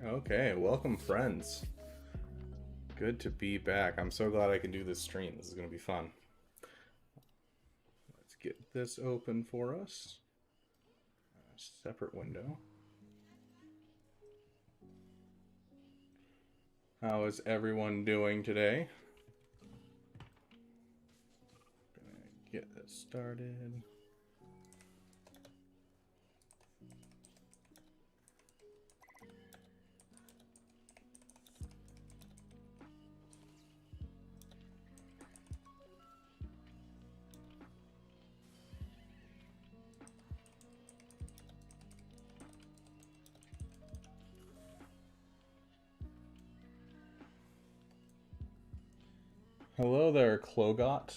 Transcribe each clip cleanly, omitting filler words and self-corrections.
Okay, welcome friends. Good to be back. I'm so glad I can do this stream. This is going to be fun. Let's get this open for us. A separate window. How is everyone doing today? Gonna get this started. Hello there, Klogot.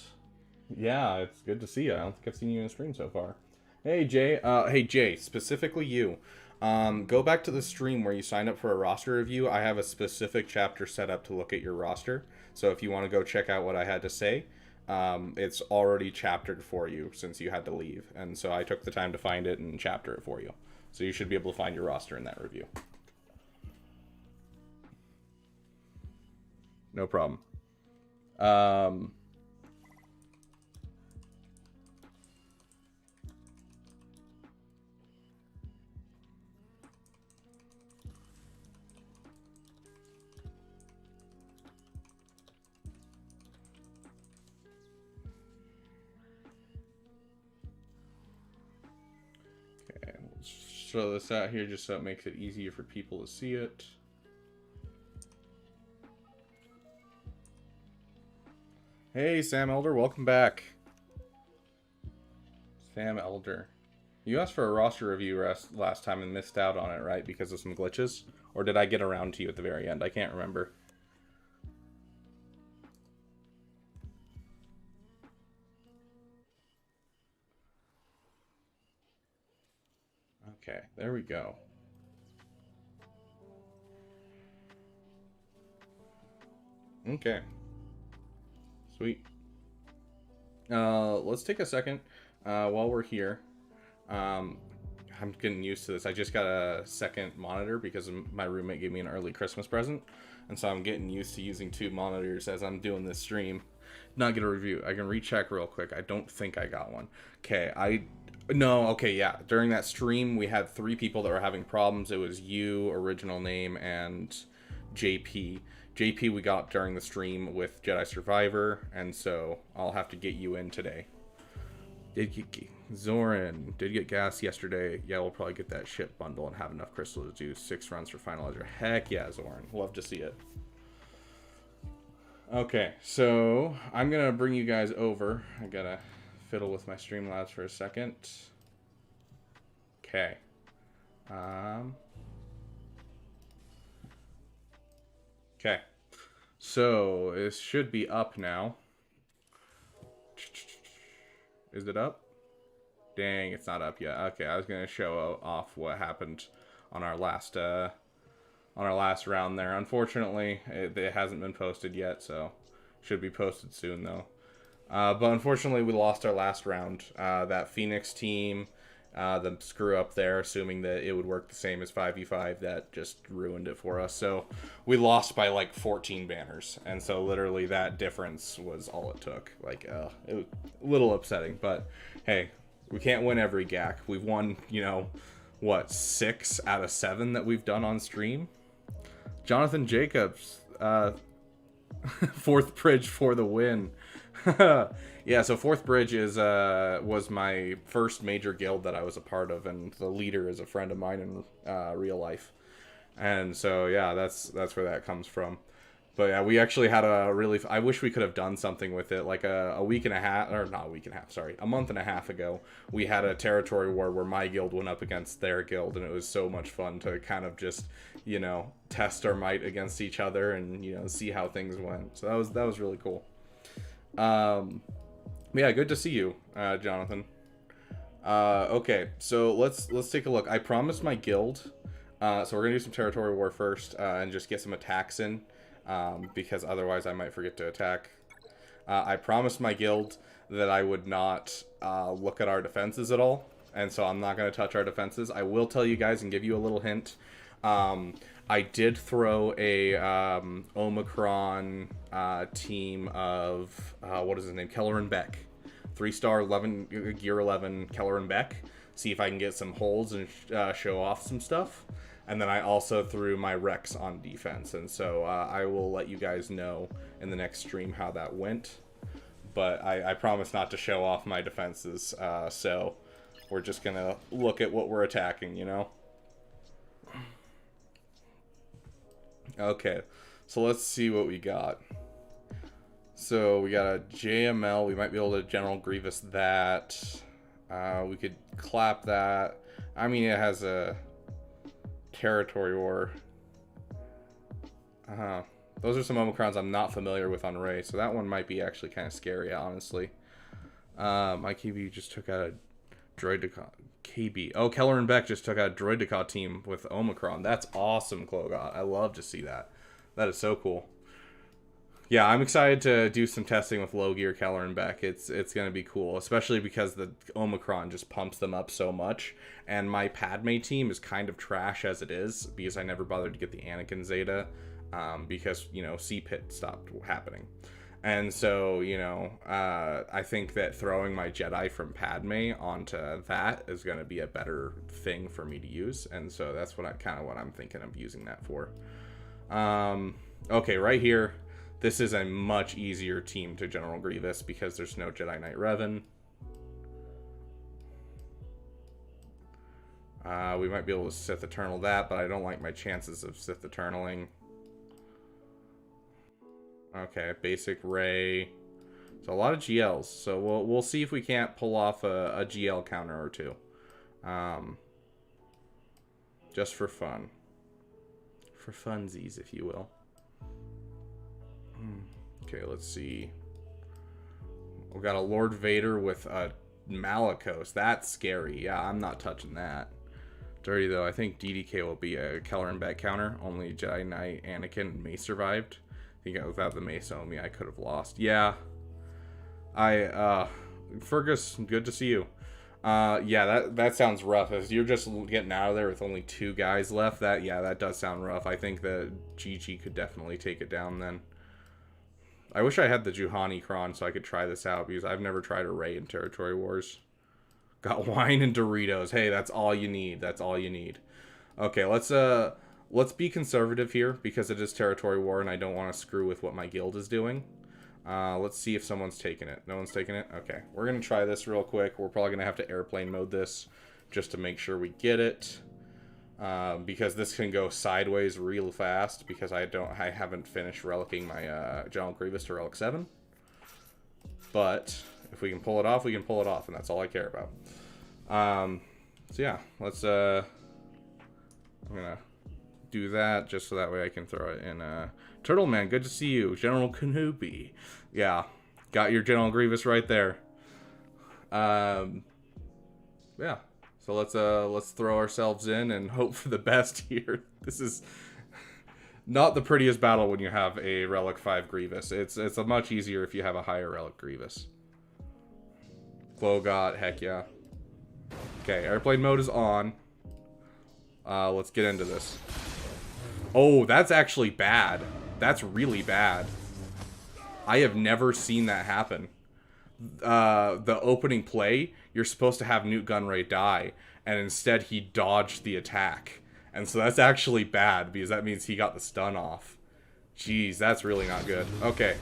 Yeah, it's good to see you. I don't think I've seen you in a stream so far. Hey Jay. Hey Jay, specifically you. Go back to the stream where you signed up for a roster review. I have a specific chapter set up to look at your roster. So if you want to go check out what I had to say, it's already chaptered for you since you had to leave. And so I took the time to find it and chapter it for you. So you should be able to find your roster in that review. No problem. Um, okay, we'll show this out here just so it makes it easier for people to see it. Hey, Sam Elder, welcome back. Sam Elder. You asked for a roster review last time and missed out on it, right? Because of some glitches? Or did I get around to you at the very end? I can't remember. Okay, there we go. Okay. Sweet. Let's take a second while we're here. I'm getting used to this. I just got a second monitor because my roommate gave me an early Christmas present. And so I'm getting used to using two monitors as I'm doing this stream. Not get a review. I can recheck real quick. I don't think I got one. Okay, no, okay, yeah. During that stream, we had 3 people that were having problems. It was you, original name, and JP. JP we got during the stream with Jedi Survivor, and so I'll have to get you in today. Zoran did get gas yesterday. Yeah, we'll probably get that ship bundle and have enough crystal to do 6 runs for finalizer. Heck yeah, Zoran. Love to see it. Okay, so I'm gonna bring you guys over. I gotta fiddle with my Streamlabs for a second. Okay. Okay. So it should be up now. Is it up? Dang, it's not up yet. Okay, I was gonna show off what happened on our last round there. Unfortunately, it hasn't been posted yet, so should be posted soon though. But unfortunately, we lost our last round. That Phoenix team, the screw up there, assuming that it would work the same as 5v5, that just ruined it for us. So we lost by like 14 banners, and so literally that difference was all it took. Like, it was a little upsetting, but hey, we can't win every GAC. We've won, you know, what, 6 out of 7 that we've done on stream. Jonathan Jacobs, 4th Bridge for the win. Yeah, so 4th Bridge was my first major guild that I was a part of, and the leader is a friend of mine in real life. And so yeah, that's where that comes from. But yeah, we actually had a really. I wish we could have done something with it. Like a week and a half, or not a week and a half. Sorry, a month and a half ago, we had a territory war where my guild went up against their guild, and it was so much fun to kind of just, you know, test our might against each other and, you know, see how things went. So that was really cool. Yeah, good to see you, Jonathan. Okay, so let's take a look. I promised my guild. So we're gonna do some territory war first, and just get some attacks in. Because otherwise I might forget to attack. I promised my guild that I would not look at our defenses at all, and so I'm not going to touch our defenses. I will tell you guys and give you a little hint. I did throw a Omicron team of what is his name, Keller and Beck, 3-star 11 gear 11 Keller and Beck. See if I can get some holds and show off some stuff. And then I also threw my Rex on defense, and so I will let you guys know in the next stream how that went. But I promise not to show off my defenses, so we're just gonna look at what we're attacking, you know? Okay, so let's see what we got. So we got a JML. We might be able to General Grievous that. We could clap that. I mean, it has a territory war. Those are some Omicrons I'm not familiar with on Ray, so that one might be actually kind of scary, honestly. My KB just took out a Droideka. KB. Oh, Keller and Beck just took out a Droideka team with Omicron. That's awesome, Klogot. I love to see that. That is so cool. Yeah, I'm excited to do some testing with low gear Keller and Beck. It's going to be cool, especially because the Omicron just pumps them up so much. And my Padme team is kind of trash as it is, because I never bothered to get the Anakin Zeta, because, you know, C-Pit stopped happening. And so, you know, I think that throwing my Jedi from Padme onto that is going to be a better thing for me to use. And so that's what I'm thinking of using that for. Okay, right here. This is a much easier team to General Grievous because there's no Jedi Knight Revan. We might be able to Sith Eternal that, but I don't like my chances of Sith Eternaling. Okay, basic Ray. So a lot of GLs. So we'll see if we can't pull off a GL counter or two. Just for fun. For funsies, if you will. Okay, let's see. We got a Lord Vader with a Malicos. That's scary. Yeah, I'm not touching that. Dirty though. I think DDK will be a Keller and Beck counter. Only Jedi Knight Anakin and Mace survived. I think without the Mace on me, I could have lost. Yeah. Fergus, good to see you. Yeah, that sounds rough. As you're just getting out of there with only 2 guys left, that does sound rough. I think that GG could definitely take it down then. I wish I had the Juhani Kron so I could try this out, because I've never tried a Ray in Territory Wars. Got wine and Doritos. Hey, that's all you need. That's all you need. Okay, let's be conservative here, because it is Territory War and I don't want to screw with what my guild is doing. Let's see if someone's taking it. No one's taking it? Okay, we're going to try this real quick. We're probably going to have to airplane mode this just to make sure we get it. Because this can go sideways real fast, because I haven't finished relicking my General Grievous to Relic 7. But if we can pull it off, we can pull it off, and that's all I care about. So yeah, let's I'm gonna do that just so that way I can throw it in. Turtle Man, good to see you. General Kenobi. Yeah, got your General Grievous right there. Yeah. So let's throw ourselves in and hope for the best here. This is not the prettiest battle when you have a Relic 5 Grievous. It's a much easier if you have a higher Relic Grievous. Klogot, heck yeah. Okay, airplane mode is on. Let's get into this. Oh, that's actually bad. That's really bad. I have never seen that happen. The opening play, you're supposed to have Newt Gunray die, and instead he dodged the attack. And so that's actually bad, because that means he got the stun off. Jeez, that's really not good. Okay.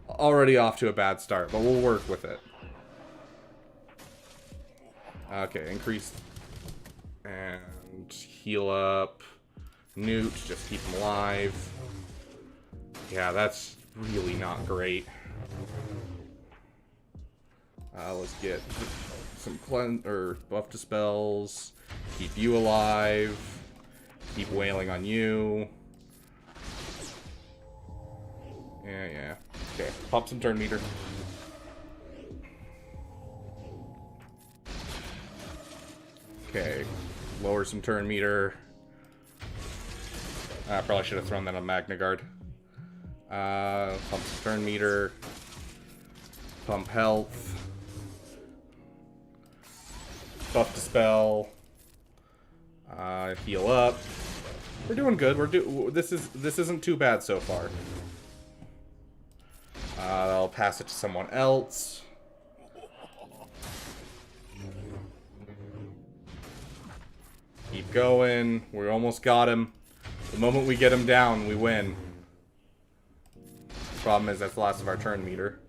Already off to a bad start, but we'll work with it. Okay, increase and heal up. Newt, just keep him alive. Yeah, that's really not great. Let's get some cleanse or buff dispels. Keep you alive. Keep wailing on you. Yeah. Okay, pop some turn meter. Okay, lower some turn meter. I probably should have thrown that on Magna Guard. Pump some turn meter. Pump health. Buff dispel. Heal up. We're doing good. This isn't too bad so far. I'll pass it to someone else. Keep going. We almost got him. The moment we get him down, we win. Problem is, that's the last of our turn meter.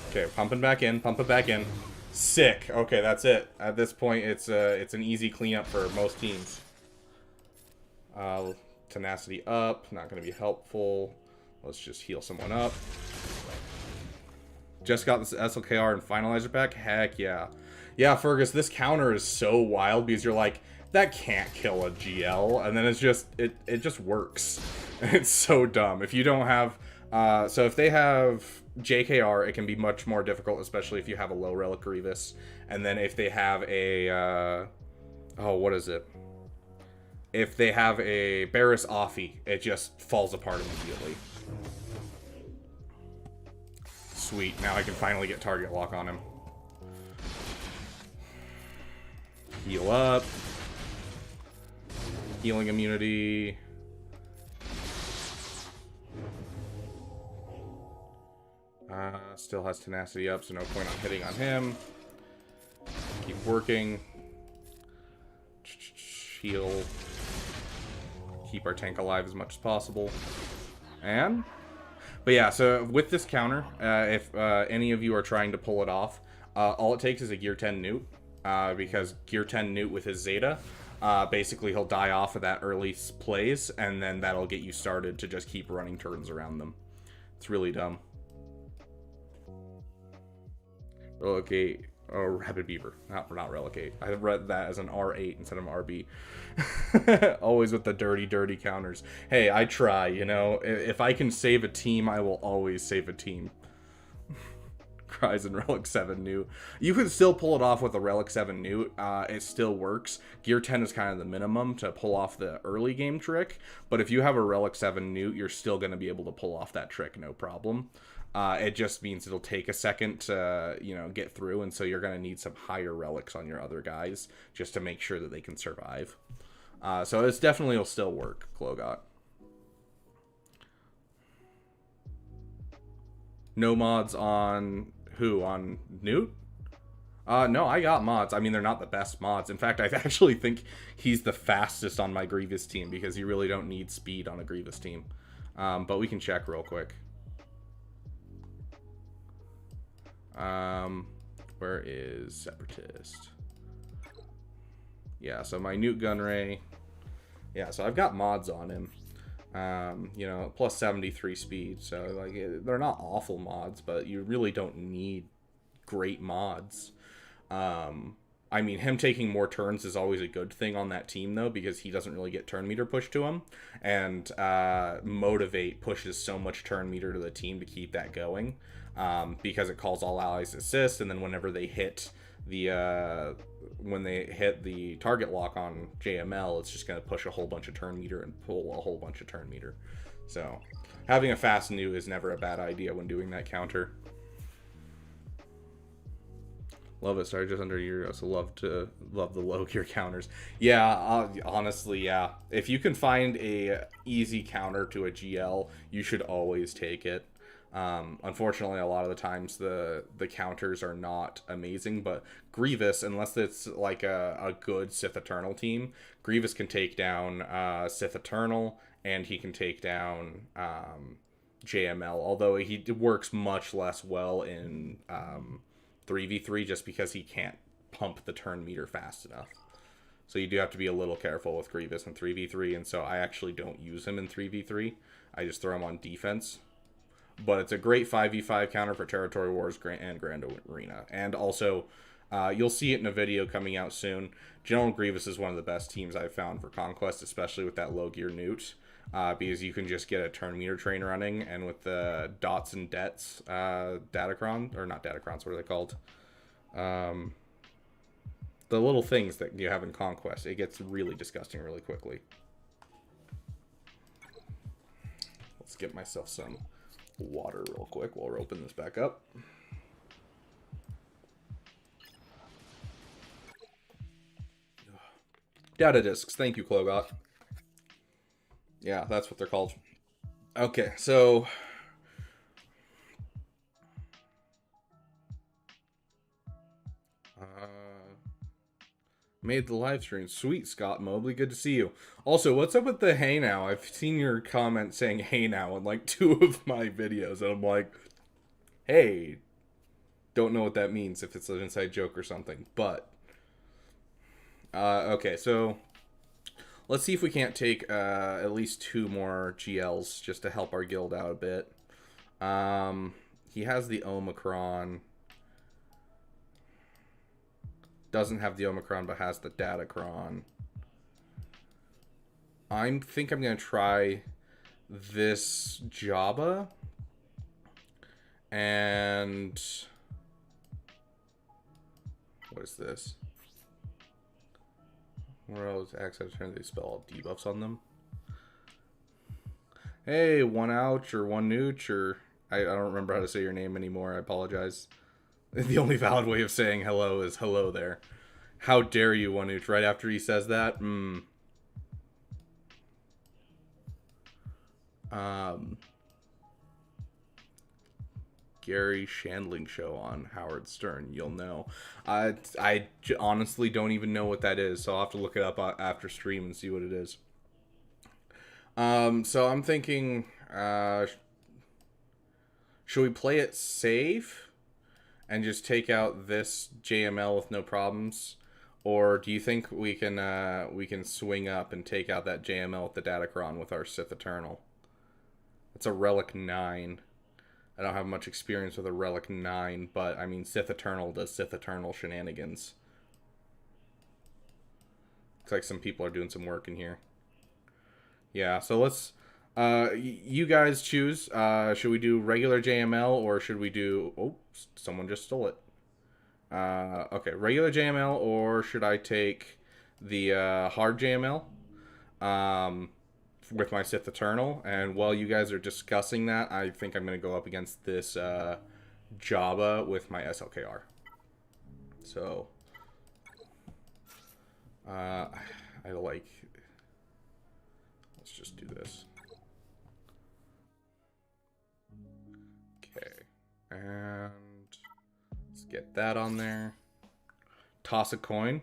Okay, pumping back in. Pump it back in. Sick. Okay, that's it. At this point, it's an easy cleanup for most teams. Tenacity up. Not going to be helpful. Let's just heal someone up. Just got this SLKR and Finalizer back? Heck yeah. Yeah, Fergus, this counter is so wild because you're like, that can't kill a GL, and then it's just, it just works. It's so dumb. If you don't have, so if they have JKR, it can be much more difficult, especially if you have a low Relic Grievous. And then if they have a, oh, what is it? If they have a Barris Offie, it just falls apart immediately. Sweet, now I can finally get target lock on him. Heal up. Healing immunity. Still has tenacity up, so no point on hitting on him. Keep working. Heal. Keep our tank alive as much as possible. But yeah, so with this counter, if any of you are trying to pull it off, all it takes is a Gear 10 Newt. Because Gear 10 Newt with his Zeta, basically he'll die off of that early plays, and then that'll get you started to just keep running turns around them. It's really dumb. Relicate. Oh, Rabid Beaver. Not Relicate. I read that as an R8 instead of RB. Always with the dirty counters. Hey, I try, you know. If I can save a team, I will always save a team. Cries and Relic 7 Newt. You can still pull it off with a Relic 7 Newt. It still works. Gear 10 is kind of the minimum to pull off the early game trick. But if you have a Relic 7 Newt, you're still going to be able to pull off that trick, no problem. It just means it'll take a second to, you know, get through. And so you're going to need some higher relics on your other guys just to make sure that they can survive. So it's definitely will still work, Klogot. No mods on who? On Newt? No, I got mods. I mean, they're not the best mods. In fact, I actually think he's the fastest on my Grievous team because you really don't need speed on a Grievous team. But we can check real quick. Where is Separatist? Yeah, so my Newt Gunray. Yeah, so I've got mods on him. You know, plus 73 speed, so like they're not awful mods, but you really don't need great mods. I mean, him taking more turns is always a good thing on that team, though, because he doesn't really get turn meter pushed to him, and Motivate pushes so much turn meter to the team to keep that going, because it calls all allies assist, and then whenever they hit the target lock on JML, it's just going to push a whole bunch of turn meter and pull a whole bunch of turn meter. So having a fast Newt is never a bad idea when doing that counter. Love it. Sorry, just under a year ago, so love the low gear counters. Yeah, honestly, yeah. If you can find a easy counter to a GL, you should always take it. Unfortunately, a lot of the times the counters are not amazing, but Grievous, unless it's like a good Sith Eternal team, Grievous can take down Sith Eternal, and he can take down JML, although he works much less well in 3v3 just because he can't pump the turn meter fast enough. So you do have to be a little careful with Grievous in 3v3, and so I actually don't use him in 3v3. I just throw him on defense. But it's a great 5v5 counter for Territory Wars and Grand Arena. And also, you'll see it in a video coming out soon. General Grievous is one of the best teams I've found for Conquest, especially with that low gear Newt. Because you can just get a turn meter train running, and with the dots and debts, Datacron, or not Datacrons, what are they called? The little things that you have in Conquest, it gets really disgusting really quickly. Let's get myself some water real quick while we're opening this back up. Data discs. Thank you, Klogot. Yeah, that's what they're called. Okay, so... made the live stream. Sweet, Scott Mobley. Good to see you. Also, what's up with the hey now? I've seen your comment saying hey now in like 2 of my videos, and I'm like, hey, don't know what that means, if it's an inside joke or something, but okay, so let's see if we can't take at least 2 more GLs just to help our guild out a bit. He has the Omicron. Doesn't have the Omicron, but has the Datacron. I think I'm going to try this Jabba. And... what is this? Where else? Access turn, they spell all debuffs on them. Hey, one ouch or one nooch, or... I don't remember how to say your name anymore. I apologize. The only valid way of saying hello is hello there. How dare you, Wanuch, right after he says that? Gary Shandling show on Howard Stern. You'll know. I honestly don't even know what that is, so I'll have to look it up after stream and see what it is. So I'm thinking, should we play it safe and just take out this JML with no problems, or do you think we can swing up and take out that JML with the Datacron with our Sith Eternal? It's a Relic 9. I don't have much experience with a Relic 9, but I mean Sith Eternal does Sith Eternal shenanigans. Looks like some people are doing some work in here. Yeah, so let's you guys choose. Should we do regular JML or should we do... oh, someone just stole it. Okay, regular JML, or should I take the hard JML with my Sith Eternal? And while you guys are discussing that, I think I'm going to go up against this Jabba with my SLKR. So, I like... let's just do this. Okay, and let's get that on there. Toss a coin.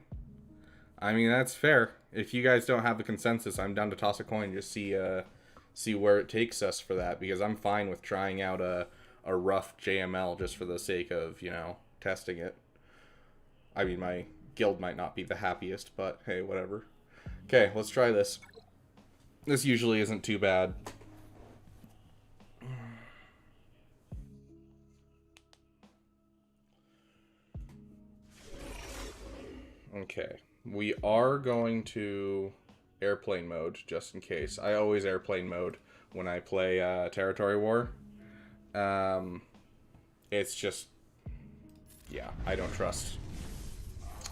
I mean, that's fair. If you guys don't have a consensus, I'm down to toss a coin. Just see where it takes us for that, because I'm fine with trying out a rough JML just for the sake of, you know, testing it. I mean, my guild might not be the happiest, but hey, whatever. Okay, let's try this. This usually isn't too bad. Okay, we are going to airplane mode, just in case. I always airplane mode when I play Territory War. It's just... yeah, I don't trust.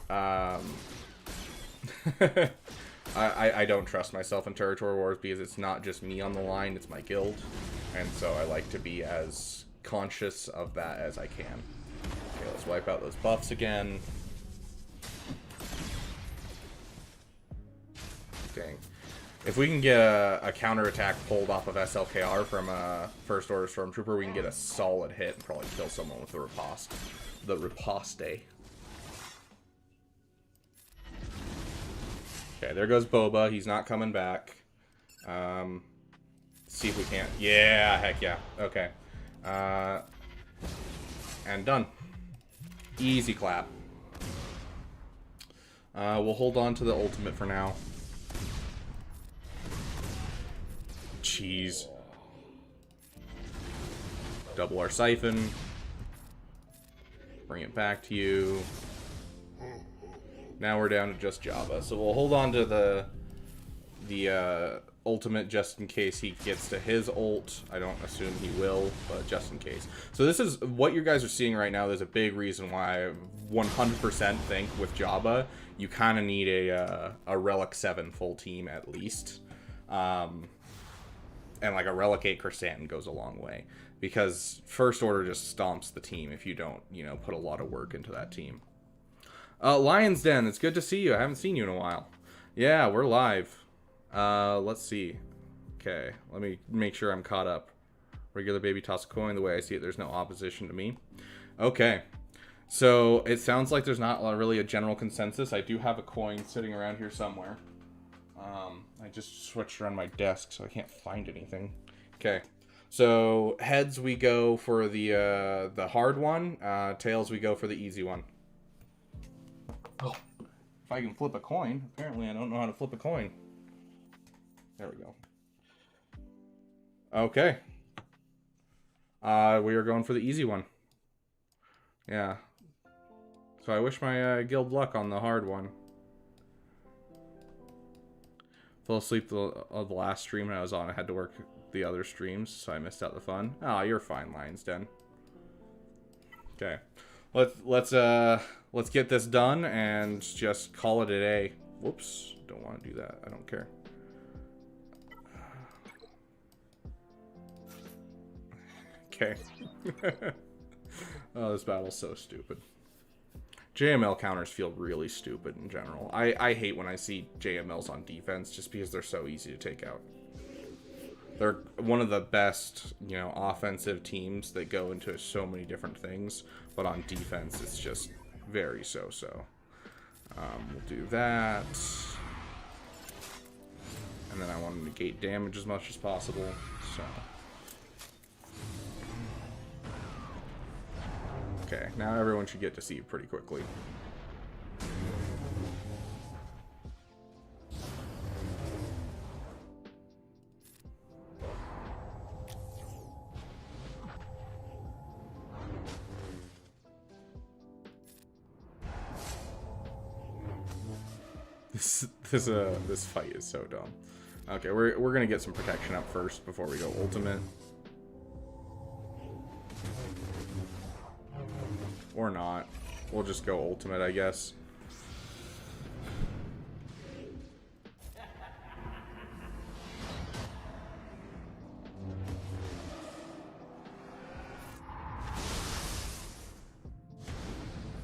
I don't trust myself in Territory Wars because it's not just me on the line, it's my guild. And so I like to be as conscious of that as I can. Okay, let's wipe out those buffs again. Dang. If we can get a counterattack pulled off of SLKR from a First Order Stormtrooper, we can get a solid hit and probably kill someone with the riposte. The riposte. Okay, there goes Boba. He's not coming back. See if we can't. Yeah, heck yeah. Okay. And done. Easy clap. We'll hold on to the ultimate for now. Jeez. Double our siphon. Bring it back to you. Now we're down to just Jabba. So we'll hold on to the ultimate just in case he gets to his ult. I don't assume he will, but just in case. So this is what you guys are seeing right now. There's a big reason why I 100% think with Jabba, you kind of need a Relic 7 full team at least. And like a Relic 8 Chrysanthemum goes a long way. Because First Order just stomps the team if you don't, you know, put a lot of work into that team. Lion's Den, it's good to see you. I haven't seen you in a while. Yeah, we're live. Let's see. Okay, let me make sure I'm caught up. Regular baby toss a coin. The way I see it, there's no opposition to me. Okay, so it sounds like there's not really a general consensus. I do have a coin sitting around here somewhere. I just switched around my desk, so I can't find anything. Okay, so heads we go for the hard one. Tails we go for the easy one. Oh. If I can flip a coin. Apparently I don't know how to flip a coin. There we go. Okay. We are going for the easy one. Yeah. So I wish my guild luck on the hard one. Fell asleep the last stream I was on. I had to work the other streams, so I missed out the fun. Oh, you're fine, Lion's Den. Okay. Let's get this done and just call it a day. Whoops, don't want to do that. I don't care. Okay. Oh, this battle's so stupid. JML counters feel really stupid in general. I hate when I see JMLs on defense just because they're so easy to take out. They're one of the best, you know, offensive teams that go into so many different things, but on defense it's just very so-so. We'll do that. And then I want to negate damage as much as possible, so... Okay, now everyone should get deceived pretty quickly. This fight is so dumb. Okay, we're gonna get some protection up first before we go ultimate. Or not. We'll just go ultimate, I guess.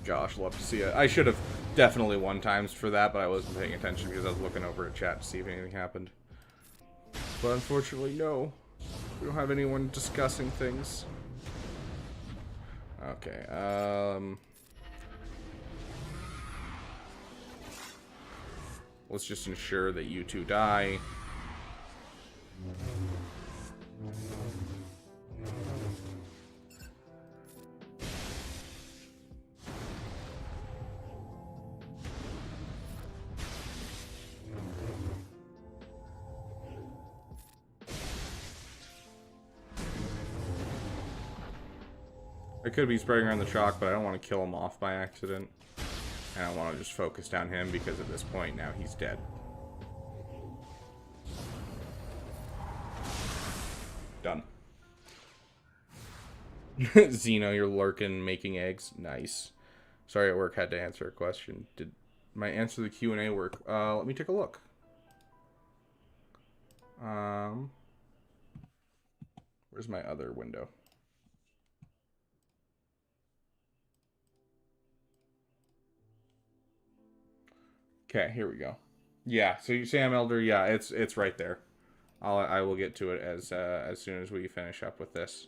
Gosh, love to see it. I should have definitely won times for that, but I wasn't paying attention because I was looking over at chat to see if anything happened. But unfortunately, no. We don't have anyone discussing things. Okay, let's just ensure that you two die. I could be spraying around the chalk, but I don't want to kill him off by accident. And I want to just focus down him because at this point now he's dead. Done. Xeno, you're lurking, making eggs. Nice. Sorry at work, had to answer a question. Did my answer to the Q&A work? Let me take a look. Where's my other window? Okay, here we go. Yeah, so Sam Elder, yeah, it's right there. I will get to it as soon as we finish up with this.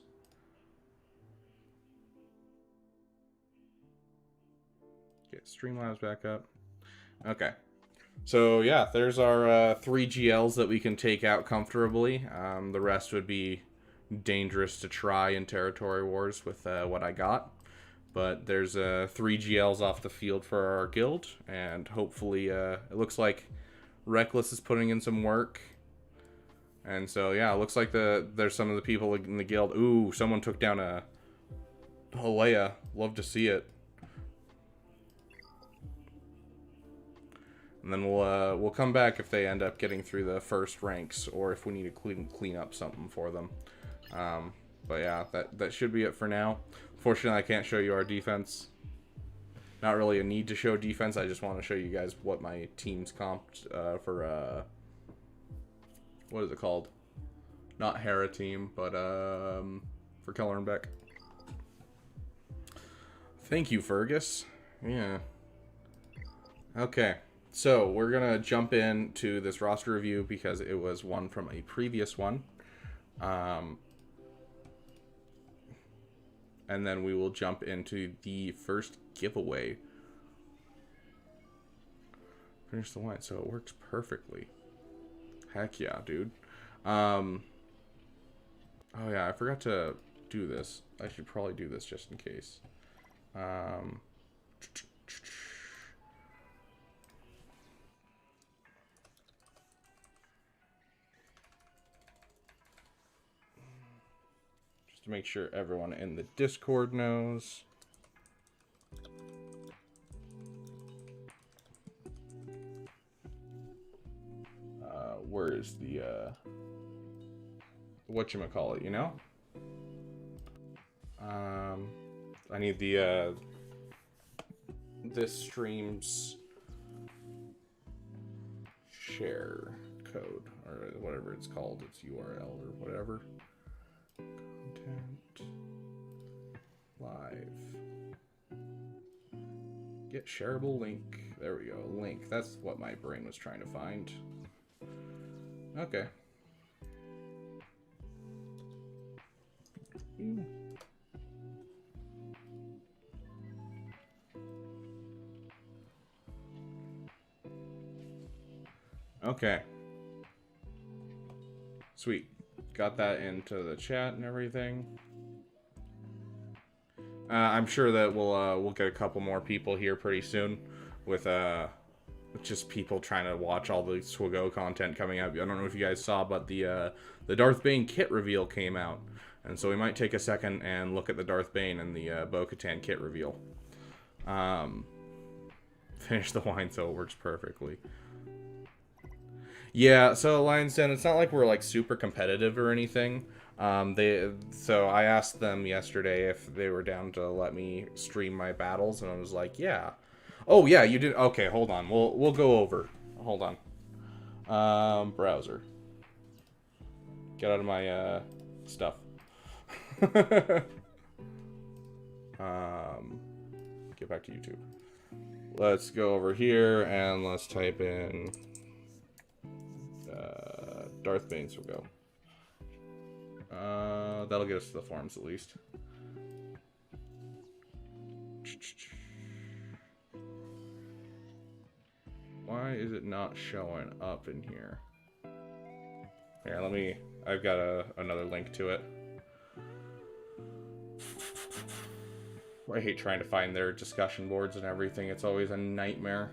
Get Streamlabs back up. Okay. So yeah, there's our 3 GLs that we can take out comfortably. The rest would be dangerous to try in territory wars with what I got. But there's 3 GLs off the field for our guild, and hopefully it looks like Reckless is putting in some work. And so yeah, it looks like there's some of the people in the guild. Ooh, someone took down a Halea. Love to see it. And then we'll come back if they end up getting through the first ranks, or if we need to clean up something for them. But yeah, that should be it for now. Fortunately, I can't show you our defense. Not really a need to show defense. I just want to show you guys what my team's comped for, what is it called? Not Hera team, but for Keller and Beck. Thank you, Fergus. Yeah. Okay. So we're gonna jump into this roster review because it was one from a previous one. And then we will jump into the first giveaway. Finish the line, so it works perfectly. Heck yeah, dude. Oh yeah, I forgot to do this. I should probably do this just in case. Just to make sure everyone in the Discord knows. Where is the whatchamacallit, you know? I need the this stream's share code or whatever it's called, its URL or whatever. Content live. Get shareable link. There we go. Link. That's what my brain was trying to find. Okay. Okay. Sweet. Got that into the chat and everything. I'm sure that we'll get a couple more people here pretty soon with just people trying to watch all the Swago content coming up. I don't know if you guys saw, but the Darth Bane kit reveal came out. And so we might take a second and look at the Darth Bane and the Bo-Katan kit reveal. Finish the wine so it works perfectly. Yeah, so Lion's Den, it's not like we're like super competitive or anything. So I asked them yesterday if they were down to let me stream my battles, and I was like, yeah. Oh yeah, you did. Okay, hold on. We'll go over. Hold on. Browser. Get out of my stuff. Get back to YouTube. Let's go over here and let's type in Darth Bane's will go. That'll get us to the forums at least. Why is it not showing up in here? Here, I've got another link to it. I hate trying to find their discussion boards and everything. It's always a nightmare.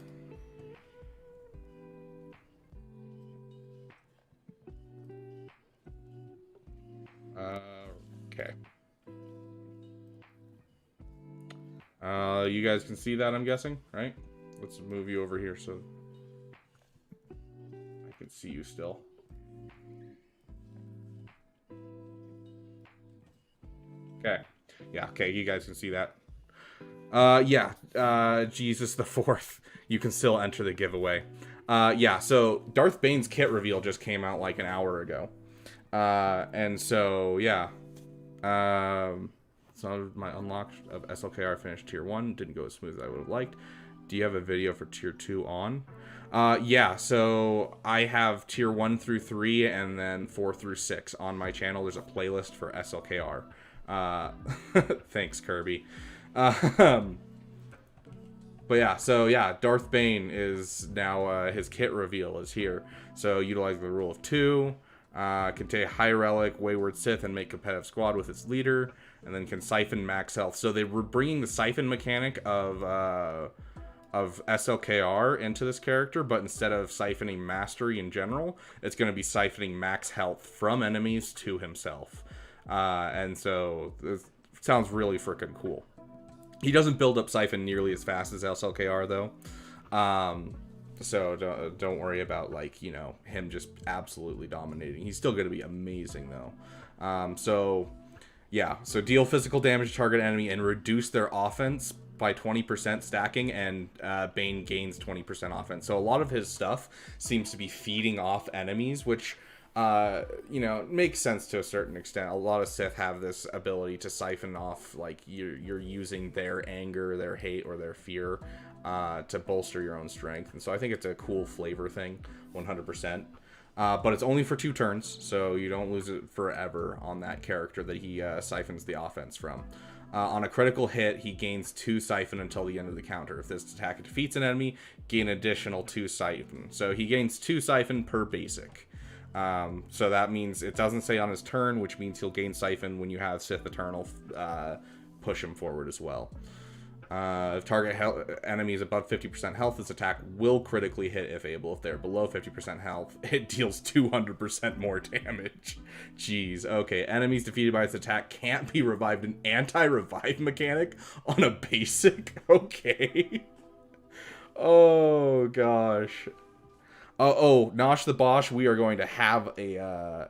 Okay. You guys can see that, I'm guessing, right? Let's move you over here so I can see you still. Okay. Yeah, okay, you guys can see that. Jesus the Fourth. You can still enter the giveaway. Yeah, so Darth Bane's kit reveal just came out like an hour ago. And so, yeah. So my unlock of SLKR finished tier 1. Didn't go as smooth as I would have liked. Do you have a video for tier 2 on? Yeah, so I have tier 1 through 3 and then 4 through 6 on my channel. There's a playlist for SLKR. Thanks, Kirby. But yeah, so yeah, Darth Bane is now, his kit reveal is here. So utilize the rule of 2. Can take High Relic, Wayward Sith, and make competitive squad with its leader, and then can siphon max health. So they were bringing the siphon mechanic of SLKR into this character, but instead of siphoning mastery in general, it's going to be siphoning max health from enemies to himself. And so it sounds really freaking cool. He doesn't build up siphon nearly as fast as SLKR though. So don't worry about, like, you know, him just absolutely dominating. He's still going to be amazing, though. So, yeah. So deal physical damage to target enemy and reduce their offense by 20% stacking, and Bane gains 20% offense. So a lot of his stuff seems to be feeding off enemies, which, you know, makes sense to a certain extent. A lot of Sith have this ability to siphon off, like, you're using their anger, their hate, or their fear to bolster your own strength. And so I think it's a cool flavor thing, 100%. But it's only for 2 turns, so you don't lose it forever on that character that he siphons the offense from. On a critical hit, he gains 2 siphon until the end of the counter. If this attack defeats an enemy, gain additional 2 siphon. So he gains 2 siphon per basic. So that means it doesn't say on his turn, which means he'll gain siphon when you have Sith Eternal push him forward as well. If target enemies above 50% health, this attack will critically hit if able. If they're below 50% health, it deals 200% more damage. Jeez. Okay, enemies defeated by this attack can't be revived. An anti-revive mechanic on a basic? Okay. Oh, gosh. Nosh the Bosch, we are going to have a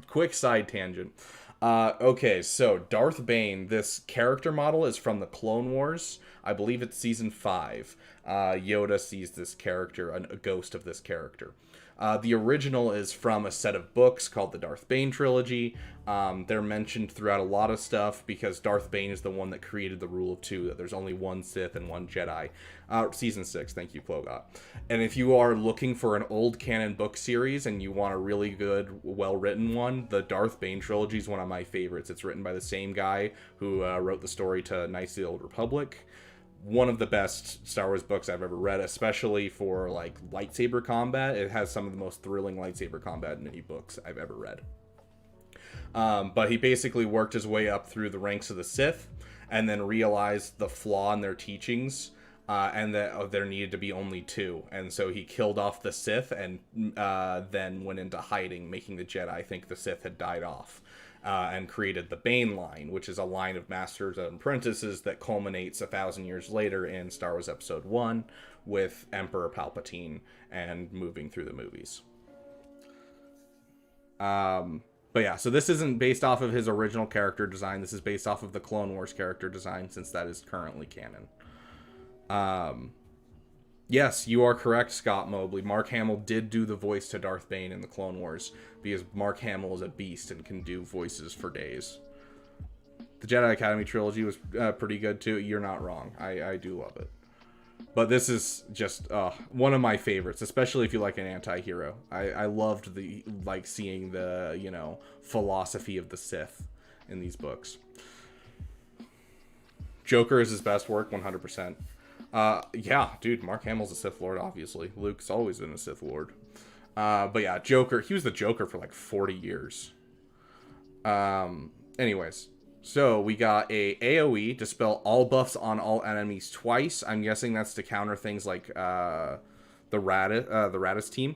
quick side tangent. Okay, so Darth Bane, this character model is from the Clone Wars. I believe it's season 5. Yoda sees this character, a ghost of this character. The original is from a set of books called the Darth Bane trilogy. They're mentioned throughout a lot of stuff because Darth Bane is the one that created the rule of 2, that there's only 1 Sith and 1 Jedi. Season 6, thank you, Plogot. And if you are looking for an old canon book series and you want a really good, well-written one, the Darth Bane trilogy is one of my favorites. It's written by the same guy who wrote the story to Knights of the Old Republic. One of the best Star Wars books I've ever read, especially for like lightsaber combat. It has some of the most thrilling lightsaber combat in any books I've ever read. But he basically worked his way up through the ranks of the Sith and then realized the flaw in their teachings, and that there needed to be only 2. And so he killed off the Sith and then went into hiding, making the Jedi think the Sith had died off. And created the Bane line, which is a line of masters and apprentices that culminates 1,000 years later in Star Wars Episode 1 with Emperor Palpatine and moving through the movies. But yeah, so this isn't based off of his original character design. This is based off of the Clone Wars character design, since that is currently canon. Yes, you are correct, Scott Mobley. Mark Hamill did do the voice to Darth Bane in the Clone Wars, because Mark Hamill is a beast and can do voices for days. The Jedi Academy trilogy was pretty good too. You're not wrong. I do love it. But this is just one of my favorites, especially if you like an anti-hero. I loved seeing the, philosophy of the Sith in these books. Joker is his best work, 100%. Yeah, dude, Mark Hamill's a Sith Lord, obviously. Luke's always been a Sith Lord. But yeah, Joker, he was the Joker for like 40 years. Anyways, so we got a AoE, dispel all buffs on all enemies twice. I'm guessing that's to counter things like the Radis team.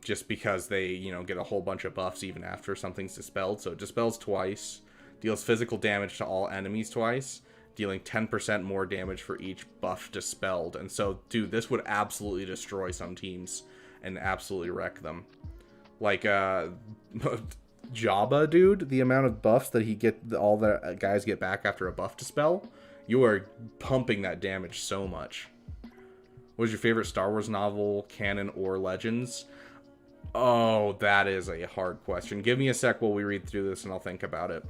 Just because they, get a whole bunch of buffs even after something's dispelled. So it dispels twice, deals physical damage to all enemies twice, dealing 10% more damage for each buff dispelled. And so, dude, this would absolutely destroy some teams and absolutely wreck them. Like, Jabba, dude, the amount of buffs that all the guys get back after a buff dispel, you are pumping that damage so much. What was your favorite Star Wars novel, canon, or Legends? Oh, that is a hard question. Give me a sec while we read through this and I'll think about it.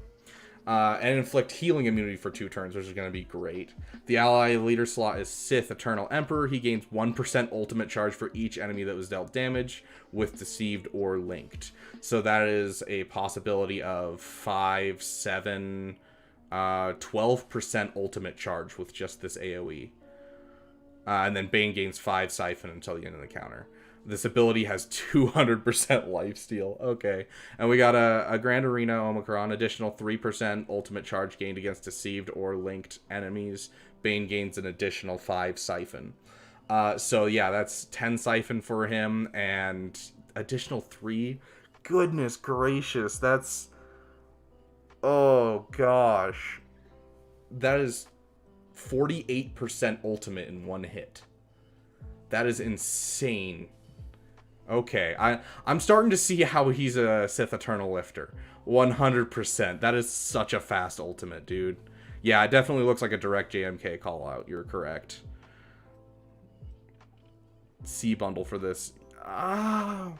And inflict healing immunity for 2 turns, which is going to be great. The ally leader slot is Sith Eternal Emperor. He gains 1% ultimate charge for each enemy that was dealt damage with deceived or linked. So that is a possibility of 5, 7, 12% ultimate charge with just this AoE. And then Bane gains 5 siphon until the end of the counter. This ability has 200% lifesteal. Okay. And we got a Grand Arena Omicron, additional 3% ultimate charge gained against deceived or linked enemies. Bane gains an additional 5 siphon. So yeah, that's 10 siphon for him and additional 3. Goodness gracious, that's... Oh gosh. That is 48% ultimate in one hit. That is insane. Okay, I'm starting to see how he's a Sith Eternal Lifter. 100%. That is such a fast ultimate, dude. Yeah, it definitely looks like a direct JMK call out. You're correct. C bundle for this. Ah.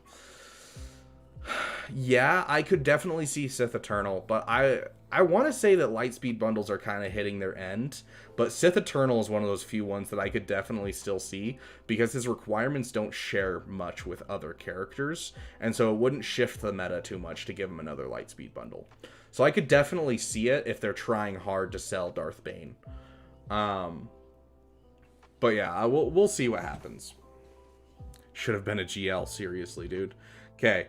Yeah, I could definitely see Sith Eternal, but I want to say that Lightspeed bundles are kind of hitting their end, but Sith Eternal is one of those few ones that I could definitely still see because his requirements don't share much with other characters, and so it wouldn't shift the meta too much to give him another Lightspeed bundle. So I could definitely see it if they're trying hard to sell Darth Bane. But yeah, we'll see what happens. Should have been a GL, seriously, dude. Okay.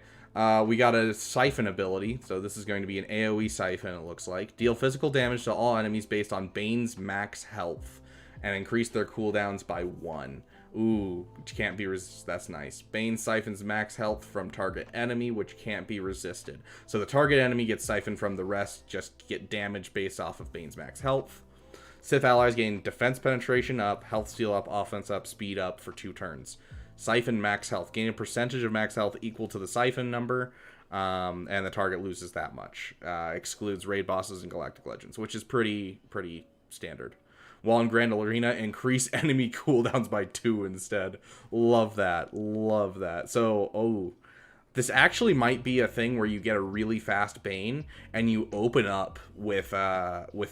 We got a Siphon ability, so this is going to be an AoE Siphon, it looks like. Deal physical damage to all enemies based on Bane's max health, and increase their cooldowns by 1. Ooh, which can't be resisted. That's nice. Bane siphons max health from target enemy, which can't be resisted. So the target enemy gets siphoned from the rest, just get damage based off of Bane's max health. Sith allies gain defense penetration up, health steal up, offense up, speed up for 2 turns. Siphon max health. Gain a percentage of max health equal to the siphon number, and the target loses that much. Excludes raid bosses and galactic legends, which is pretty standard. While in Grand Arena, increase enemy cooldowns by 2 instead. Love that. Love that. So, this actually might be a thing where you get a really fast Bane and you open up with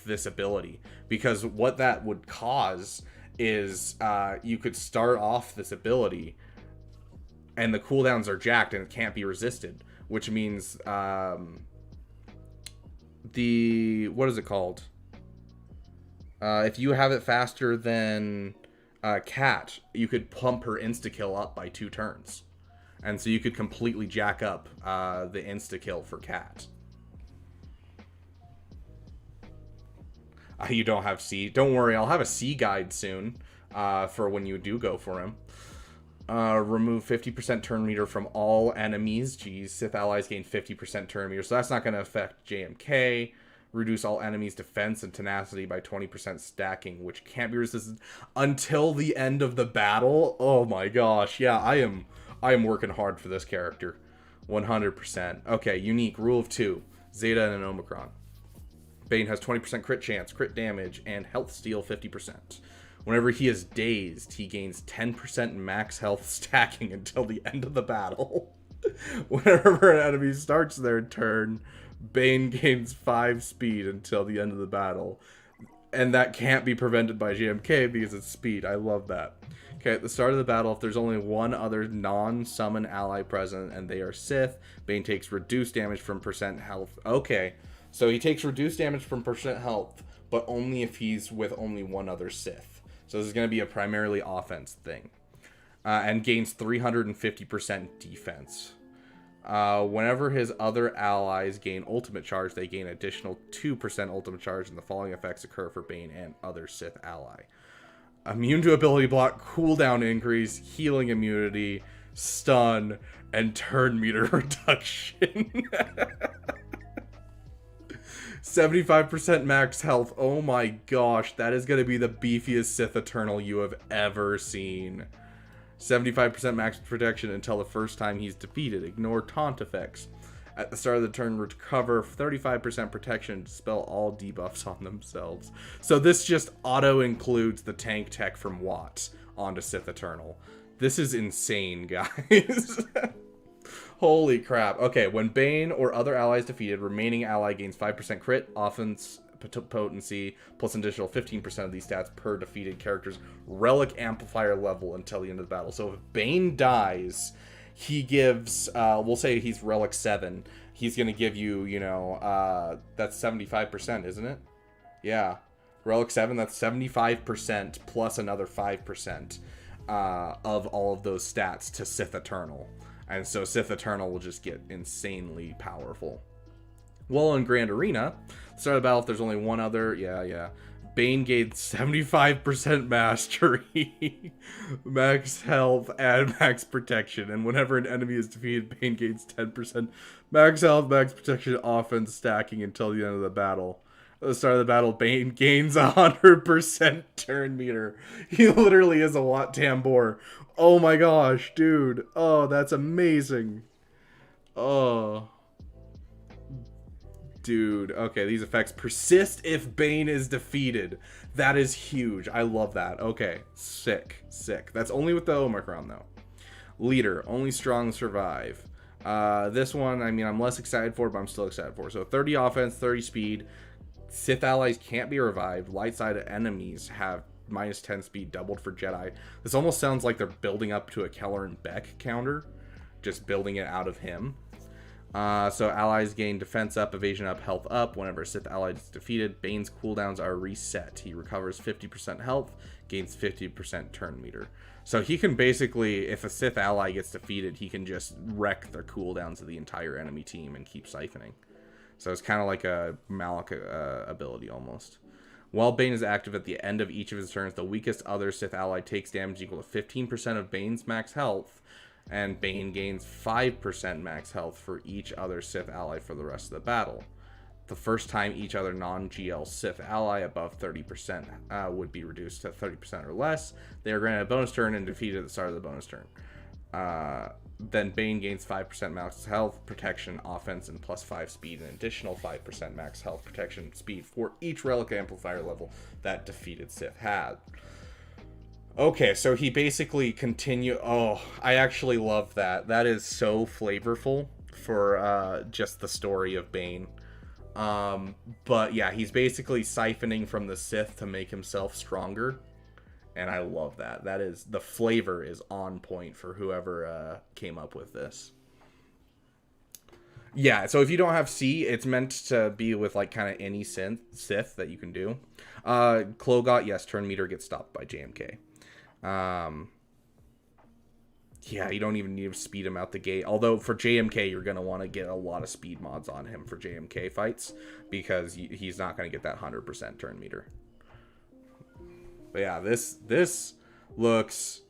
this ability, because what that would cause is you could start off this ability and the cooldowns are jacked and it can't be resisted, which means what is it called? If you have it faster than Cat, you could pump her insta-kill up by 2 turns. And so you could completely jack up the insta-kill for Cat. You don't have C. Don't worry, I'll have a C guide soon for when you do go for him. Remove 50% turn meter from all enemies. Geez, Sith allies gain 50% turn meter, so that's not going to affect JMK. Reduce all enemies' defense and tenacity by 20% stacking, which can't be resisted until the end of the battle. Oh my gosh, yeah, I am working hard for this character. 100%. Okay, unique, rule of 2. Zeta and an Omicron. Bane has 20% crit chance, crit damage, and health steal 50%. Whenever he is dazed, he gains 10% max health stacking until the end of the battle. Whenever an enemy starts their turn, Bane gains 5 speed until the end of the battle. And that can't be prevented by GMK because it's speed. I love that. Okay, at the start of the battle, if there's only one other non-summon ally present and they are Sith, Bane takes reduced damage from percent health. Okay, so he takes reduced damage from percent health, but only if he's with only one other Sith. So this is going to be a primarily offense thing. And gains 350% defense. Whenever his other allies gain ultimate charge, they gain additional 2% ultimate charge, and the following effects occur for Bane and other Sith ally. Immune to ability block, cooldown increase, healing immunity, stun, and turn meter reduction. 75% max health. Oh my gosh, that is going to be the beefiest Sith Eternal you have ever seen. 75% max protection until the first time he's defeated. Ignore taunt effects. At the start of the turn, recover 35% protection to dispel all debuffs on themselves. So this just auto-includes the tank tech from Watts onto Sith Eternal. This is insane, guys. Holy crap. Okay, when Bane or other allies defeated, remaining ally gains 5% crit, offense potency, plus an additional 15% of these stats per defeated character's relic amplifier level until the end of the battle. So if Bane dies, he gives, we'll say he's relic 7. He's going to give you, that's 75%, isn't it? Yeah. Relic 7, that's 75% plus another 5% of all of those stats to Sith Eternal. And so Sith Eternal will just get insanely powerful. Well, in Grand Arena, start of the battle, if there's only one other, Bane gains 75% mastery, max health, and max protection. And whenever an enemy is defeated, Bane gains 10% max health, max protection, offense stacking until the end of the battle. At the start of the battle, Bane gains 100% turn meter. He literally is a Wat Tambor. Oh my gosh, dude. Oh, that's amazing. Oh. Dude, okay, these effects persist if Bane is defeated. That is huge. I love that. Okay, sick. That's only with the Omicron, though. Leader, only strong survive. This one, I mean, I'm less excited for, but I'm still excited for. So 30 offense, 30 speed. Sith allies can't be revived. Light side enemies have minus 10 speed doubled for Jedi. This almost sounds like they're building up to a Keller and Beck counter, just building it out of him. So allies gain defense up, evasion up, health up. Whenever a Sith ally is defeated, Bane's cooldowns are reset. He recovers 50% health, gains 50% turn meter. So he can basically, if a Sith ally gets defeated, he can just wreck the cooldowns of the entire enemy team and keep siphoning. So it's kind of like a Malak ability almost. While Bane is active at the end of each of his turns, the weakest other Sith ally takes damage equal to 15% of Bane's max health, and Bane gains 5% max health for each other Sith ally for the rest of the battle. The first time each other non-GL Sith ally above 30% would be reduced to 30% or less, they are granted a bonus turn and defeated at the start of the bonus turn. Then Bane gains 5% max health, protection, offense, and plus 5 speed, an additional 5% max health, protection, speed for each relic amplifier level that defeated Sith had. Okay, so he basically Oh, I actually love that. That is so flavorful for just the story of Bane. But yeah, he's basically siphoning from the Sith to make himself stronger. And I love that. That is, the flavor is on point for whoever came up with this. Yeah, so if you don't have C, it's meant to be with like kind of any Sith that you can do. Klogot, yes, turn meter gets stopped by JMK. Yeah, you don't even need to speed him out the gate. Although for JMK, you're going to want to get a lot of speed mods on him for JMK fights, because he's not going to get that 100% turn meter. But yeah, this looks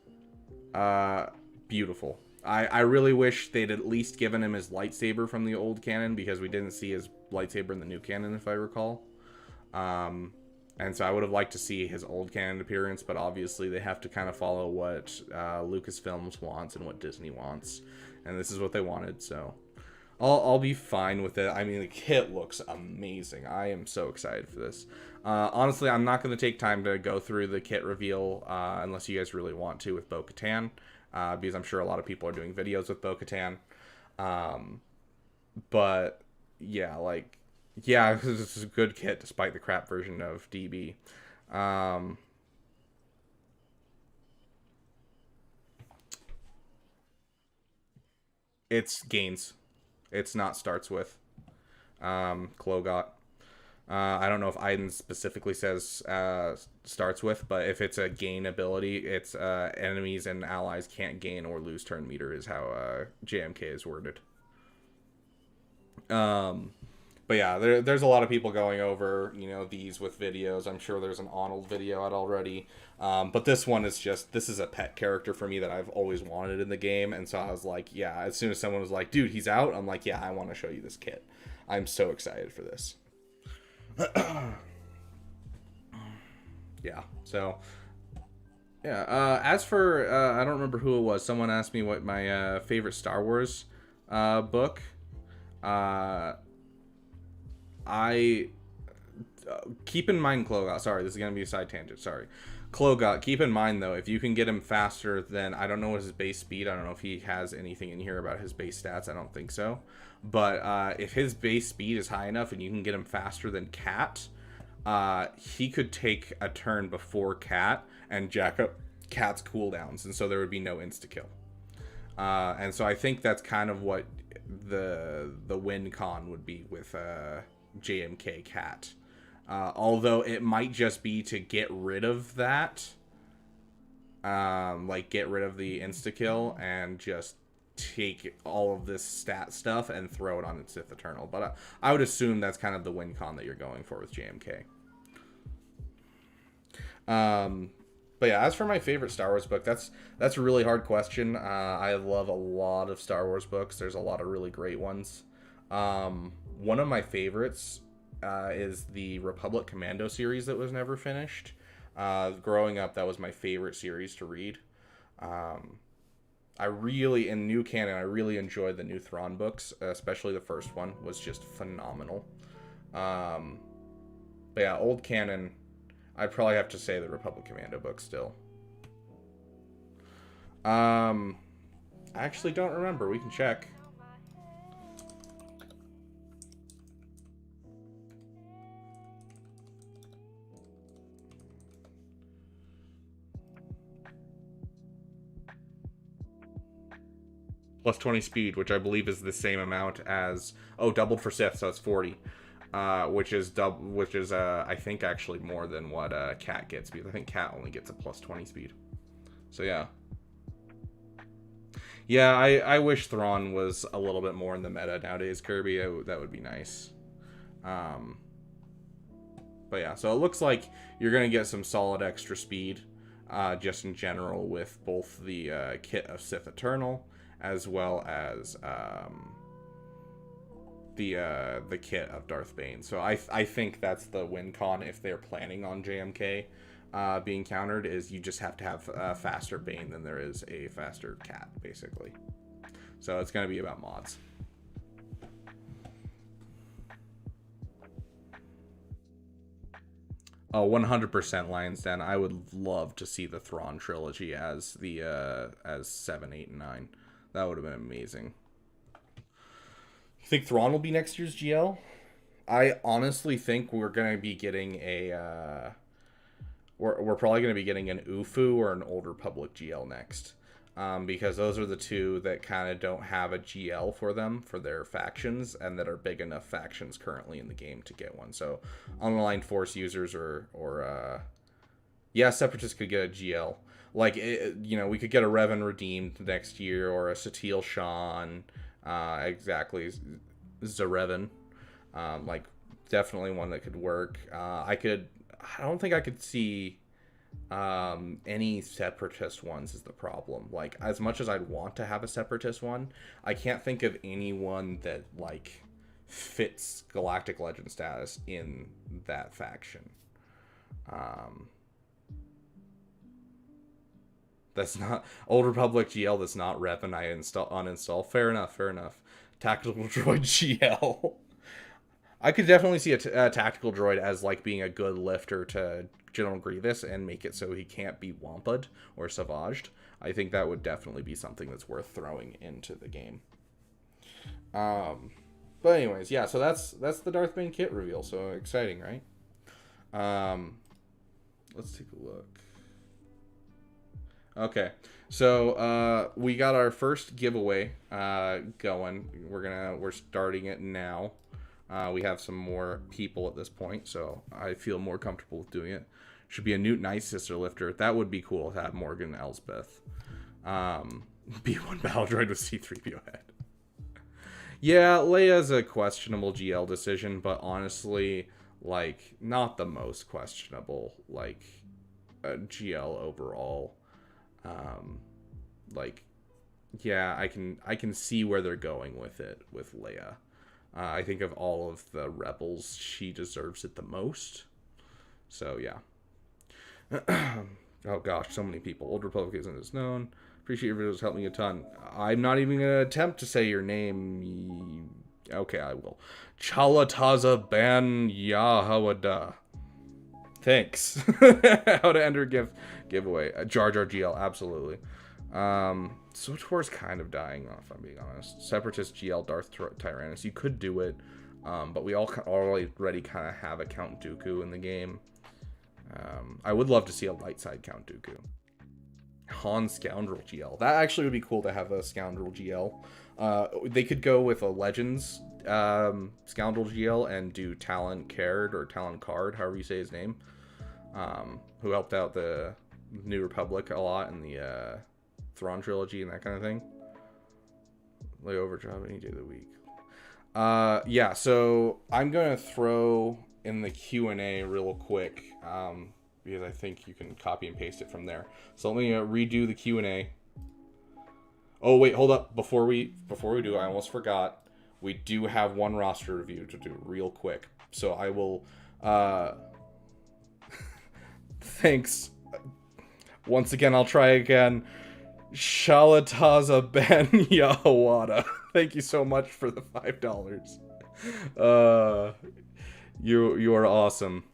beautiful. I really wish they'd at least given him his lightsaber from the old canon, because we didn't see his lightsaber in the new canon, if I recall. And so I would have liked to see his old canon appearance, but obviously they have to kind of follow what Lucasfilms wants and what Disney wants. And this is what they wanted, so I'll be fine with it. I mean, the kit looks amazing. I am so excited for this. Honestly, I'm not going to take time to go through the kit reveal unless you guys really want to with Bo-Katan, because I'm sure a lot of people are doing videos with Bo-Katan. But yeah, like, yeah, this is a good kit despite the crap version of DB. It's gains. It's not starts with. Klogot. I don't know if Aiden specifically says starts with, but if it's a gain ability, it's enemies and allies can't gain or lose turn meter is how JMK is worded. But yeah, there's a lot of people going over, these with videos. I'm sure there's an Arnold video out already. But this one is this is a pet character for me that I've always wanted in the game. And so I was like, yeah, as soon as someone was like, dude, he's out, I'm like, yeah, I want to show you this kit. I'm so excited for this. Yeah, so yeah, as for I don't remember who it was. Someone asked me what my favorite Star Wars book. I keep in mind Klogot. Sorry, this is gonna be a side tangent. Sorry, Klogot. Keep in mind though, if you can get him faster than, I don't know what his base speed. I don't know if he has anything in here about his base stats. I don't think so. But if his base speed is high enough and you can get him faster than Cat, he could take a turn before Cat and jack up Cat's cooldowns, and so there would be no insta kill. And so I think that's kind of what the win con would be with JMK Cat. Although it might just be to get rid of that, like get rid of the insta kill and just take all of this stat stuff and throw it on its Sith Eternal. But I would assume that's kind of the win con that you're going for with JMK. But yeah, as for my favorite Star Wars book, that's a really hard question. I love a lot of Star Wars books. There's a lot of really great ones. One of my favorites is the Republic Commando series that was never finished. Growing up, that was my favorite series to read. In new canon, I really enjoyed the new Thrawn books, especially the first one was just phenomenal. But yeah, old canon, I'd probably have to say the Republic Commando book still. I actually don't remember. We can check. plus 20 speed, which I believe is the same amount as doubled for Sith, so it's 40. Which is I think actually more than what Cat gets, because I think Cat only gets a plus 20 speed. So yeah. Yeah, I wish Thrawn was a little bit more in the meta nowadays, Kirby. That would be nice. But yeah, so it looks like you're going to get some solid extra speed, just in general, with both the kit of Sith Eternal, as well as the kit of Darth Bane. So I think that's the win con if they're planning on JMK being countered, is you just have to have a faster Bane than there is a faster Cat, basically. So it's going to be about mods. Oh, 100% Lion's Den. I would love to see the Thrawn trilogy as the as 7, 8, and 9. That would have been amazing. You think Thrawn will be next year's GL? I honestly think we're gonna be getting a we're probably gonna be getting an UFU or an Old Republic GL next. Because those are the two that kind of don't have a GL for them, for their factions, and that are big enough factions currently in the game to get one. So unaligned Force users or Separatists could get a GL. Like, we could get a Revan Redeemed next year, or a Satil Shan, exactly, Zarevan. Like, definitely one that could work. I don't think I could see any Separatist ones is the problem. Like, as much as I'd want to have a Separatist one, I can't think of anyone that, like, fits Galactic Legend status in that faction. That's not Old Republic GL. That's not Rep, and I uninstall. Fair enough. Tactical Droid GL. I could definitely see a tactical droid as, like, being a good lifter to General Grievous and make it so he can't be wampa'd or savaged. I think that would definitely be something that's worth throwing into the game. But anyways, yeah, so that's the Darth Bane kit reveal. So exciting, right? Let's take a look. Okay, so we got our first giveaway going. We're starting it now. We have some more people at this point, so I feel more comfortable with doing it. Should be a Newt Night Sister lifter. That would be cool to have Morgan Elsbeth. B1 Battle Droid with C-3PO head. Yeah, Leia's a questionable GL decision, but honestly, like, not the most questionable, like, GL overall. Yeah, I can see where they're going with it with Leia. I think of all of the rebels, she deserves it the most. So yeah. Oh gosh, so many people. Old Republic isn't as known. Appreciate your videos, helped me a ton. I'm not even gonna attempt to say your name. Okay, I will. Chalataza Ban Yahawada. Thanks. How to enter giveaway. Jar Jar GL, absolutely. SWTOR's kind of dying off, if I'm being honest. Separatist GL Darth Tyrannus. You could do it, but we already kind of have a Count Dooku in the game. I would love to see a light side Count Dooku. Han Scoundrel GL. That actually would be cool to have a Scoundrel GL. They could go with a Legends Scoundrel GL and do Talon Card or Talon Card, however you say his name, who helped out the New Republic a lot in the Thrawn trilogy and that kind of thing. Lay overdrive any day of the week. Yeah, so I'm gonna throw in the Q&A real quick, because I think you can copy and paste it from there. So let me redo the Q&A. Oh wait, hold up. Before we do, I almost forgot. We do have one roster review to do real quick. So I will thanks. Once again, I'll try again. Shalataza Ben Yahawada. Thank you so much for the $5. You are awesome.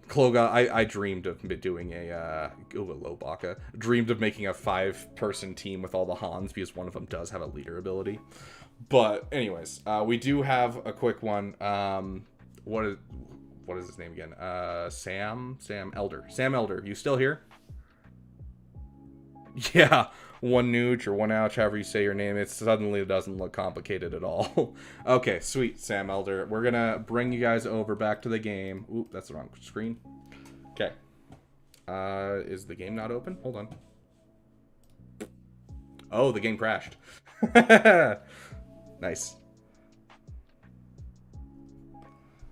Kloga, I dreamed of doing a Lobaka. Dreamed of making a 5-person team with all the Hans, because one of them does have a leader ability. But anyways, we do have a quick one. What is his name again? Sam Elder. Sam Elder, you still here? Yeah. One nooch or one ouch, however you say your name. It suddenly doesn't look complicated at all. Okay, sweet, Sam Elder. We're gonna bring you guys over back to the game. Oop, that's the wrong screen. Okay. Is the game not open? Hold on. Oh, the game crashed. Nice.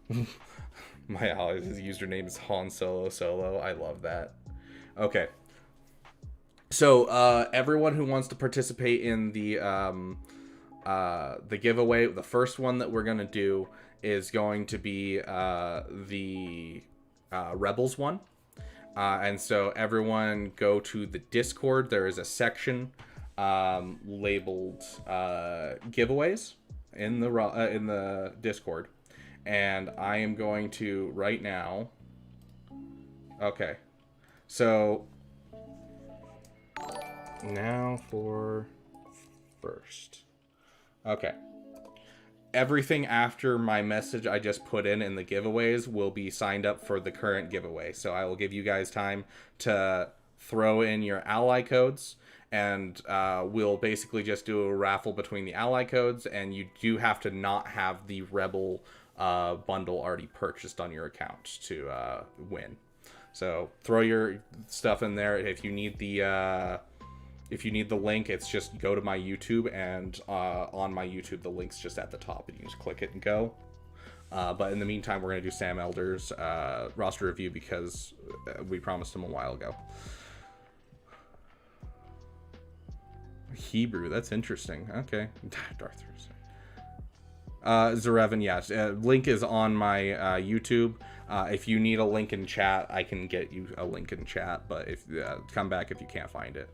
His username is Han Solo Solo. I love that. Okay. So, everyone who wants to participate in the giveaway, the first one that we're gonna do is going to be the Rebels one. And so everyone go to the Discord. There is a section labeled giveaways in the Discord, and I am going to right now. Okay, so now for first. Okay. Everything after my message I just put in the giveaways will be signed up for the current giveaway. So I will give you guys time to throw in your ally codes, and we'll basically just do a raffle between the ally codes, and you do have to not have the Rebel bundle already purchased on your account to win. So throw your stuff in there. If you need the link, it's just go to my YouTube, and on my YouTube, the link's just at the top, and you just click it and go. But in the meantime, we're going to do Sam Elder's roster review because we promised him a while ago. Hebrew, that's interesting. Okay. Darth Zarevan, yes. Link is on my YouTube. If you need a link in chat, I can get you a link in chat, but if come back if you can't find it.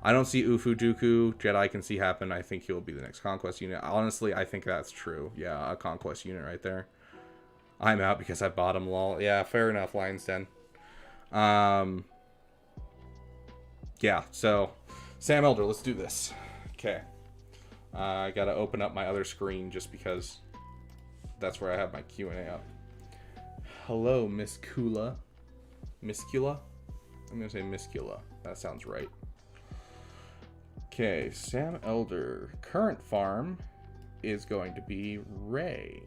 I don't see Ufu Dooku. Jedi can see happen. I think he'll be the next Conquest unit. Honestly, I think that's true. Yeah, a Conquest unit right there. I'm out because I bought him, lol. Yeah, fair enough, Lion's Den. Yeah, so Sam Elder, let's do this. Okay. I gotta open up my other screen just because that's where I have my Q&A up. Hello, Miss Kula. Miskula? I'm gonna say Miskula. That sounds right. Okay, Sam Elder. Current farm is going to be Ray.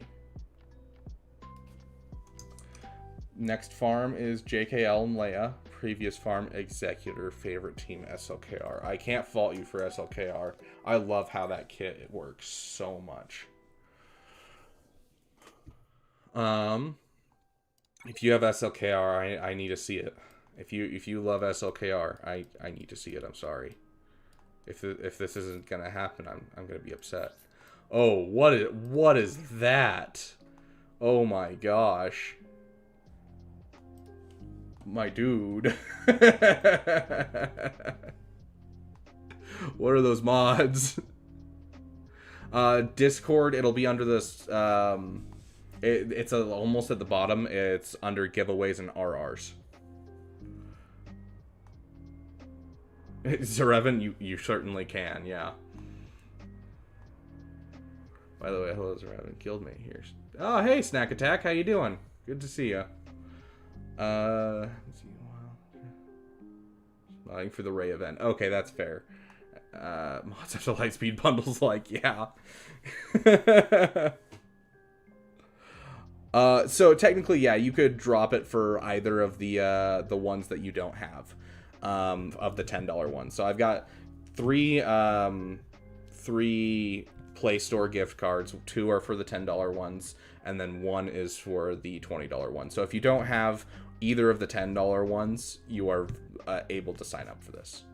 Next farm is JKL and Leia. Previous farm Executor. Favorite team SLKR. I can't fault you for SLKR. I love how that kit works so much. If you have SLKR, I need to see it. If you love SLKR, I need to see it. I'm sorry. If this isn't gonna happen, I'm gonna be upset. Oh, what is that? Oh my gosh. My dude. What are those mods? Discord, it'll be under this it's almost at the bottom. It's under giveaways and RRs. Zarevan, you certainly can, yeah. By the way, hello, Zarevan. Killed me here. Oh, hey, Snack Attack. How you doing? Good to see you. Let's see. Modding for the Ray event. Okay, that's fair. Mods after Lightspeed bundles, like, yeah. So technically, yeah, you could drop it for either of the ones that you don't have. Of the $10 ones. So I've got three Play Store gift cards. 2 are for the $10 ones, and then 1 is for the $20 one. So if you don't have either of the $10 ones, you are able to sign up for this.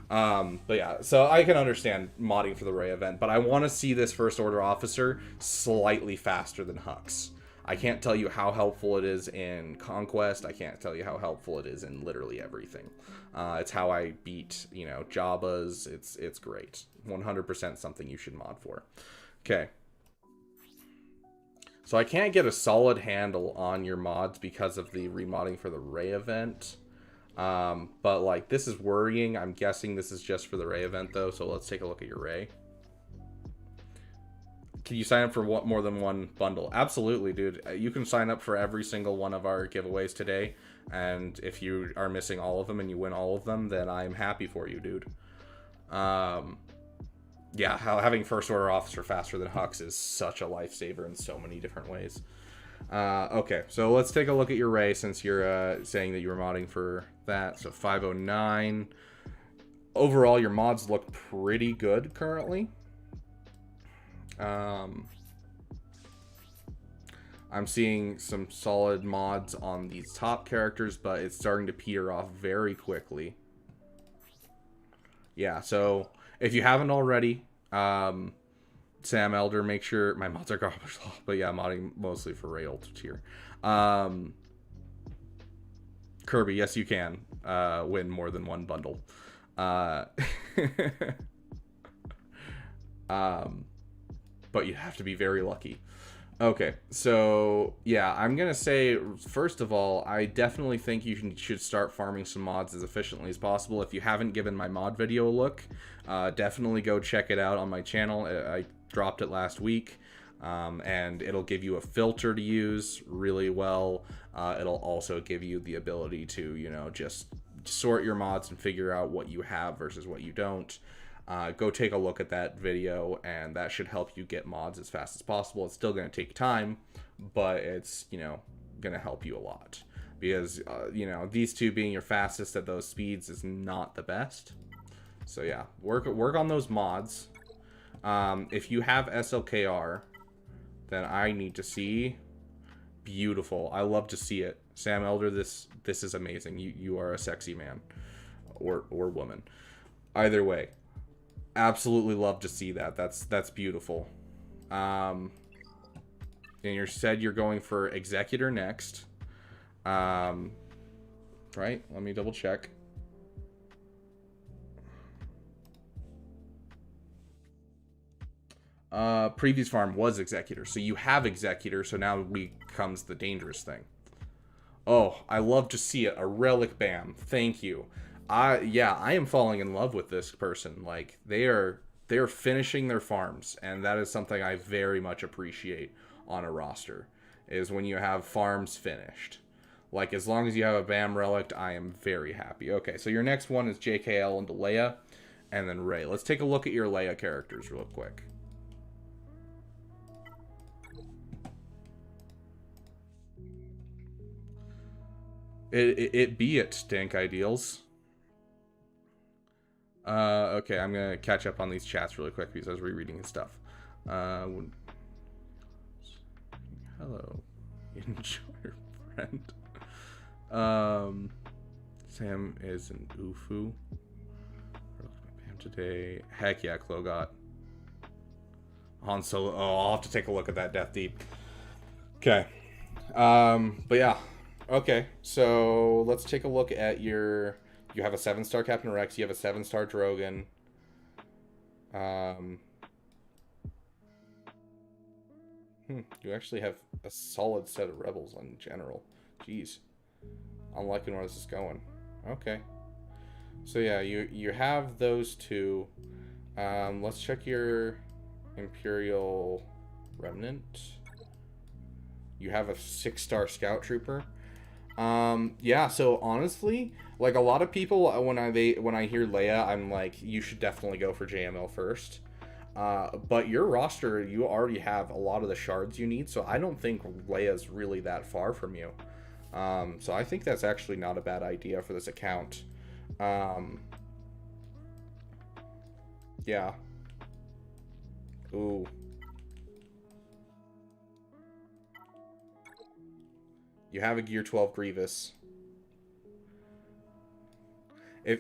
But yeah, so I can understand modding for the Ray event, but I want to see this First Order officer slightly faster than Hux. I can't tell you how helpful it is in Conquest. I can't tell you how helpful it is in literally everything. It's how I beat, Jabba's. It's great. 100% something you should mod for. Okay. So I can't get a solid handle on your mods because of the remodding for the Ray event. But like, this is worrying. I'm guessing this is just for the Ray event though. So let's take a look at your Ray. Can you sign up for more than one bundle? Absolutely, dude. You can sign up for every single one of our giveaways today. And if you are missing all of them and you win all of them, then I'm happy for you, dude. Um, yeah, having first order officer faster than Hux is such a lifesaver in so many different ways. Okay, so let's take a look at your Ray since you're saying that you were modding for that. So 509. Overall, your mods look pretty good currently. I'm seeing some solid mods on these top characters, but it's starting to peter off very quickly. Yeah, so if you haven't already, Sam Elder, make sure my mods are garbage, but yeah, modding mostly for Ray Ultra tier. Kirby, yes, you can win more than one bundle. But you have to be very lucky. Okay, so yeah, I'm gonna say first of all, I definitely think you should start farming some mods as efficiently as possible. If you haven't given my mod video a look, definitely go check it out on my channel. I dropped it last week, and it'll give you a filter to use really well. It'll also give you the ability to, you know, just sort your mods and figure out what you have versus what you don't. Go take a look at that video, and that should help you get mods as fast as possible. It's still going to take time, but it's, you know, going to help you a lot. Because, you know, these two being your fastest at those speeds is not the best. So yeah, work on those mods. If you have SLKR, then I need to see. Beautiful. I love to see it. Sam Elder, this is amazing. You are a sexy man. Or woman. Either way. Absolutely love to see that. That's beautiful. And you said you're going for Executor next. Right? Let me double check. Previous farm was Executor, so you have Executor, so now comes the dangerous thing. Oh, I love to see it. A Relic Bam. Thank you. Yeah, I am falling in love with this person. Like, they are finishing their farms, and that is something I very much appreciate on a roster, is when you have farms finished. Like, as long as you have a Bam Relic, I am very happy. Okay, so your next one is JKL into Leia, and then Ray. Let's take a look at your Leia characters real quick. It be it, Dank Ideals. Okay, I'm gonna catch up on these chats really quick because I was rereading his stuff. Hello. Enjoy, friend. Sam is an Ufu. Today. Heck yeah, Klogot. Han Solo. Oh, I'll have to take a look at that Death Deep. Okay. But yeah. Okay, so let's take a look at your... You have a 7-star Captain Rex. You have a 7-star Drogon. You actually have a solid set of Rebels in general. Jeez. I'm liking where this is going. Okay. So yeah, you have those two. Let's check your Imperial Remnant. You have a 6-star Scout Trooper. Yeah, so honestly, like, a lot of people, when I hear Leia, I'm like, you should definitely go for JML first. But your roster, you already have a lot of the shards you need, so I don't think Leia's really that far from you. So I think that's actually not a bad idea for this account. Yeah. Ooh. You have a Gear 12 Grievous.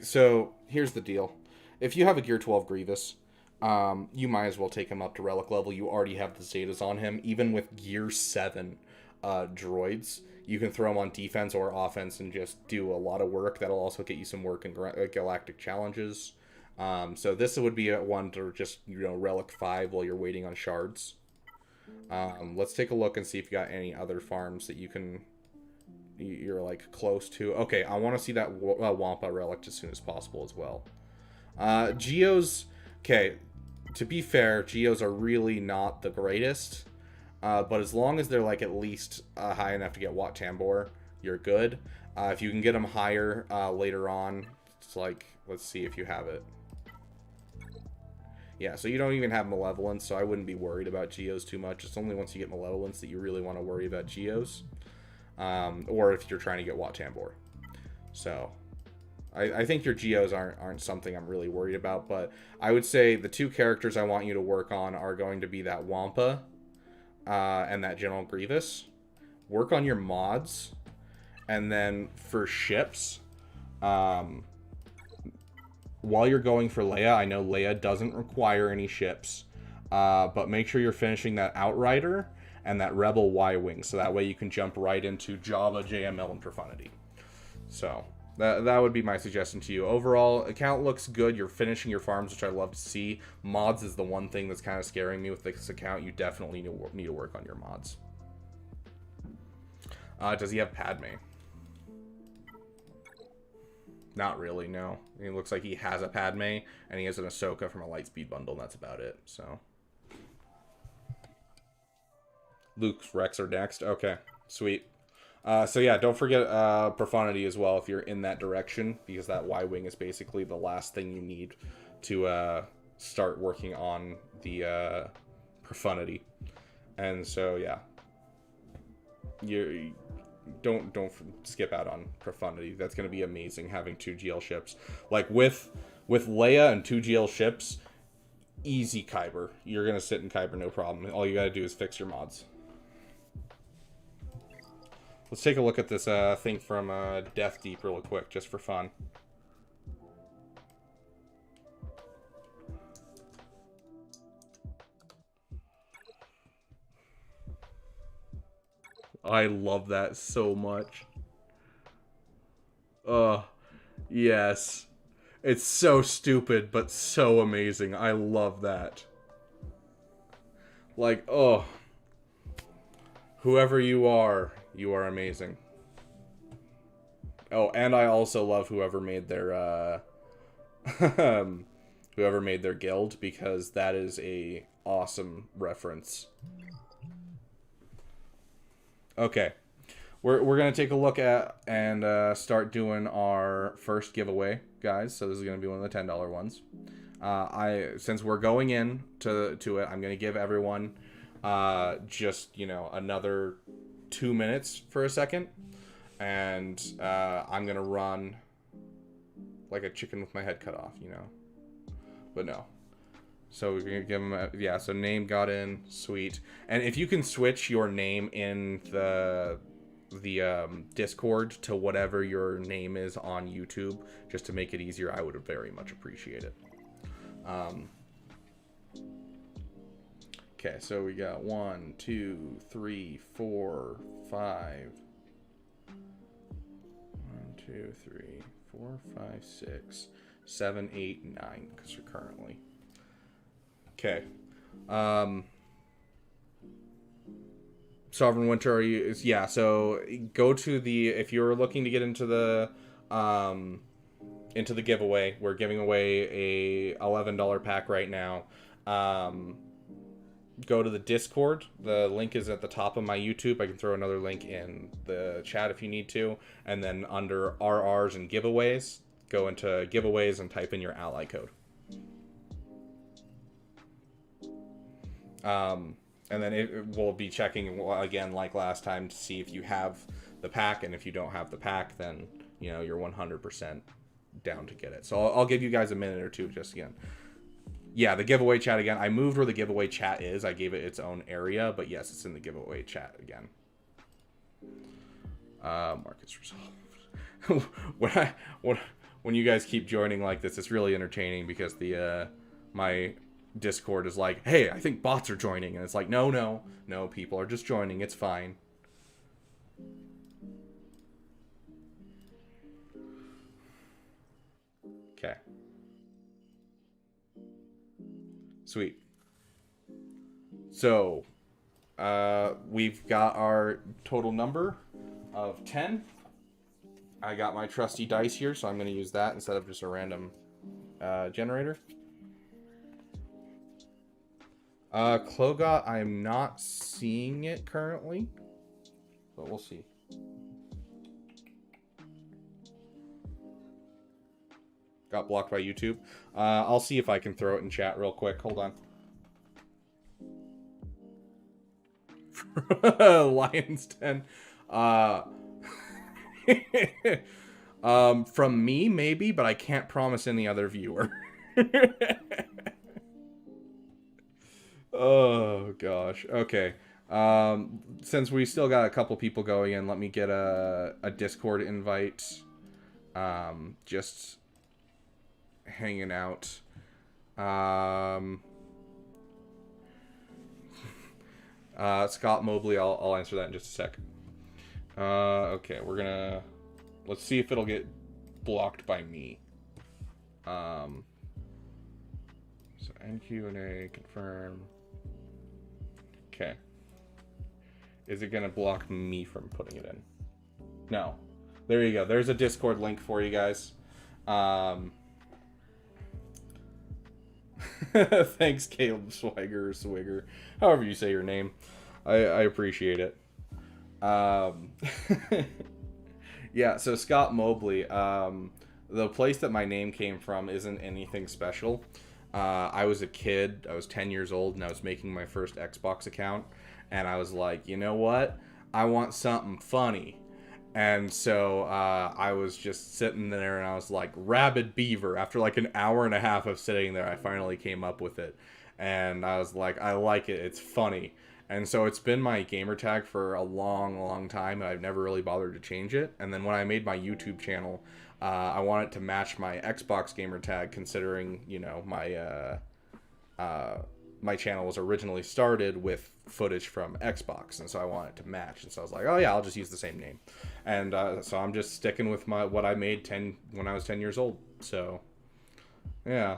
So, here's the deal. If you have a Gear 12 Grievous, you might as well take him up to Relic level. You already have the Zetas on him. Even with Gear 7 droids, you can throw him on defense or offense and just do a lot of work. That'll also get you some work in Galactic Challenges. So this would be a one to just, Relic 5 while you're waiting on shards. Let's take a look and see if you got any other farms that you're like close to. Okay, I want to see that Wampa Relic as soon as possible as well. Geos, okay, to be fair, Geos are really not the greatest, but as long as they're like at least high enough to get Wat Tambor, you're good. If you can get them higher later on, it's like, let's see if you have it. Yeah, so you don't even have Malevolence, so I wouldn't be worried about Geos too much. It's only once you get Malevolence that you really want to worry about Geos. Or if you're trying to get Wat Tambor. So, I think your Geos aren't something I'm really worried about, but I would say the two characters I want you to work on are going to be that Wampa and that General Grievous. Work on your mods, and then for ships, while you're going for Leia, I know Leia doesn't require any ships, but make sure you're finishing that Outrider and that Rebel Y-Wing, so that way you can jump right into Jabba, JML, and Profundity. So, that would be my suggestion to you. Overall, account looks good. You're finishing your farms, which I love to see. Mods is the one thing that's kind of scaring me with this account. You definitely need to work on your mods. Does he have Padme? Not really, no. It looks like he has a Padme, and he has an Ahsoka from a Lightspeed bundle, and that's about it, so. Luke's Rex are next. Okay, sweet. So yeah, don't forget Profundity as well if you're in that direction, because that Y-Wing is basically the last thing you need to start working on the Profundity. And so yeah, you don't skip out on Profundity. That's going to be amazing having 2 GL ships. Like with Leia and 2 GL ships, easy Kyber. You're going to sit in Kyber no problem. All you got to do is fix your mods. Let's take a look at this thing from Death Deep real quick, just for fun. I love that so much. Yes. It's so stupid, but so amazing. I love that. Like, oh. Whoever you are amazing. Oh, and I also love whoever made their whoever made their guild, because that is a awesome reference. Okay. We're going to take a look at and start doing our first giveaway, guys. So this is going to be one of the $10 ones. Since we're going in to it, I'm going to give everyone just, you know, another 2 minutes for a second, and I'm gonna run like a chicken with my head cut off, you know, but no. So we're gonna give them yeah, so name got in, sweet. And if you can switch your name in the Discord to whatever your name is on YouTube, just to make it easier, I would very much appreciate it. Okay, so we got 1, 2, 3, 4, 5. 1, 2, 3, 4, 5, 6, 7, 8, 9. Because we're currently. Okay. Sovereign Winter, are you? Yeah. So go to the, if you're looking to get into the giveaway, we're giving away a $11 pack right now. Go to the Discord. The link is at the top of my YouTube. I can throw another link in the chat if you need to. And then under RRs and giveaways, go into giveaways and type in your ally code. And then we'll be checking again like last time to see if you have the pack. And if you don't have the pack, then, you know, you're 100% down to get it. So I'll give you guys a minute or two just again. Yeah, the giveaway chat again. I moved where the giveaway chat is. I gave it its own area, but yes, it's in the giveaway chat again. Markets resolved. when you guys keep joining like this, it's really entertaining because the my Discord is like, hey, I think bots are joining, and it's like, no, people are just joining. It's fine. Okay. Sweet. So, we've got our total number of 10. I got my trusty dice here, so I'm going to use that instead of just a random generator. Klogot, I'm not seeing it currently, but we'll see. got blocked by YouTube. I'll see if I can throw it in chat real quick. Hold on. Lions 10. Uh, from me, maybe, but I can't promise any other viewer. Oh, gosh. Okay. Since we still got a couple people going in, let me get a Discord invite. Just hanging out. Scott Mobley, I'll answer that in just a sec. Okay, let's see if it'll get blocked by me. So NQ&A, confirm. Okay. Is it gonna block me from putting it in? No. There you go. There's a Discord link for you guys. Thanks, Caleb Swagger or Swigger. However you say your name. I appreciate it. Yeah, so Scott Mobley, the place that my name came from isn't anything special. I was a kid, I was 10 years old, and I was making my first Xbox account, and I was like, you know what? I want something funny. And so I was just sitting there, and I was like, Rabid Beaver. After like an hour and a half of sitting there, I finally came up with it. And I was like, I like it, it's funny. And so it's been my gamer tag for a long time, and I've never really bothered to change it. And then when I made my YouTube channel, I wanted to match my Xbox gamer tag, considering, you know, my channel was originally started with footage from Xbox, and so I wanted to match. And so I was like, oh yeah, I'll just use the same name. And so I'm just sticking with what I made when I was 10 years old. So yeah.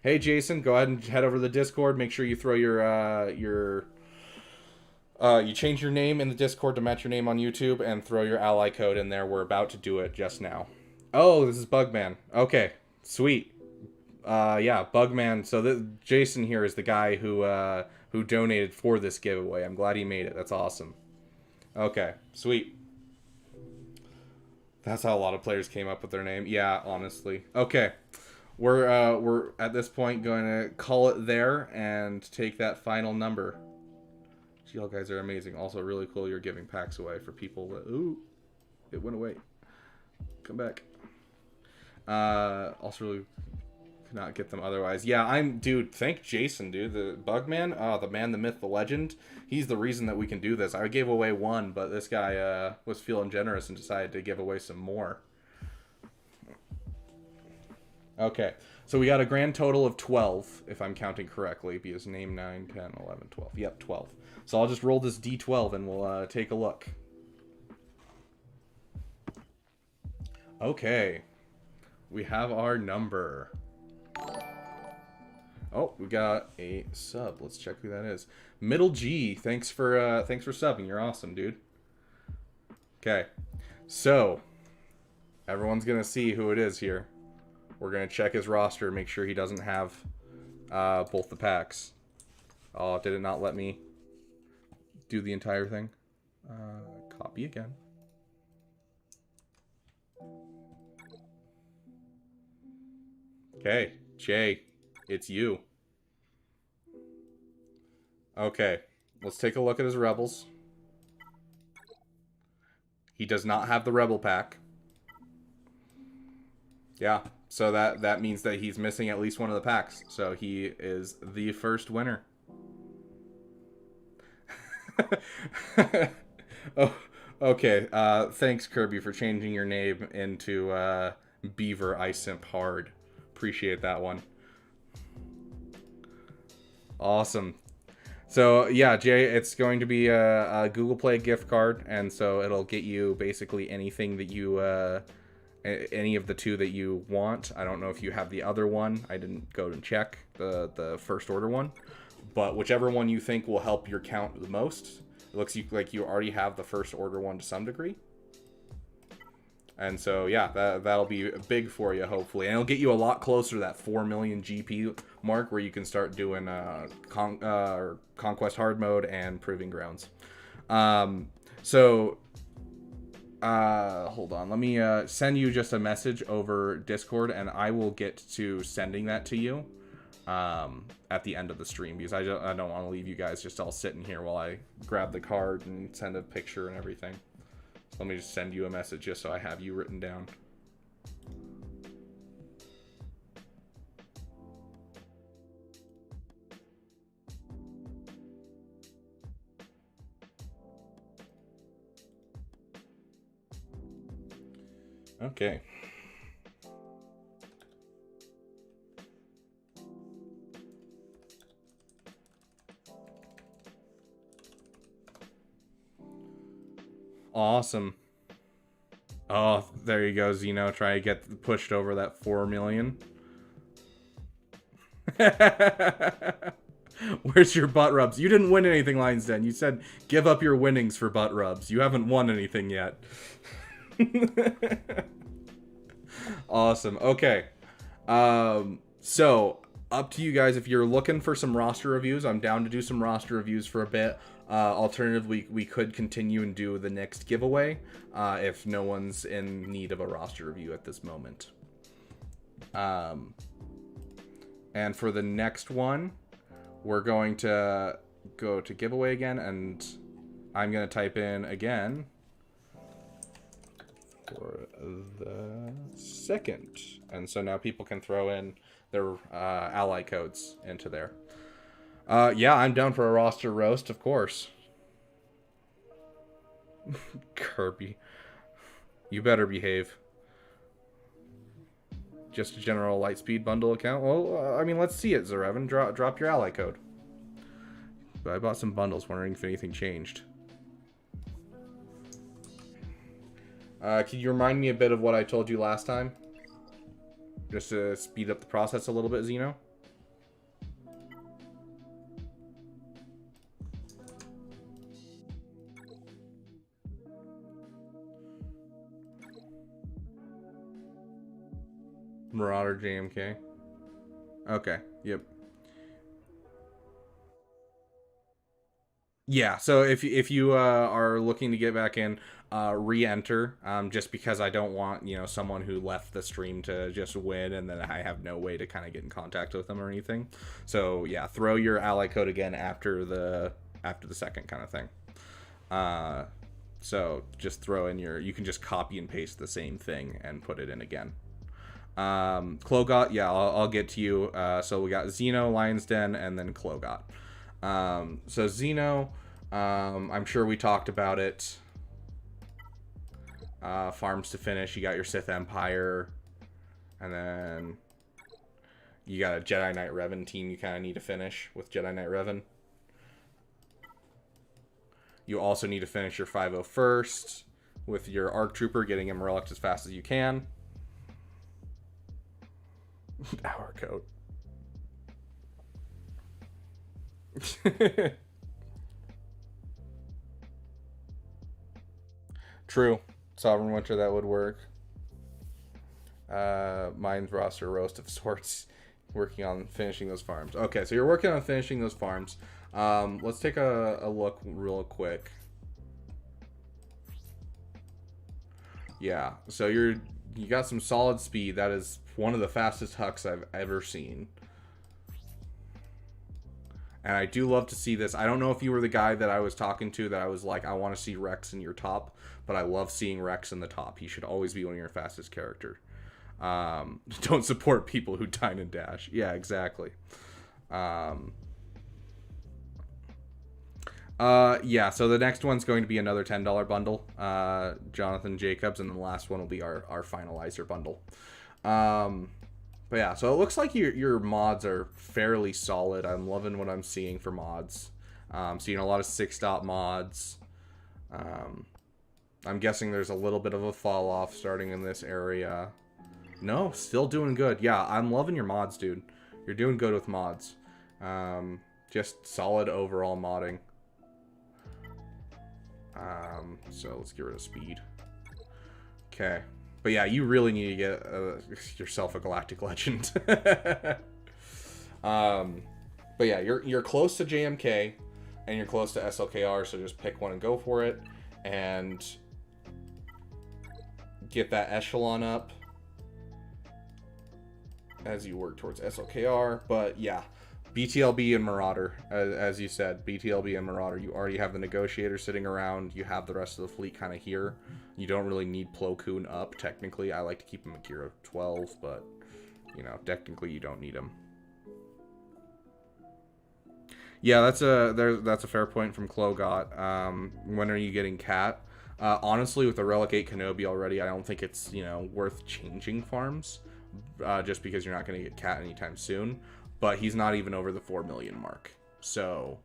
Hey Jason, go ahead and head over to the Discord. Make sure you throw you change your name in the Discord to match your name on YouTube, and throw your ally code in there. We're about to do it just now. Oh, this is Bugman. Okay, sweet. Yeah, Bugman. So Jason here is the guy who donated for this giveaway. I'm glad he made it. That's awesome. Okay, sweet. That's how a lot of players came up with their name. Yeah, honestly. Okay. We're at this point going to call it there and take that final number. You guys are amazing. Also really cool you're giving packs away for people that... Ooh, it went away. Come back. Also really could not get them otherwise. Yeah, dude, thank Jason, dude. The Bugman, the man, the myth, the legend. He's the reason that we can do this. I gave away one, but this guy was feeling generous and decided to give away some more. Okay, so we got a grand total of 12, if I'm counting correctly, because name 9, 10, 11, 12. Yep, 12. So I'll just roll this D12 and we'll take a look. Okay, we have our number. Oh, we got a sub. Let's check who that is. Middle G, thanks for subbing. You're awesome, dude. Okay, so everyone's gonna see who it is here. We're gonna check his roster, make sure he doesn't have both the packs. Oh, did it not let me do the entire thing? Copy again. Okay, Jay, it's you. Okay, let's take a look at his Rebels. He does not have the Rebel pack. Yeah, so that means that he's missing at least one of the packs. So he is the first winner. Oh, okay. Thanks, Kirby, for changing your name into Beaver I Simp Hard. Appreciate that one. Awesome. So yeah, Jay, it's going to be a Google Play gift card, and so it'll get you basically anything that you any of the two that you want. I don't know if you have the other one. I didn't go and check the first order one, but whichever one you think will help your count the most. It looks like you already have the first order one to some degree. And so, yeah, that'll be big for you, hopefully. And it'll get you a lot closer to that 4 million GP mark where you can start doing Conquest Hard Mode and Proving Grounds. So, Hold on. Let me send you just a message over Discord, and I will get to sending that to you at the end of the stream, because I don't want to leave you guys just all sitting here while I grab the card and send a picture and everything. So let me just send you a message just so I have you written down. Okay. Awesome. Oh, there you go, Zeno. Try to get pushed over that 4 million. Where's your butt rubs? You didn't win anything, Lions Den. You said give up your winnings for butt rubs. You haven't won anything yet. Awesome. Okay. So up to you guys. If you're looking for some roster reviews, I'm down to do some roster reviews for a bit. Alternatively, we could continue and do the next giveaway if no one's in need of a roster review at this moment. And for the next one, we're going to go to giveaway again, and I'm going to type in again for the second. And so now people can throw in their ally codes into there. Yeah, I'm down for a roster roast, of course. Kirby. You better behave. Just a general Lightspeed bundle account? Well, I mean, let's see it, Zerevan. Drop your ally code. But I bought some bundles, wondering if anything changed. Can you remind me a bit of what I told you last time? Just to speed up the process a little bit, Zeno? Marauder JMK. Okay, yep. Yeah, so if you are looking to get back in, re-enter, just because I don't want, someone who left the stream to just win and then I have no way to kind of get in contact with them or anything. So yeah, throw your ally code again after the second kind of thing. So just throw in you can just copy and paste the same thing and put it in again. Klogot, yeah, I'll get to you. So we got Zeno, Lions Den, and then Klogot. So Zeno, I'm sure we talked about it. Farms to finish, you got your Sith Empire, and then you got a Jedi Knight Revan team you kind of need to finish with Jedi Knight Revan. You also need to finish your 501st with your ARC Trooper, getting him relic as fast as you can. Our coat. True. Sovereign Winter, that would work. Mine's roster roast of sorts. Working on finishing those farms. Okay, so you're working on finishing those farms. Let's take a look real quick. Yeah, so you got some solid speed. That is one of the fastest Hucks I've ever seen. And I do love to see this. I don't know if you were the guy that I was talking to that I was like, I want to see Rex in your top, but I love seeing Rex in the top. He should always be one of your fastest character. Don't support people who dine and dash. Yeah, exactly. Yeah, so the next one's going to be another $10 bundle. Jonathan Jacobs, and the last one will be our finalizer bundle. But yeah, so it looks like your mods are fairly solid. I'm loving what I'm seeing for mods. Seeing a lot of 6-dot mods. I'm guessing there's a little bit of a fall off starting in this area. No, still doing good. Yeah, I'm loving your mods, dude. You're doing good with mods. Just solid overall modding. So let's get rid of speed. Okay. But yeah, you really need to get yourself a Galactic Legend. But yeah, you're close to JMK, and you're close to SLKR, so just pick one and go for it. And get that echelon up as you work towards SLKR. But yeah, BTLB and Marauder, as you said, BTLB and Marauder, you already have the Negotiator sitting around. You have the rest of the fleet kind of here. You don't really need Plo Koon up, technically. I like to keep him at Gear 12, but, you know, technically you don't need him. Yeah, that's a fair point from Klogot. When are you getting Cat? Honestly, with the Relic 8 Kenobi already, I don't think it's, you know, worth changing farms, just because you're not going to get Cat anytime soon. But he's not even over the 4 million mark, so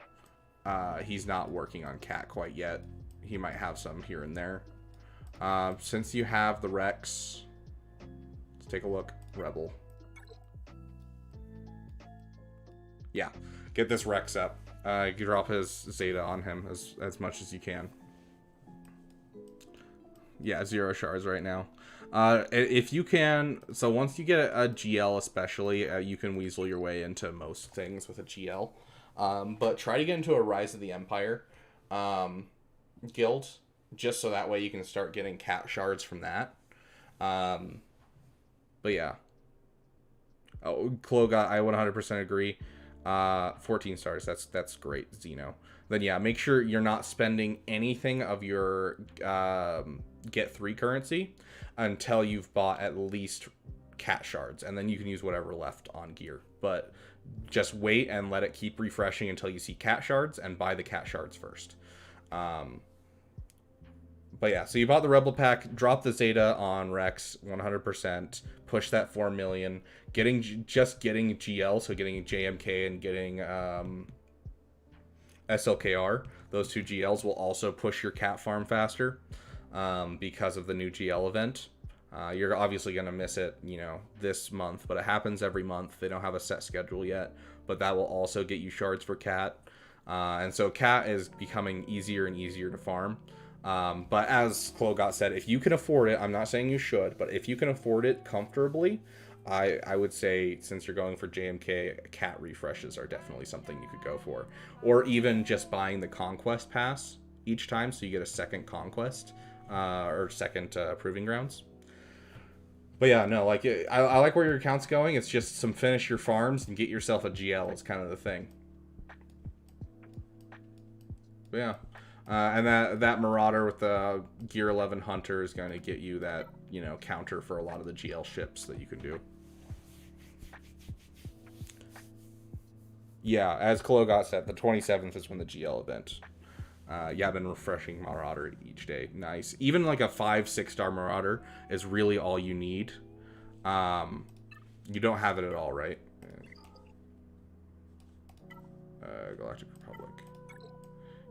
he's not working on Cat quite yet. He might have some here and there. Since you have the Rex, let's take a look. Rebel. Yeah. Get this Rex up. You drop his Zeta on him as much as you can. Yeah, 0 shards right now. If you can, so once you get a GL especially, you can weasel your way into most things with a GL. But try to get into a Rise of the Empire guild, just so that way you can start getting cat shards from that. But yeah. Oh, Klogot, I 100% agree. 14 stars, that's great, Xeno. Then yeah, make sure you're not spending anything of your get 3 currency until you've bought at least cat shards, and then you can use whatever left on gear. But just wait and let it keep refreshing until you see cat shards, and buy the cat shards first. But yeah, so you bought the Rebel pack, drop the Zeta on Rex 100%, push that 4 million, getting GL, so getting JMK and getting SLKR. Those 2 GLs will also push your cat farm faster because of the new GL event. You're obviously going to miss it, you know, this month, but it happens every month. They don't have a set schedule yet, but that will also get you shards for cat. And so cat is becoming easier and easier to farm. But as Klogot said, if you can afford it, I'm not saying you should, but if you can afford it comfortably, I would say, since you're going for JMK, cat refreshes are definitely something you could go for. Or even just buying the Conquest Pass each time, so you get a second Conquest, or second Proving Grounds. But yeah, no, like, I like where your account's going. It's just finish your farms and get yourself a GL is kind of the thing. But yeah. And that Marauder with the Gear 11 Hunter is going to get you that, you know, counter for a lot of the GL ships that you can do. Yeah, as Klogot said, the 27th is when the GL event. Yeah, I've been refreshing Marauder each day. Nice. Even like a 5-6 star Marauder is really all you need. You don't have it at all, right? Galactic Republic.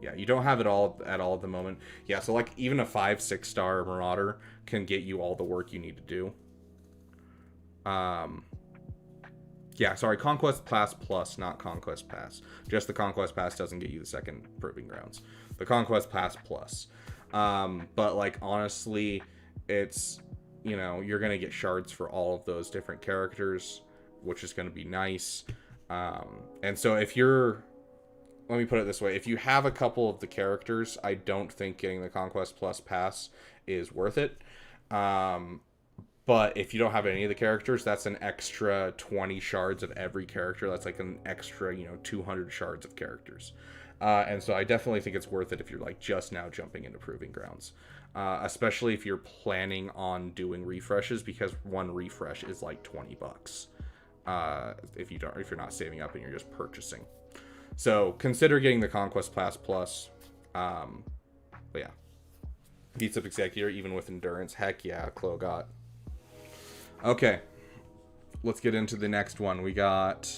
Yeah, you don't have it all at the moment. Yeah, so like even a 5-6 star Marauder can get you all the work you need to do. Yeah, sorry, Conquest Pass Plus, not Conquest Pass. Just the Conquest Pass doesn't get you the second Proving Grounds. The Conquest Pass Plus. But like honestly, it's, you know, you're gonna get shards for all of those different characters, which is gonna be nice. And so if you're, let me put it this way, if you have a couple of the characters, I don't think getting the Conquest Plus Pass is worth it. But if you don't have any of the characters, that's an extra 20 shards of every character. That's like an extra, you know, 200 shards of characters. And so I definitely think it's worth it if you're like just now jumping into Proving Grounds. Especially if you're planning on doing refreshes, because one refresh is like 20 bucks. If you're not saving up and you're just purchasing. So consider getting the Conquest Pass Plus. But yeah. Beats up Executor even with Endurance. Heck yeah, Klogot. Okay. Let's get into the next one. We got...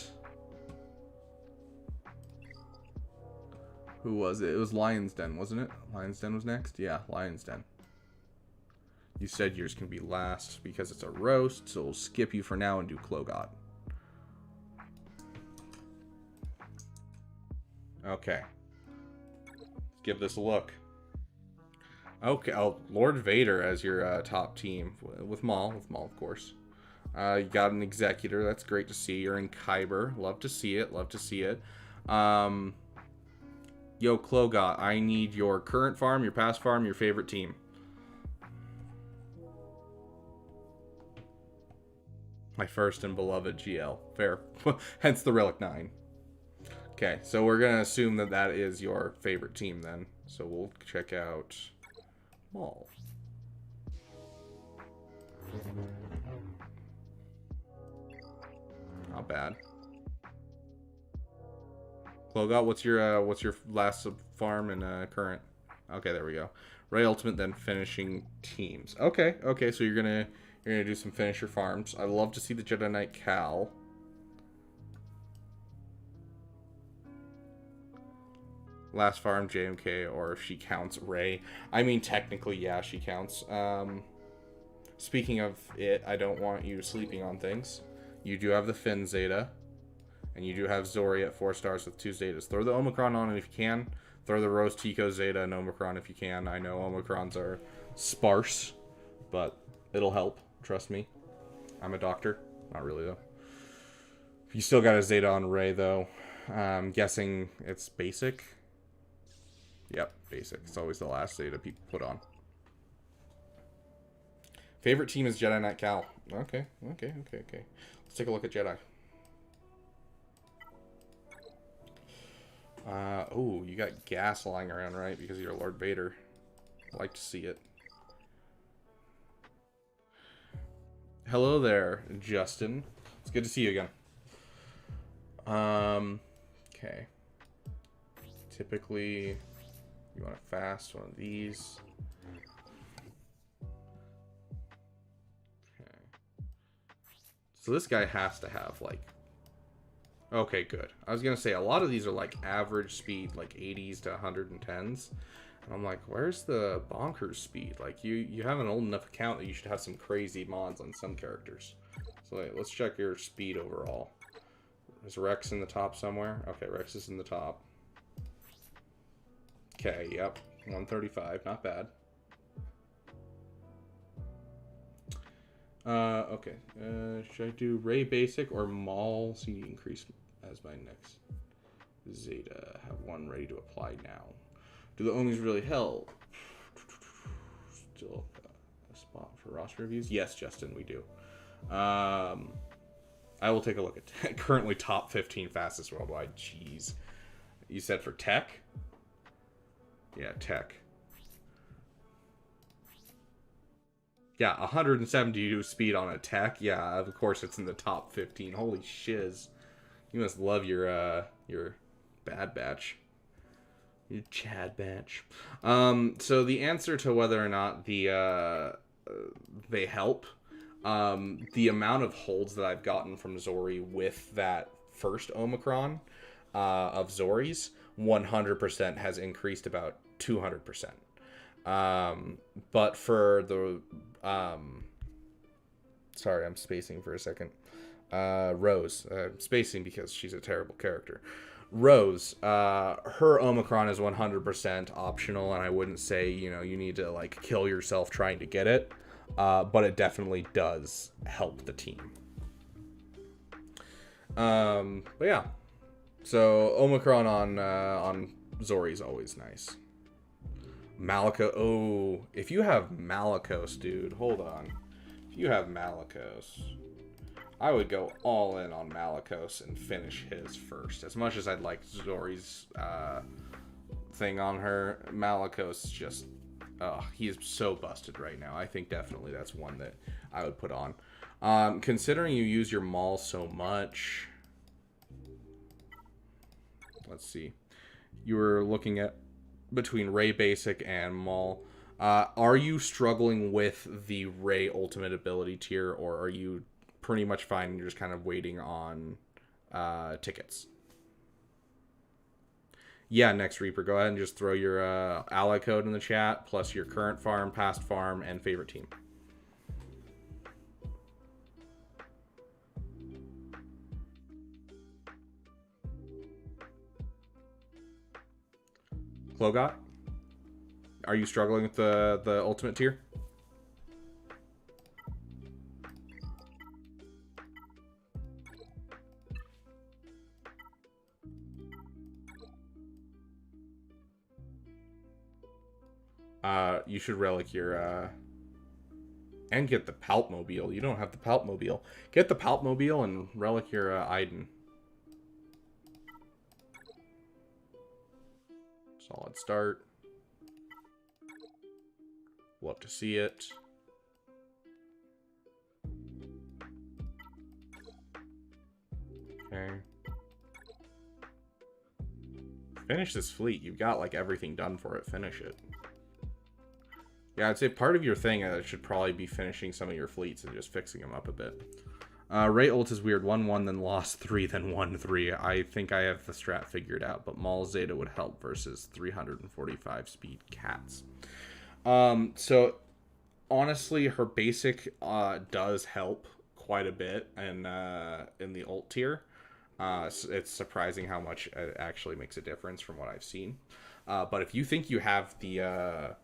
Who was it? It was Lion's Den, wasn't it? Lion's Den was next? Yeah, Lion's Den. You said yours can be last because it's a roast, so we'll skip you for now and do Klogot. Okay. Let's give this a look. Okay, oh, Lord Vader as your top team with Maul, of course. You got an Executor, that's great to see. You're in Kyber, love to see it, love to see it. Yo, Klogot, I need your current farm, your past farm, your favorite team. My first and beloved GL. Fair. Hence the Relic 9. Okay, so we're going to assume that that is your favorite team then. So we'll check out Maul. Not bad. Klogot, what's your last farm and current? Okay, there we go. Ray Ultimate, then finishing teams. Okay, so you're gonna do some finisher farms. I love to see the Jedi Knight Cal. Last farm JMK, or if she counts Ray. I mean, technically, yeah, she counts. Speaking of it, I don't want you sleeping on things. You do have the Finn Zeta, and you do have Zori at 4 stars with 2 Zetas. Throw the Omicron on it if you can. Throw the Rose Tico Zeta and Omicron if you can. I know Omicrons are sparse, but it'll help. Trust me. I'm a doctor. Not really, though. You still got a Zeta on Ray, though. I'm guessing it's basic. Yep, basic. It's always the last Zeta people put on. Favorite team is Jedi Knight Cal. Okay. Let's take a look at Jedi. Oh, you got gas lying around, right? Because you're Lord Vader. I like to see it. Hello there, Justin. It's good to see you again. Okay. Typically, you want to fast one of these. Okay. So this guy has to have, like... Okay, good. I was going to say, a lot of these are, like, average speed, like 80s to 110s. And I'm like, where's the bonkers speed? Like, you have an old enough account that you should have some crazy mods on some characters. So, wait, let's check your speed overall. Is Rex in the top somewhere? Okay, Rex is in the top. Okay, yep. 135, not bad. Okay. Should I do Ray Basic or Maul CD increase as my next Zeta? Have one ready to apply now. Do the Omis really help? Still a spot for roster reviews? Yes, Justin, we do. I will take a look at currently top 15 fastest worldwide. Jeez. You said for tech? Yeah, tech. Yeah, 172 speed on a tech. Yeah, of course it's in the top 15. Holy shiz. You must love your Bad Batch. Your Chad Batch. So the answer to whether or not the they help, the amount of holds that I've gotten from Zori with that first Omicron of Zori's 100% has increased about 200%. But for the sorry, I'm spacing for a second. Rose, spacing because she's a terrible character. Rose, her Omicron is 100% optional, and I wouldn't say, you know, you need to like kill yourself trying to get it, but it definitely does help the team. But yeah, so Omicron on Zori is always nice. Malicos. Oh, if you have Malicos, dude, hold on. If you have Malicos, I would go all in on Malicos and finish his first. As much as I'd like Zori's thing on her, Malicos just, he is so busted right now. I think definitely that's one that I would put on. Considering you use your Maul so much, let's see. You were looking at between Ray Basic and Maul. Are you struggling with the Ray Ultimate ability tier, or are you pretty much fine and you're just kind of waiting on tickets? Yeah, next Reaper, go ahead and just throw your ally code in the chat, plus your current farm, past farm, and favorite team. Klogot? Are you struggling with the ultimate tier? You should relic your And get the Palpmobile. You don't have the Palpmobile. Get the Palpmobile and relic your Iden. Solid start. Love to see it. Okay. Finish this fleet. You've got, like, everything done for it. Finish it. Yeah, I'd say part of your thing should probably be finishing some of your fleets and just fixing them up a bit. Ray ult is weird. 1-1, then lost 3, then 1-3. I think I have the strat figured out, but Maul Zeta would help versus 345 speed cats. So, honestly, her basic does help quite a bit in the ult tier. It's surprising how much it actually makes a difference from what I've seen. But if you think you have the...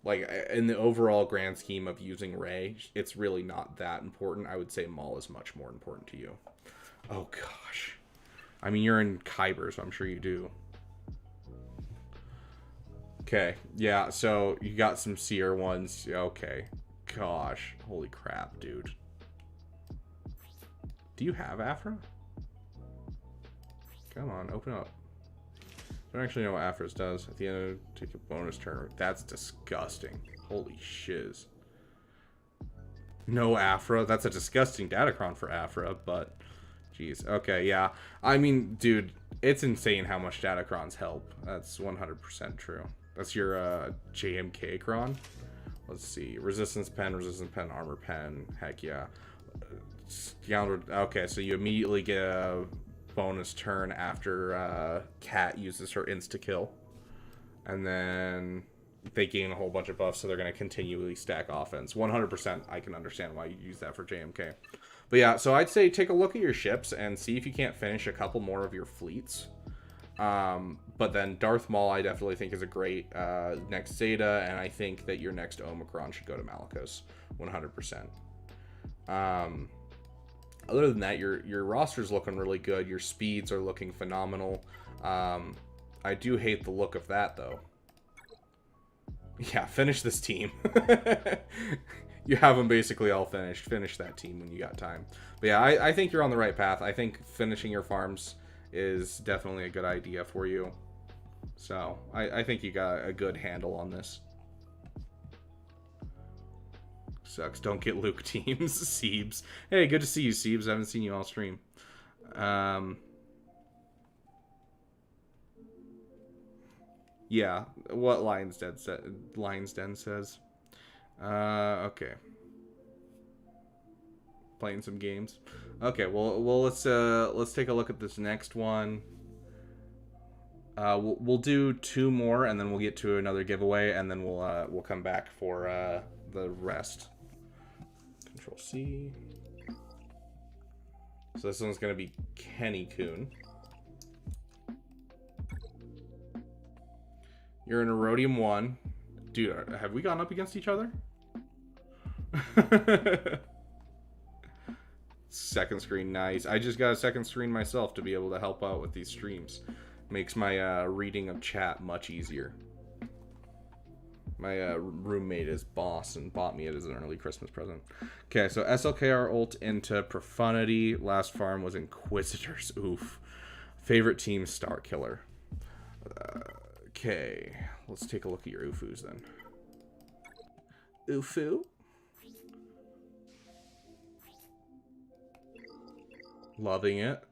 like, in the overall grand scheme of using Ray, it's really not that important. I would say Maul is much more important to you. Oh, gosh. I mean, you're in Kyber, so I'm sure you do. Okay, yeah, so you got some Seer ones. Okay. Gosh. Holy crap, dude. Do you have Afra? Come on, open up. I don't actually know what Afra's does. At the end, take a bonus turn. That's disgusting. Holy shiz. No Afra. That's a disgusting datacron for Afra, but... Jeez. Okay, yeah. I mean, dude, it's insane how much datacrons help. That's 100% true. That's your JMK cron. Let's see. Resistance pen, armor pen. Heck yeah. Scoundrel. Okay, so you immediately get a bonus turn after Cat uses her insta-kill. And then they gain a whole bunch of buffs, so they're going to continually stack offense. 100% I can understand why you use that for JMK. But yeah, so I'd say take a look at your ships and see if you can't finish a couple more of your fleets. But then Darth Maul I definitely think is a great next Zeta, and I think that your next Omicron should go to Malicos. 100%. Other than that, your roster's looking really good. Your speeds are looking phenomenal. I do hate the look of that, though. Yeah, finish this team. You have them basically all finished. Finish that team when you got time. But yeah, I think you're on the right path. I think finishing your farms is definitely a good idea for you. So, I think you got a good handle on this. Sucks. Don't get Luke teams. Siebes. Hey, good to see you, Siebes. I haven't seen you all stream. Yeah, what Lion's Den says. Okay. Playing some games. Okay, well let's take a look at this next one. We'll do 2 more, and then we'll get to another giveaway, and then we'll come back for the rest. Control C. So this one's gonna be Kenny Coon. You're in Erodium 1. Dude, have we gone up against each other? Second screen, nice. I just got a second screen myself to be able to help out with these streams. Makes my reading of chat much easier. My roommate is boss and bought me it as an early Christmas present. Okay, so SLKR ult into Profundity. Last farm was Inquisitors. Oof. Favorite team, Star Killer. Okay, let's take a look at your Ufus then. Ufu? Loving it.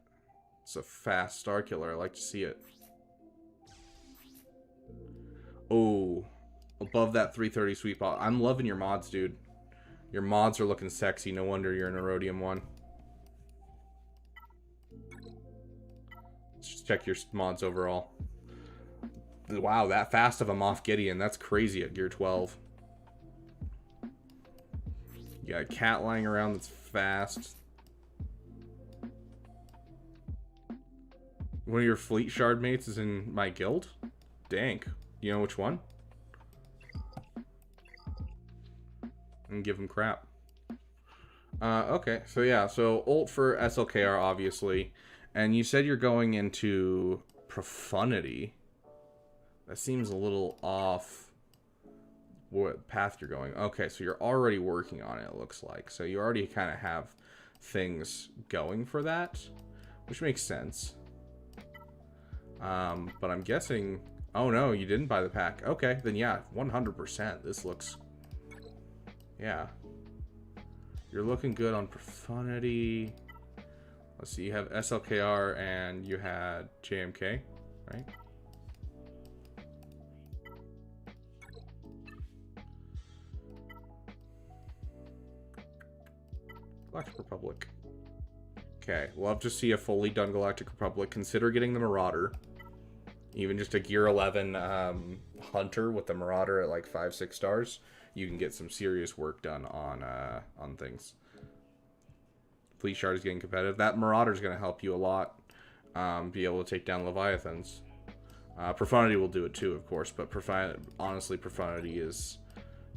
It's a fast Star Killer. I like to see it. Oh, above that 330 sweep. I'm loving your mods, dude. Your mods are looking sexy. No wonder you're in Erodium 1. Let's just check your mods overall. Wow, that fast of a Moff Gideon. That's crazy at gear 12. You got a cat lying around that's fast. One of your fleet shard mates is in my guild? Dank. You know which one? And give him crap. Okay, so yeah, so ult for SLKR, obviously. And you said you're going into Profundity. That seems a little off what path you're going. Okay, so you're already working on it, it looks like. So you already kind of have things going for that, which makes sense. But I'm guessing... Oh, no, you didn't buy the pack. Okay, then yeah, 100%. This looks... Yeah. You're looking good on profundity. Let's see, you have SLKR and you had JMK, right? Galactic Republic. Okay, love to see a fully done Galactic Republic. Consider getting the Marauder. Even just a Gear 11 Hunter with the Marauder at like 5-6 stars, you can get some serious work done on things. Fleet Shard is getting competitive. That Marauder is going to help you a lot. Be able to take down Leviathans. Profundity will do it too, of course, but honestly, Profundity is,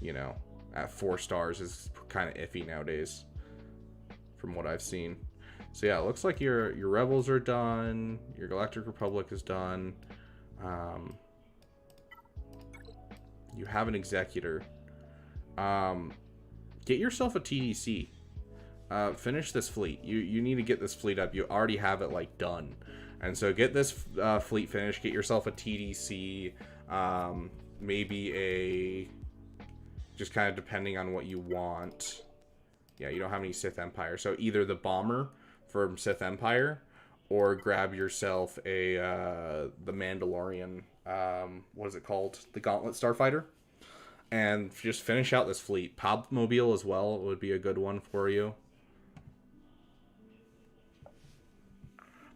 you know, at 4 stars is kind of iffy nowadays, from what I've seen. So yeah, it looks like your Rebels are done. Your Galactic Republic is done. You have an Executor. Get yourself a TDC. Finish this fleet. You need to get this fleet up. You already have it like done, and so get this fleet finished. Get yourself a TDC. Maybe a, just kind of depending on what you want. Yeah, you don't have any Sith Empire, so either the bomber from Sith Empire, or grab yourself a the Mandalorian. What is it called? The Gauntlet Starfighter. And just finish out this fleet. Podmobile as well would be a good one for you.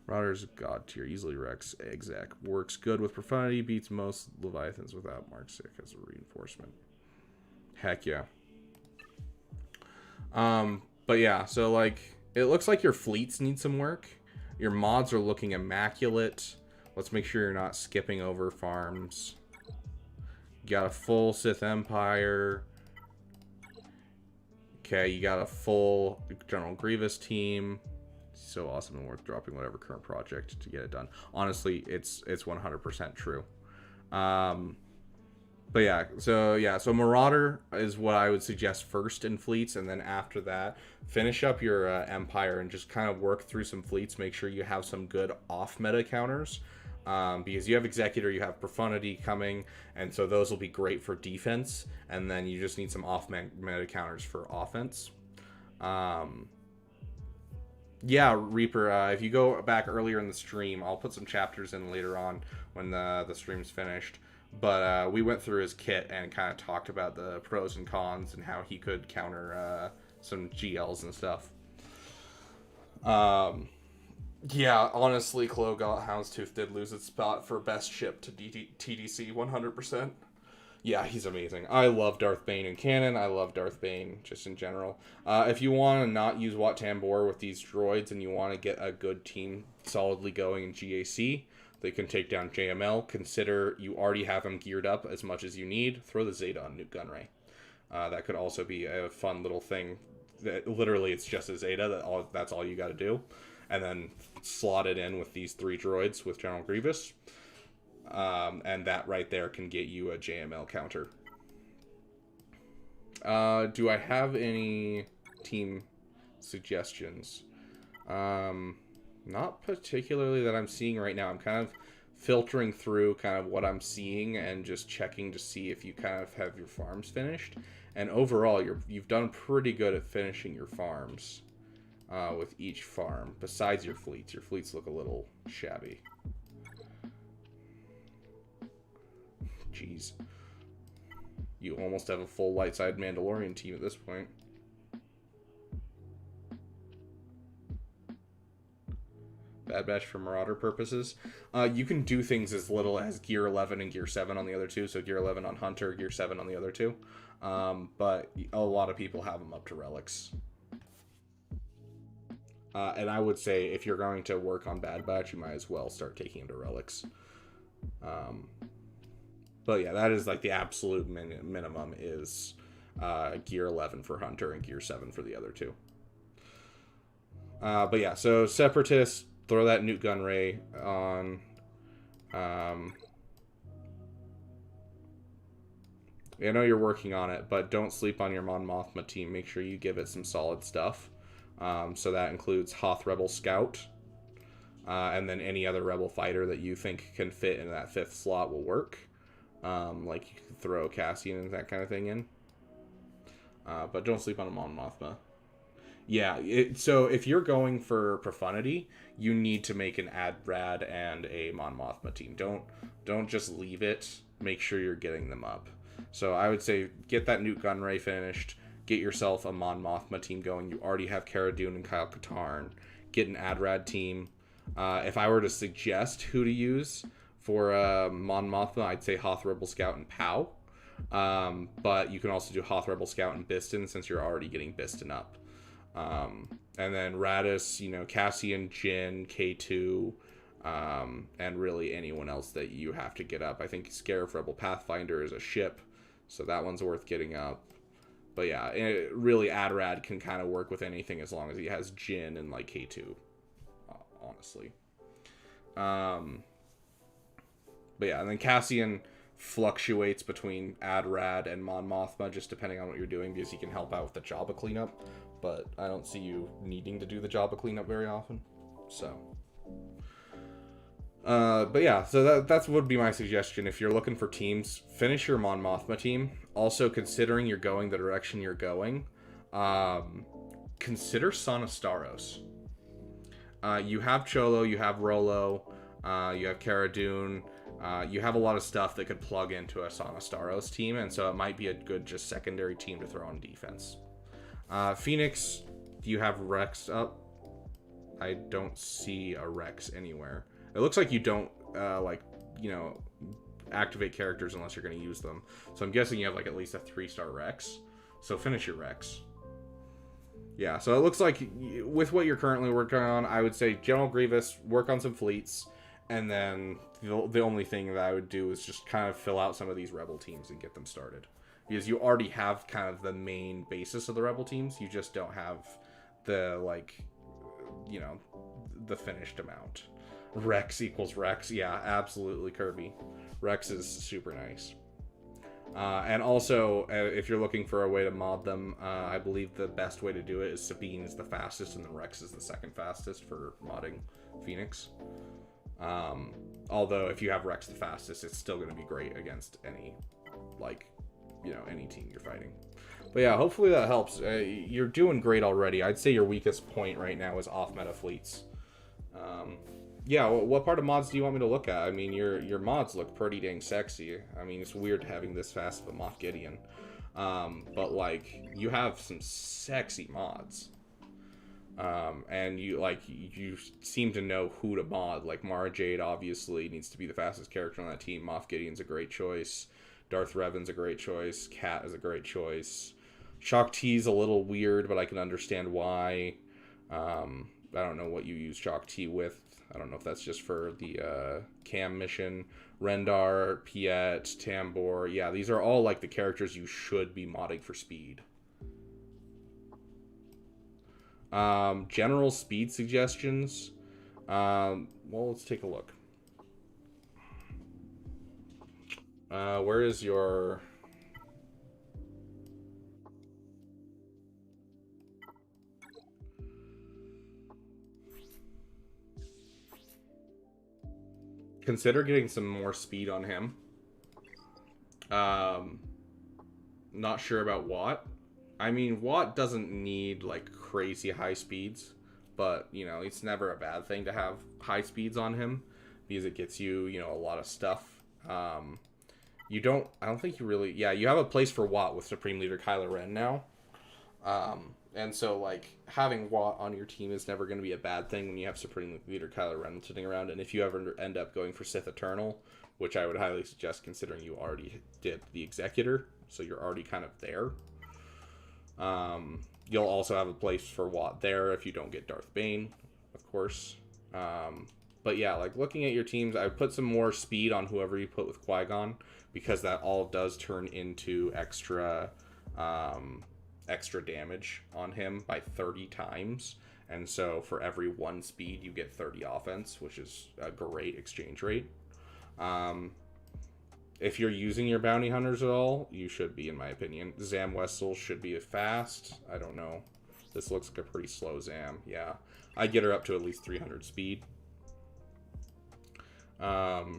Marauder's God tier, easily wrecks Exec. Works good with Profundity, beats most Leviathans without Mark 6 as a reinforcement. Heck yeah. But yeah, so like, it looks like your fleets need some work. Your mods are looking immaculate. Let's make sure you're not skipping over farms. You got a full Sith Empire. Okay, you got a full General Grievous team. So awesome and worth dropping whatever current project to get it done. Honestly, it's 100% true. But yeah, so Marauder is what I would suggest first in fleets, and then after that, finish up your Empire and just kind of work through some fleets. Make sure you have some good off-meta counters, because you have Executor, you have Profundity coming, and so those will be great for defense, and then you just need some off-meta counters for offense. Yeah, Reaper, if you go back earlier in the stream, I'll put some chapters in later on when the stream's finished. But we went through his kit and kind of talked about the pros and cons and how he could counter some GLs and stuff. Yeah, honestly, Klogot Houndstooth did lose its spot for best ship to TDC 100%. Yeah, he's amazing. I love Darth Bane in canon. I love Darth Bane just in general. If you want to not use Wat Tambor with these droids and you want to get a good team solidly going in GAC, they can take down JML. Consider you already have him geared up as much as you need. Throw the Zeta on Nuke Gunray. That could also be a fun little thing. That literally, it's just a Zeta. That's all you got to do. And then slot it in with these 3 droids with General Grievous. And that right there can get you a JML counter. Do I have any team suggestions? Not particularly that I'm seeing right now. I'm kind of filtering through kind of what I'm seeing and just checking to see if you kind of have your farms finished. And overall, you've done pretty good at finishing your farms with each farm. Besides your fleets. Your fleets look a little shabby. Jeez. You almost have a full light side Mandalorian team at this point. Bad Batch for Marauder purposes. You can do things as little as Gear 11 and Gear 7 on the other two. So Gear 11 on Hunter, Gear 7 on the other two. But a lot of people have them up to Relics. And I would say if you're going to work on Bad Batch, you might as well start taking them to Relics. But yeah, that is like the absolute minimum is Gear 11 for Hunter and Gear 7 for the other two. But yeah, so Separatists, throw that Nuke Gunray on. I know you're working on it, but don't sleep on your Mon Mothma team. Make sure you give it some solid stuff. So that includes Hoth Rebel Scout, and then any other Rebel fighter that you think can fit in that 5th slot will work. Like you can throw Cassian and that kind of thing in. But don't sleep on a Mon Mothma. Yeah, so if you're going for profundity, you need to make an Ad-Rad and a Mon Mothma team. Don't just leave it. Make sure you're getting them up. So I would say get that Newt Gunray finished. Get yourself a Mon Mothma team going. You already have Cara Dune and Kyle Katarn. Get an Ad-Rad team. If I were to suggest who to use for Mon Mothma, I'd say Hoth Rebel Scout and Pow. But you can also do Hoth Rebel Scout and Biston since you're already getting Biston up. And then Radis, Cassian, Jin, K2, and really anyone else that you have to get up. I think Scarif Rebel Pathfinder is a ship, so that one's worth getting up. But yeah, really Adrad can kind of work with anything as long as he has Jin and like K2, honestly. But yeah, and then Cassian fluctuates between Adrad and Mon Mothma just depending on what you're doing because he can help out with the Jabba cleanup. But I don't see you needing to do the Jabba cleanup very often. So, but yeah, so that's would be my suggestion. If you're looking for teams, finish your Mon Mothma team. Also, considering you're going the direction you're going, consider Sana Staros. You have Cholo, you have Rolo, you have Cara Dune. You have a lot of stuff that could plug into a Sana Staros team, and so it might be a good just secondary team to throw on defense. Phoenix, do you have Rex up? I don't see a Rex anywhere. It looks like you don't, activate characters unless you're going to use them. So I'm guessing you have, at least a 3-star Rex. So finish your Rex. Yeah, so it looks like with what you're currently working on, I would say General Grievous, work on some fleets, and then the only thing that I would do is just kind of fill out some of these Rebel teams and get them started. Because you already have kind of the main basis of the Rebel teams. You just don't have the, the finished amount. Rex equals Rex. Yeah, absolutely, Kirby. Rex is super nice. And also, if you're looking for a way to mod them, I believe the best way to do it is Sabine is the fastest, and then Rex is the second fastest for modding Phoenix. Although, if you have Rex the fastest, it's still going to be great against any, any team you're fighting. But yeah, hopefully that helps. You're doing great already. I'd say your weakest point right now is off-meta fleets. What part of mods do you want me to look at? I mean, your mods look pretty dang sexy. I mean, it's weird having this fast of a Moff Gideon. But, you have some sexy mods. And you seem to know who to mod. Like, Mara Jade, obviously, needs to be the fastest character on that team. Moff Gideon's a great choice. Darth Revan's a great choice. Kat is a great choice. Shaak Ti's a little weird, but I can understand why. I don't know what you use Shaak Ti with. I don't know if that's just for the Cam mission. Rendar, Piet, Tambor. Yeah, these are all the characters you should be modding for speed. General speed suggestions. Let's take a look. Where is your... Consider getting some more speed on him. Not sure about Watt. I mean, Watt doesn't need, crazy high speeds. But, it's never a bad thing to have high speeds on him. Because it gets you, a lot of stuff. I don't think you really... Yeah, you have a place for Watt with Supreme Leader Kylo Ren now. And so, having Watt on your team is never going to be a bad thing when you have Supreme Leader Kylo Ren sitting around. And if you ever end up going for Sith Eternal, which I would highly suggest considering you already did the Executor, so you're already kind of there. You'll also have a place for Watt there if you don't get Darth Bane, of course. But yeah, looking at your teams, I would put some more speed on whoever you put with Qui-Gon, because that all does turn into extra damage on him by 30 times. And so for every 1 speed, you get 30 offense, which is a great exchange rate. If you're using your bounty hunters at all, you should be, in my opinion. Zam Wessel should be fast. I don't know. This looks like a pretty slow Zam. Yeah. I get her up to at least 300 speed. But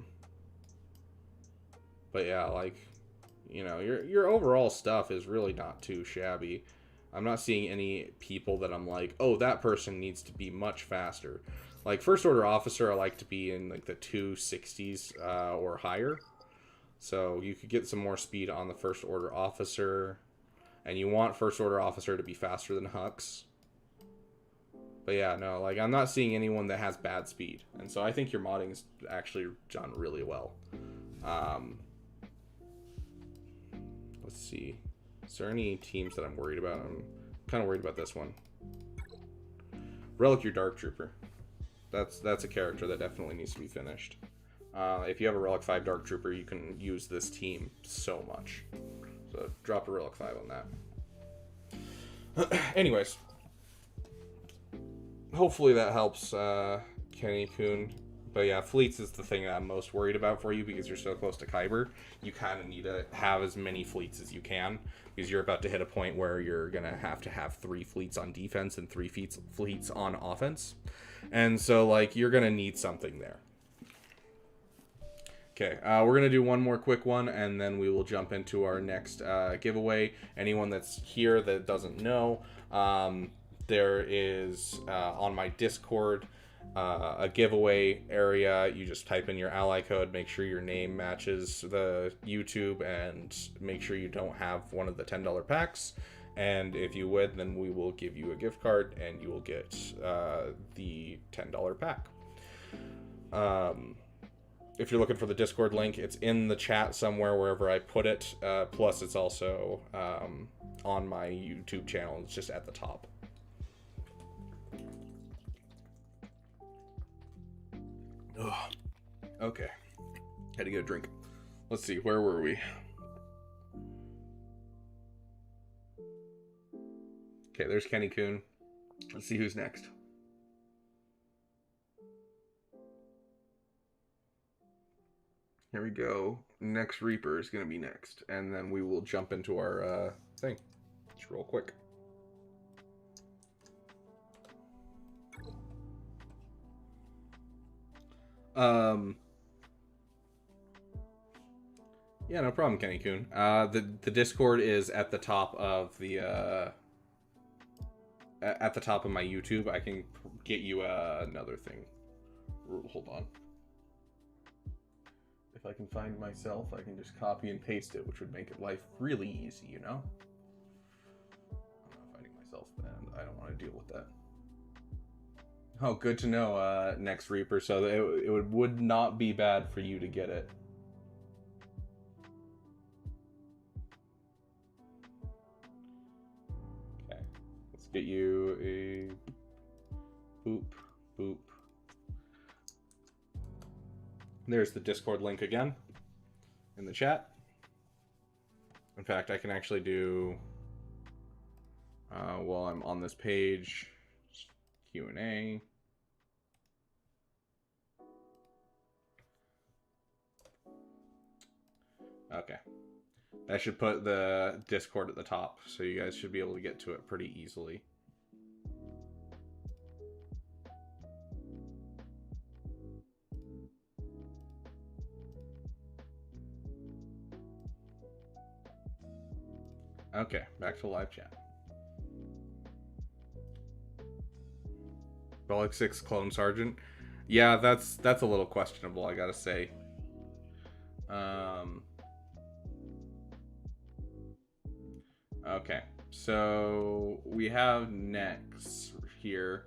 yeah, like, you know, your overall stuff is really not too shabby. I'm not seeing any people that I'm like, oh, that person needs to be much faster. Like, First Order Officer, I like to be in, like, the 260s or higher. So you could get some more speed on the First Order Officer. And you want First Order Officer to be faster than Hux. But yeah, no, like, I'm not seeing anyone that has bad speed. And so I think your modding's actually done really well. Let's see. Is there any teams that I'm worried about? I'm kind of worried about this one. Relic your Dark Trooper. That's a character that definitely needs to be finished. If you have a Relic 5 Dark Trooper, you can use this team so much. So drop a Relic 5 on that. Anyways. Hopefully that helps Kenny Kuhn. But yeah, fleets is the thing that I'm most worried about for you because you're so close to Kyber. You kind of need to have as many fleets as you can because you're about to hit a point where you're going to have 3 fleets on defense and 3 fleets on offense. And so, like, you're going to need something there. Okay, we're going to do one more quick one, and then we will jump into our next giveaway. Anyone that's here that doesn't know, there is, on my Discord, a giveaway area. You just type in your ally code, make sure your name matches the YouTube, and make sure you don't have one of the $10 packs. And if you win, then we will give you a gift card, and you will get the $10 pack. If you're looking for the Discord link, it's in the chat somewhere, wherever I put it. Plus, it's also on my YouTube channel. It's just at the top. Ugh. Okay. Had to get a drink. Let's see, where were we? Okay, there's Kenny Kuhn. Let's see who's next. Here we go. Next Reaper is going to be next. And then we will jump into our thing. Just real quick. Yeah, no problem, Kenny Kuhn. The Discord is at the top of the at the top of my YouTube. I can get you another thing. Hold on. If I can find myself, I can just copy and paste it, which would make life really easy, you know? I'm not finding myself, and I don't want to deal with that. Oh, good to know, Next Reaper. So it would not be bad for you to get it. Okay, let's get you a boop, boop. There's the Discord link again in the chat. In fact, I can actually do, while I'm on this page, Q&A. Okay. That should put the Discord at the top, so you guys should be able to get to it pretty easily. Okay, back to live chat. Relic 6 Clone Sergeant. Yeah, that's a little questionable, I gotta say. Okay, so we have next here.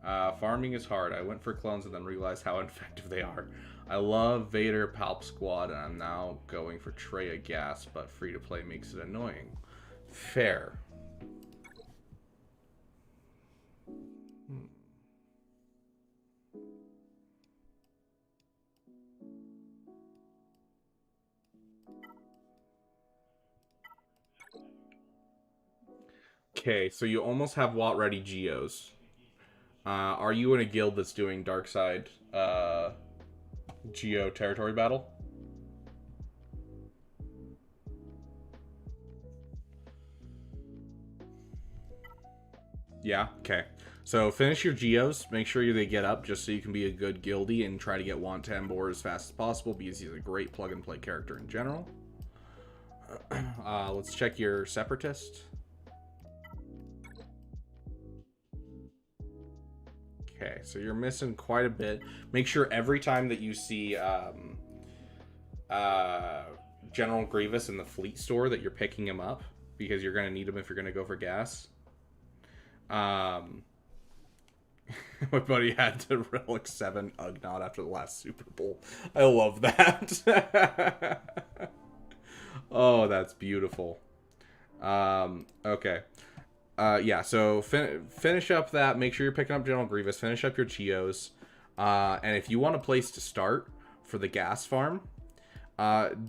Farming is hard. I went for clones and then realized how ineffective they are. I love Vader Palp Squad, and I'm now going for Treya Gas, but free to play makes it annoying. Fair. Okay, so you almost have Watt ready Geos. Are you in a guild that's doing Darkside Geo territory battle? Yeah, okay. So finish your geos, make sure they get up just so you can be a good guildie and try to get Want Tambor as fast as possible because he's a great plug and play character in general. Let's check your Separatist. Okay, so you're missing quite a bit. Make sure every time that you see General Grievous in the fleet store that you're picking him up because you're going to need him if you're going to go for gas. My buddy had to Relic 7 Ugnaught after the last Super Bowl. I love that. Oh, that's beautiful. Okay. Yeah, so finish up that. Make sure you're picking up General Grievous. Finish up your Geos. And if you want a place to start for the gas farm,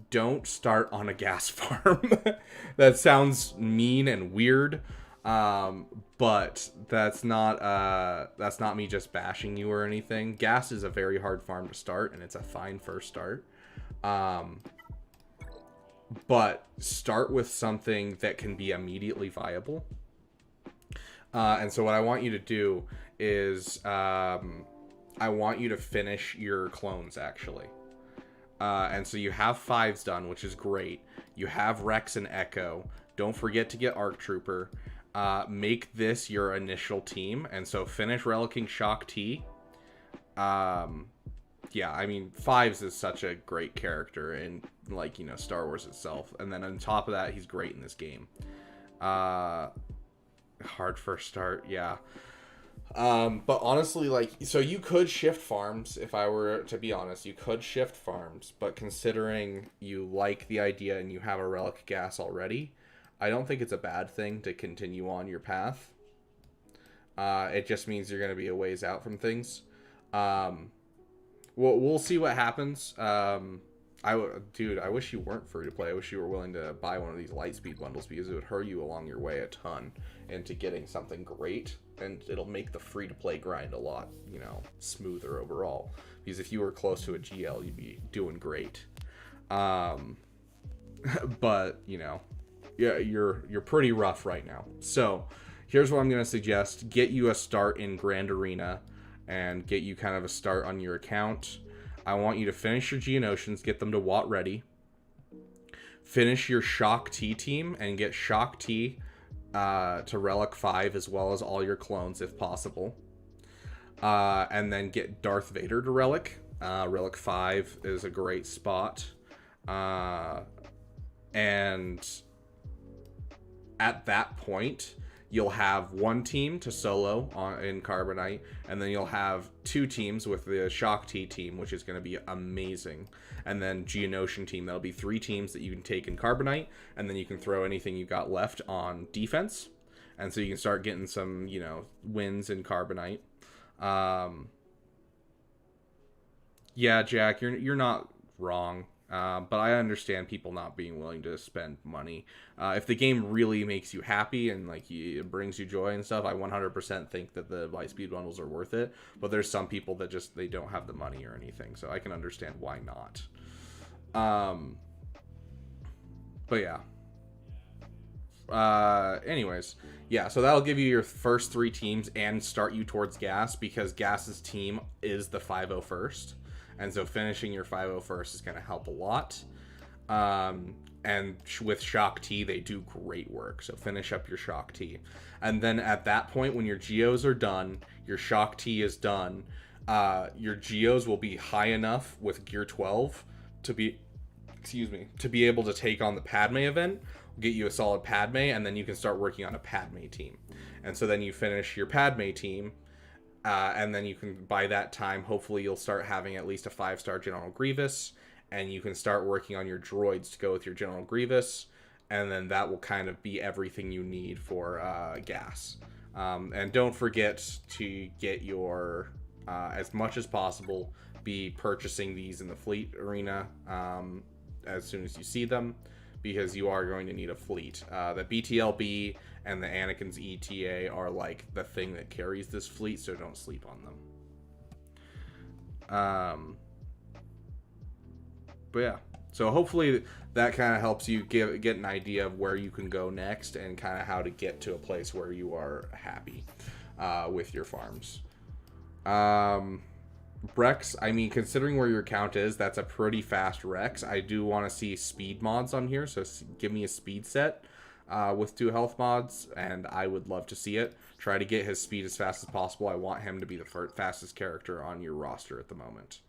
don't start on a gas farm. That sounds mean and weird. But that's not me just bashing you or anything. Gas is a very hard farm to start, and it's a fine first start. But start with something that can be immediately viable. And so what I want you to do is I want you to finish your clones, actually. And so you have 5s done, which is great. You have Rex and Echo. Don't forget to get Arc Trooper. Make this your initial team. And so finish Relicking Shock T. Yeah, I mean, 5s is such a great character in, like, you know, Star Wars itself. And then on top of that, he's great in this game. Hard first start, yeah. But honestly, like, so you could shift farms, if I were to be honest. You could shift farms, but considering you like the idea and you have a Relic Gas already, I don't think it's a bad thing to continue on your path. It just means you're going to be a ways out from things. We'll see what happens. Dude, I wish you weren't free to play. I wish you were willing to buy one of these Lightspeed bundles because it would hurt you along your way a ton into getting something great, and it'll make the free to play grind a lot, you know, smoother overall. Because if you were close to a GL, you'd be doing great. But you know, yeah, you're pretty rough right now. So here's what I'm gonna suggest: get you a start in Grand Arena, and get you kind of a start on your account. I want you to finish your Geonosians, get them to Watt ready. Finish your Shock T team and get Shock T to Relic 5 as well as all your clones if possible. And then get Darth Vader to Relic. Relic 5 is a great spot. And at that point, you'll have one team to solo in Carbonite, and then you'll have 2 teams with the Shock T team, which is going to be amazing. And then Geonosian team, that'll be 3 teams that you can take in Carbonite, and then you can throw anything you got left on defense. And so you can start getting some, you know, wins in Carbonite. Yeah, Jack, you're not wrong. But I understand people not being willing to spend money. If the game really makes you happy and like it brings you joy and stuff, I 100% think that the Lightspeed bundles are worth it. But there's some people that just they don't have the money or anything, so I can understand why not. But yeah. Anyways, yeah. So that'll give you your first 3 teams and start you towards Gas because Gas's team is the 501st. And so finishing your 501st is going to help a lot. And with Shock T, they do great work. So finish up your Shock T. And then at that point, when your Geos are done, your Shock T is done, your Geos will be high enough with Gear 12 to be able to take on the Padme event. We'll get you a solid Padme, and then you can start working on a Padme team. And so then you finish your Padme team. And then you can, by that time, hopefully you'll start having at least a 5-star General Grievous, and you can start working on your droids to go with your General Grievous, and then that will kind of be everything you need for Gas. And don't forget to get your, as much as possible, be purchasing these in the fleet arena as soon as you see them, because you are going to need a fleet. The BTLB and the Anakin's ETA are like the thing that carries this fleet, so don't sleep on them. But yeah, So hopefully that kind of helps you get an idea of where you can go next and kind of how to get to a place where you are happy with your farms. Rex, I mean, considering where your account is, that's a pretty fast Rex. I do want to see speed mods on here, so give me a speed set with 2 health mods, and I would love to see it. Try to get his speed as fast as possible. I want him to be the fastest character on your roster at the moment.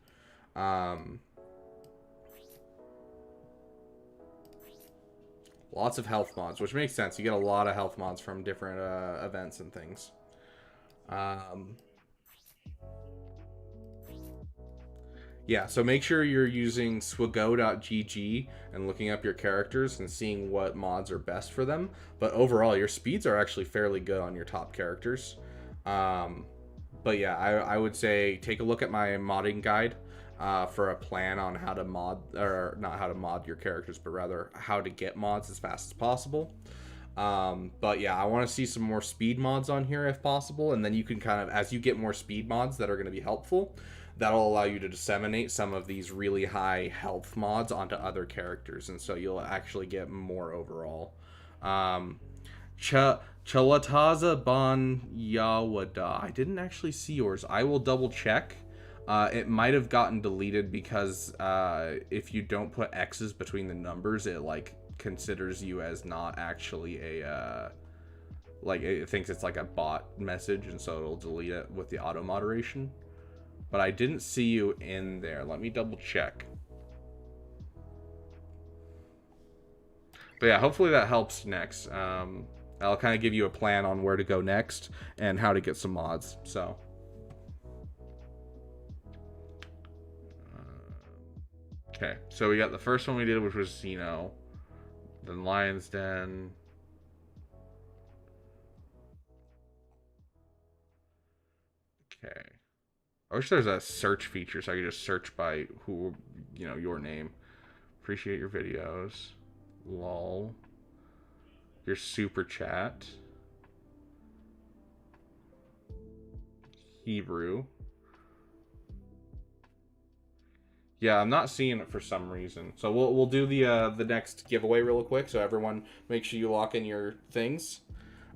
Lots of health mods, which makes sense. You get a lot of health mods from different events and things. Yeah, so make sure you're using swago.gg and looking up your characters and seeing what mods are best for them. But overall, your speeds are actually fairly good on your top characters. But yeah, I would say take a look at my modding guide for a plan on how to mod, or not how to mod your characters, but rather how to get mods as fast as possible. But yeah, I want to see some more speed mods on here if possible, and then you can kind of, as you get more speed mods that are going to be helpful, that'll allow you to disseminate some of these really high health mods onto other characters, and so you'll actually get more overall. Chalataza Ban Yawada. I didn't actually see yours. I will double check. It might have gotten deleted because if you don't put X's between the numbers, it like considers you as not actually a like it thinks it's like a bot message, and so it'll delete it with the auto moderation. But I didn't see you in there. Let me double check. But yeah, hopefully that helps next. I'll kind of give you a plan on where to go next and how to get some mods. So. Okay, so we got the first one we did, which was Xeno. Then Lion's Den. Okay. I wish there's a search feature so I could just search by who, your name. Appreciate your videos. Lol. Your super chat. Hebrew. Yeah, I'm not seeing it for some reason. So we'll do the next giveaway real quick. So everyone, make sure you lock in your things.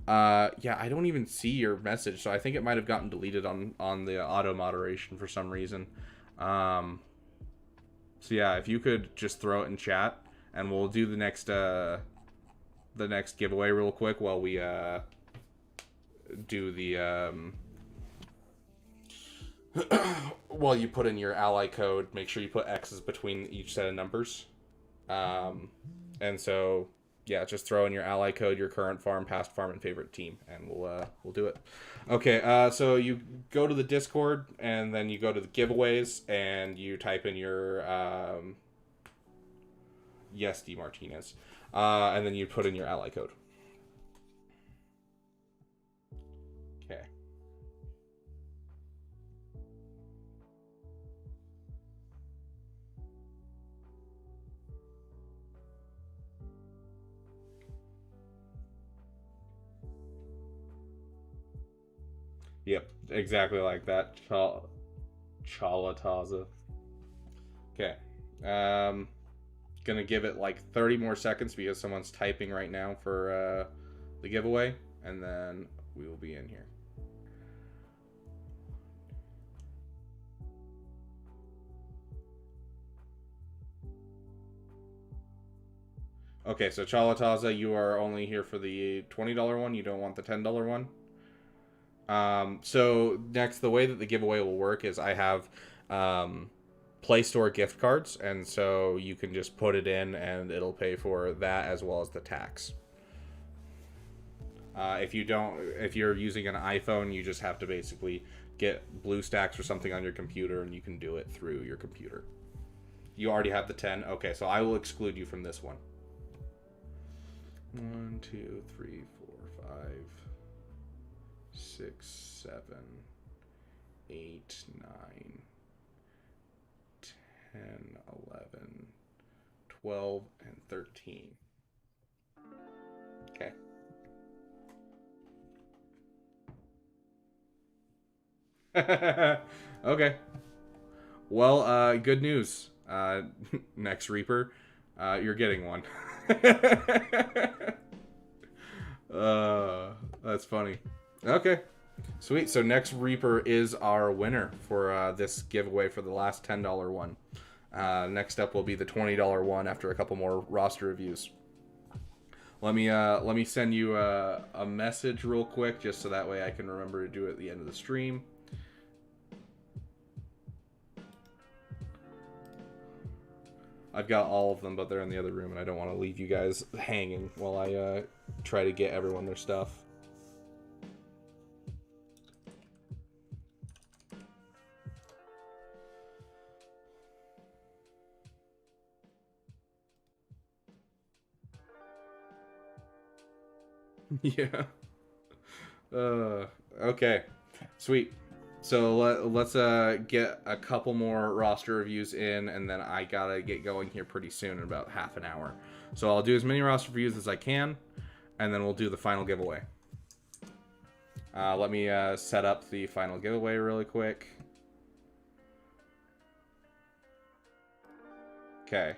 Yeah, I don't even see your message, so I think it might have gotten deleted on the auto moderation for some reason. So yeah, if you could just throw it in chat, and we'll do the next giveaway real quick while we do the while you put in your ally code. Make sure you put X's between each set of numbers. And so yeah, just throw in your ally code, your current farm, past farm, and favorite team, and we'll do it. Okay, so you go to the Discord, and then you go to the giveaways, and you type in your yes, D Martinez, and then you put in your ally code. Okay. Yep, exactly like that. Chalataza. Okay. Gonna give it like 30 more seconds because someone's typing right now for the giveaway, and then we will be in here. Okay, so Chalataza, you are only here for the $20 one. You don't want the $10 one. So next, the way that the giveaway will work is I have Play Store gift cards, and so you can just put it in and it'll pay for that as well as the tax. If you're using an iPhone, you just have to basically get BlueStacks or something on your computer, and you can do it through your computer. You already have the 10. Okay, so I will exclude you from this one. 1, 2, 3, 4, 5, 6, 7, 8, 9, 10, 11, 12, and 13. Okay. Okay. Well, good news. next Reaper, you're getting one. That's funny. Okay, sweet. So next Reaper is our winner for this giveaway for the last $10 one. Next up will be the $20 one after a couple more roster reviews. Let me send you a message real quick, just so that way I can remember to do it at the end of the stream. I've got all of them, but they're in the other room, and I don't want to leave you guys hanging while I try to get everyone their stuff. Yeah. Okay. Sweet. So let's get a couple more roster reviews in, and then I gotta get going here pretty soon in about half an hour. So I'll do as many roster reviews as I can, and then we'll do the final giveaway. Let me set up the final giveaway really quick. Okay.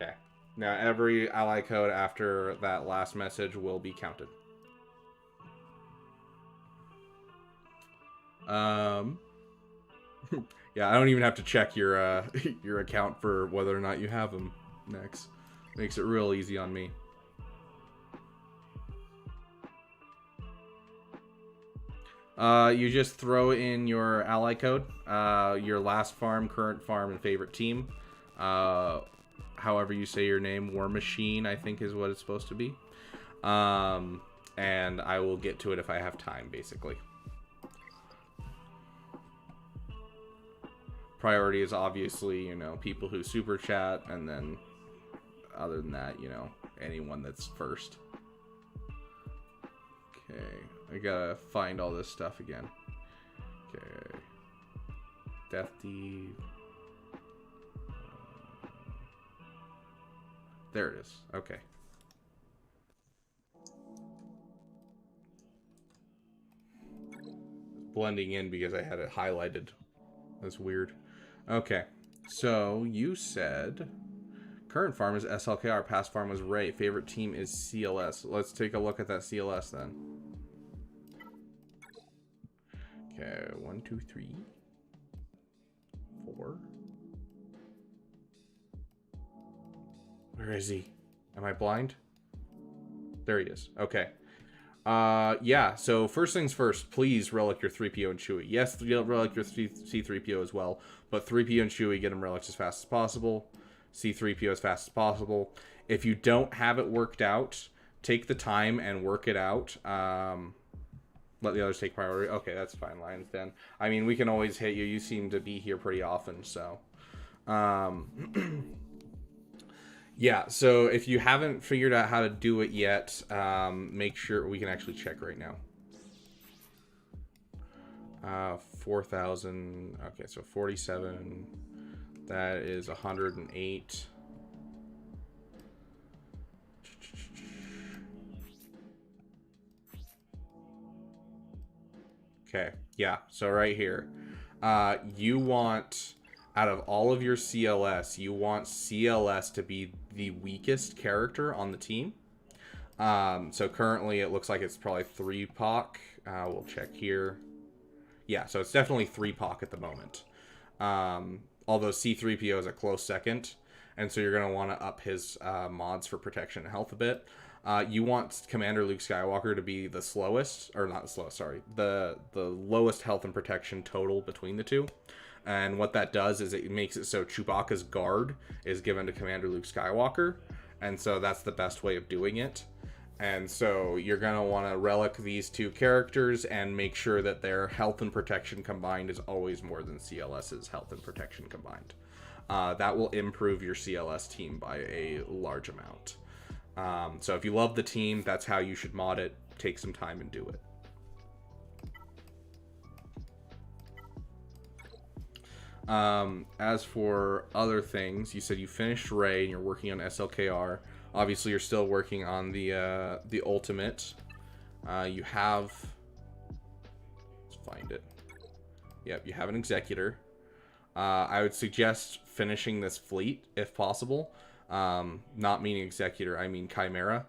Okay. Now every ally code after that last message will be counted. Yeah, I don't even have to check your your account for whether or not you have them next. Makes it real easy on me. You just throw in your ally code, your last farm, current farm, and favorite team. However you say your name, War Machine, I think is what it's supposed to be. And I will get to it if I have time, basically. Priority is obviously, you know, people who super chat, and then other than that, you know, anyone that's first. Okay, I gotta find all this stuff again. Okay. Death Deed. There it is. Okay. Blending in because I had it highlighted. That's weird. Okay. So you said current farm is SLKR, past farm was Ray, favorite team is CLS. Let's take a look at that CLS then. Okay, 1, 2, 3, 4. Where is he? Am I blind? There he is. Okay. Yeah, so first things first, please relic your 3PO and Chewie. Yes, relic your C3PO as well, but 3PO and Chewie, get them relics as fast as possible. C3PO as fast as possible. If you don't have it worked out, take the time and work it out. Let the others take priority. Okay, that's fine, Lions Den. I mean, we can always hit you. You seem to be here pretty often, so. Yeah, so if you haven't figured out how to do it yet, make sure we can actually check right now. 4,000. Okay, so 47. That is 108. Okay, yeah, so right here. You want, out of all of your CLS, you want CLS to be the weakest character on the team. So currently it looks like it's probably 3-Poc. We'll check here. Yeah, so it's definitely 3-Poc at the moment. Although C3PO is a close second, and so you're going to want to up his mods for protection and health a bit. You want Commander Luke Skywalker to be the slowest, or not the slowest, sorry, the lowest health and protection total between the two. And what that does is it makes it so Chewbacca's guard is given to Commander Luke Skywalker, and so that's the best way of doing it. And so you're going to want to relic these two characters and make sure that their health and protection combined is always more than CLS's health and protection combined. That will improve your CLS team by a large amount. So if you love the team, that's how you should mod it. Take some time and do it. As for other things, you said you finished Ray and you're working on SLKR. Obviously, you're still working on the Ultimate. You have find it. Yep, you have an Executor. I would suggest finishing this fleet if possible. Not meaning Executor, I mean Chimera.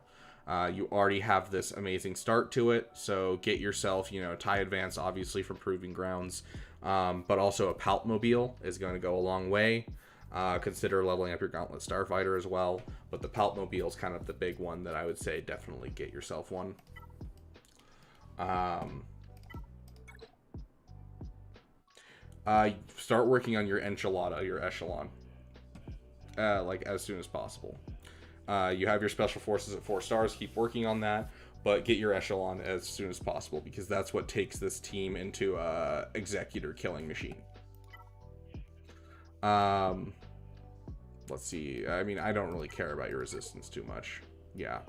You already have this amazing start to it, so get yourself, TIE Advance, obviously, for Proving Grounds, but also a Palpmobile is going to go a long way. Consider leveling up your Gauntlet Starfighter as well, but the Palpmobile is kind of the big one that I would say definitely get yourself one. Start working on your enchilada, your echelon, like as soon as possible. You have your special forces at 4 stars. Keep working on that, but get your echelon as soon as possible because that's what takes this team into a Executor killing machine. Let's see. I mean, I don't really care about your resistance too much. Yeah,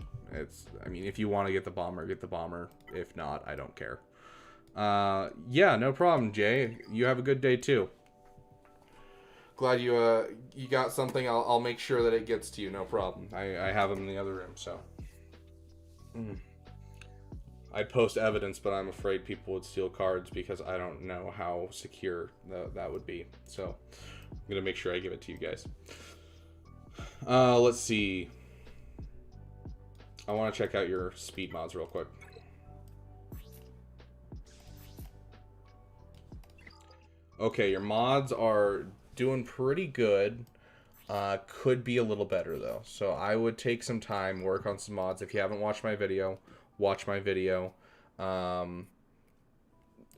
I mean, if you want to get the bomber, get the bomber. If not, I don't care. Yeah, no problem, Jay. You have a good day too. Glad you got something. I'll make sure that it gets to you. No problem. I have them in the other room, so. I'd post evidence, but I'm afraid people would steal cards because I don't know how secure that would be. So I'm gonna make sure I give it to you guys. Let's see. I want to check out your speed mods real quick. Okay, your mods are doing pretty good. Could be a little better though. So I would take some time, work on some mods. If you haven't watched my video, watch my video.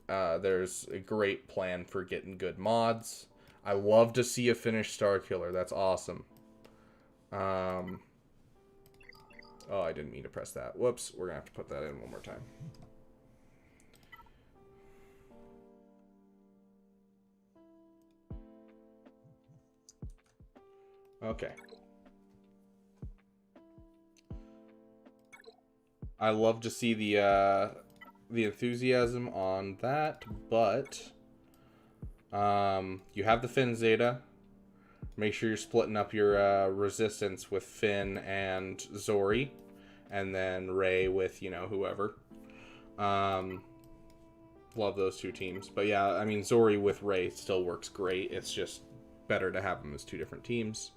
There's a great plan for getting good mods. I love to see a finished Starkiller. That's awesome. Oh, I didn't mean to press that. Whoops. We're gonna have to put that in one more time. Okay. I love to see the enthusiasm on that, but you have the Finn Zeta. Make sure you're splitting up your resistance with Finn and Zori, and then Rey with whoever. Love those two teams, but yeah, I mean Zori with Rey still works great. It's just better to have them as two different teams.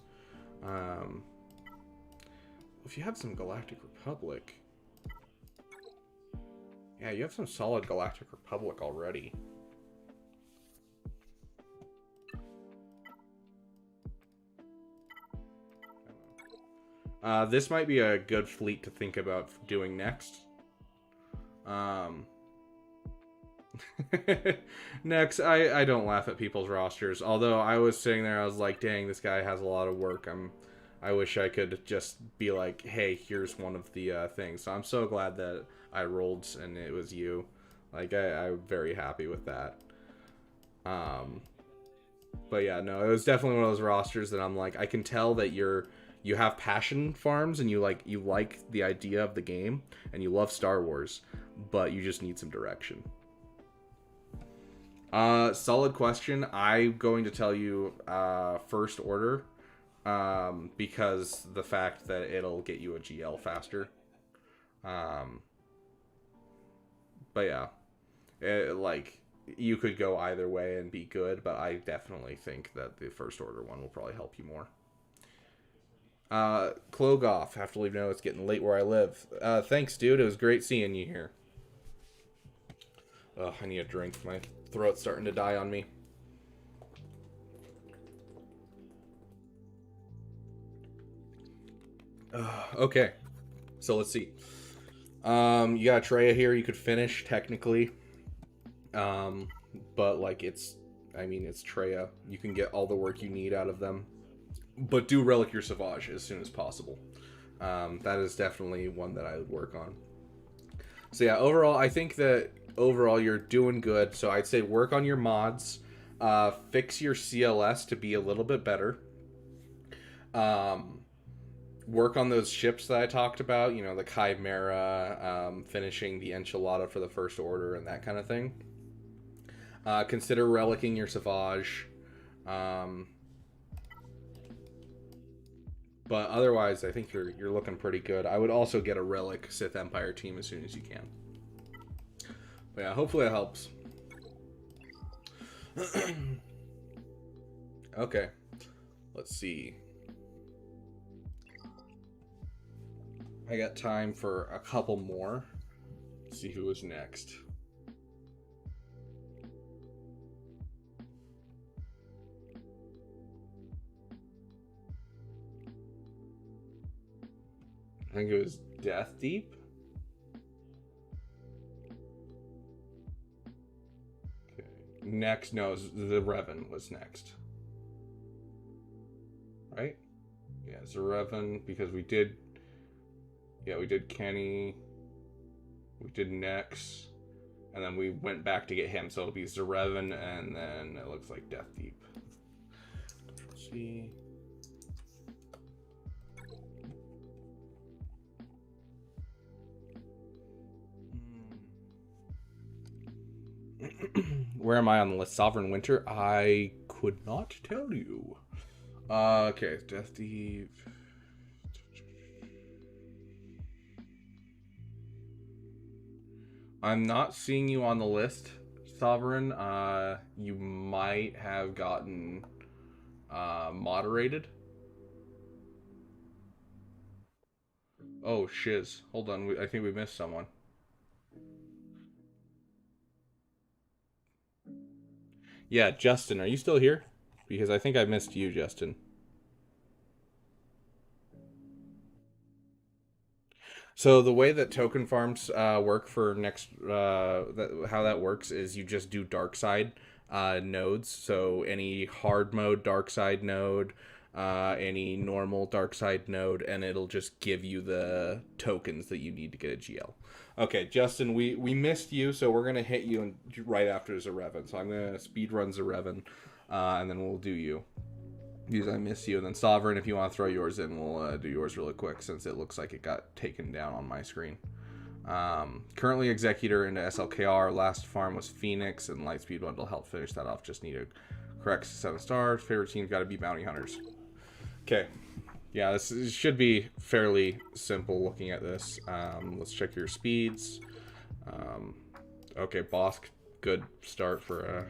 If you have some Galactic Republic, yeah, you have some solid Galactic Republic already. This might be a good fleet to think about doing next. Next, I don't laugh at people's rosters. Although I was sitting there, I was like, dang, this guy has a lot of work. I wish I could just be like, hey, here's one of the things. So I'm so glad that I rolled and it was you. Like, I'm very happy with that. But yeah, no, it was definitely one of those rosters that I'm like, I can tell that you have passion farms and you like the idea of the game and you love Star Wars, but you just need some direction. Solid question. I'm going to tell you First Order, because the fact that it'll get you a GL faster. But yeah, you could go either way and be good, but I definitely think that the First Order one will probably help you more. Klogoff, have to leave now. It's getting late where I live. Thanks, dude. It was great seeing you here. Ugh, I need a drink. My throat's starting to die on me. Okay, so let's see. You got Treya here. You could finish technically, but like it's Treya. You can get all the work you need out of them, but do Relic your Savage as soon as possible. That is definitely one that I would work on. So yeah, overall, I think that overall you're doing good. So I'd say work on your mods, fix your CLS to be a little bit better. Work on those ships that I talked about, the Chimera, finishing the Enchilada for the First Order and that kind of thing. Consider relicking your Savage. But otherwise, I think you're looking pretty good. I would also get a Relic Sith Empire team as soon as you can. But yeah, hopefully it helps. Okay, let's see. I got time for a couple more. Let's see who is next. I think it was Death Deep. Okay. Next, no, the Revan was next. Right? Yeah, Zarevan, because we did Kenny, we did Nex, and then we went back to get him, so it'll be Zarevan, and then it looks like Death Deep. Let's see. Where am I on the list? Sovereign Winter? I could not tell you. Okay, Death Deep. I'm not seeing you on the list, Sovereign. You might have gotten moderated. Oh, shiz. Hold on. I think we missed someone. Yeah, Justin, are you still here? Because I think I missed you, Justin. So the way that token farms work for next, how that works is you just do dark side nodes. So any hard mode dark side node, any normal dark side node, and it'll just give you the tokens that you need to get a GL. Okay, Justin, we missed you, so we're gonna hit you right after Zarevan. So I'm gonna speed run Zarevan, and then we'll do you. Because I miss you. And then Sovereign, if you want to throw yours in, we'll do yours really quick since it looks like it got taken down on my screen. Currently Executor into SLKR. Last farm was Phoenix, and Lightspeed Bundle helped finish that off. Just need a correct 7 stars. Favorite team's got to be Bounty Hunters. Okay. Yeah, this should be fairly simple looking at this. Let's check your speeds. Okay, Bosk, good start for a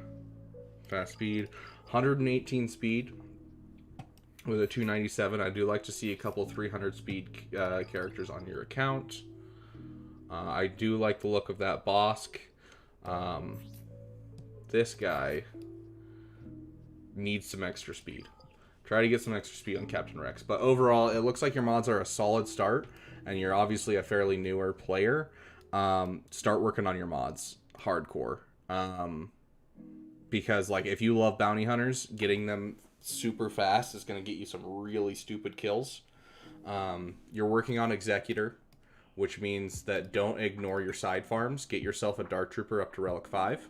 fast speed. 118 speed. With a 297, I do like to see a couple 300 speed characters on your account. I do like the look of that Bosk. This guy needs some extra speed. Try to get some extra speed on Captain Rex. But overall, it looks like your mods are a solid start, and you're obviously a fairly newer player. Start working on your mods hardcore. Because like if you love bounty hunters, getting them super fast is going to get you some really stupid kills. You're working on Executor, which means that don't ignore your side farms. Get yourself a Dark Trooper up to Relic 5.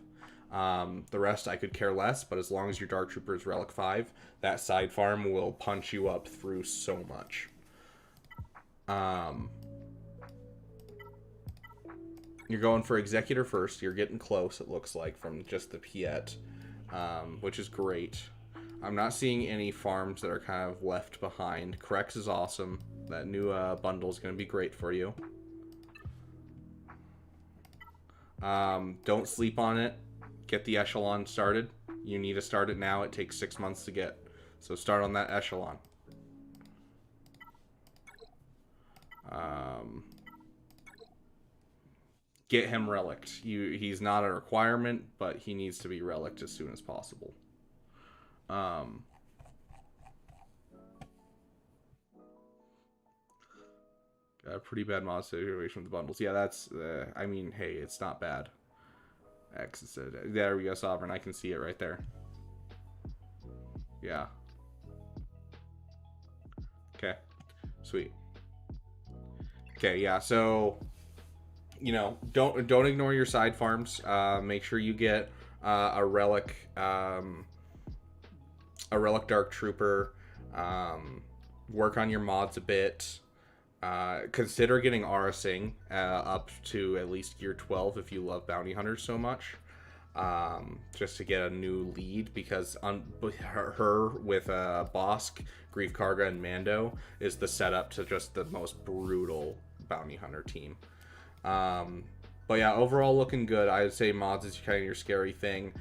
The rest I could care less, but as long as your Dark Trooper is Relic 5, that side farm will punch you up through so much. You're going for Executor first. You're getting close, it looks like, from just the Piet, which is great. I'm not seeing any farms that are kind of left behind. Crex is awesome. That new bundle is going to be great for you. Don't sleep on it. Get the Echelon started. You need to start it now. It takes 6 months to get. So start on that Echelon. Get him relicked. He's not a requirement, but he needs to be relicked as soon as possible. Got a pretty bad mod situation with the bundles. Yeah, that's, I mean, hey, it's not bad. X, there we go, Sovereign. I can see it right there. Yeah. Okay. Sweet. Okay, yeah, so, you know, don't ignore your side farms. Make sure you get a relic Dark Trooper. Work on your mods a bit. Consider getting Aura Singh up to at least year 12 if you love bounty hunters so much. Just to get a new lead, because her with Bosk, Grief Karga, and Mando is the setup to just the most brutal bounty hunter team. But yeah, overall looking good. I would say mods is kind of your scary thing.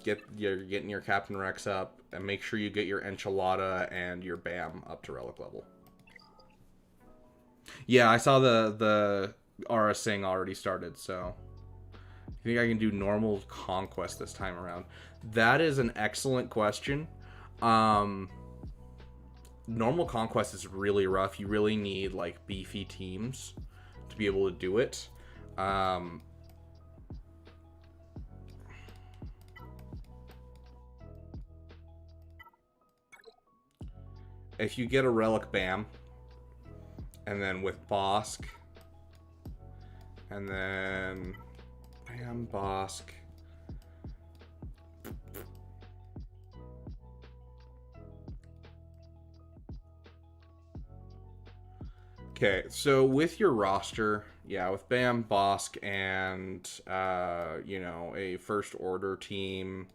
you're getting your Captain Rex up, and make sure you get your Enchilada and your Bam up to relic level. Yeah, I saw the Aura Sing already started, so I think I can do normal conquest this time around. That is an excellent question. Normal conquest is really rough. You really need like beefy teams to be able to do it. If you get a relic Bam, and then with Bosk, and then Bam, Bosk. Okay, so with your roster, yeah, with Bam, Bosk, and, you know, a first order team,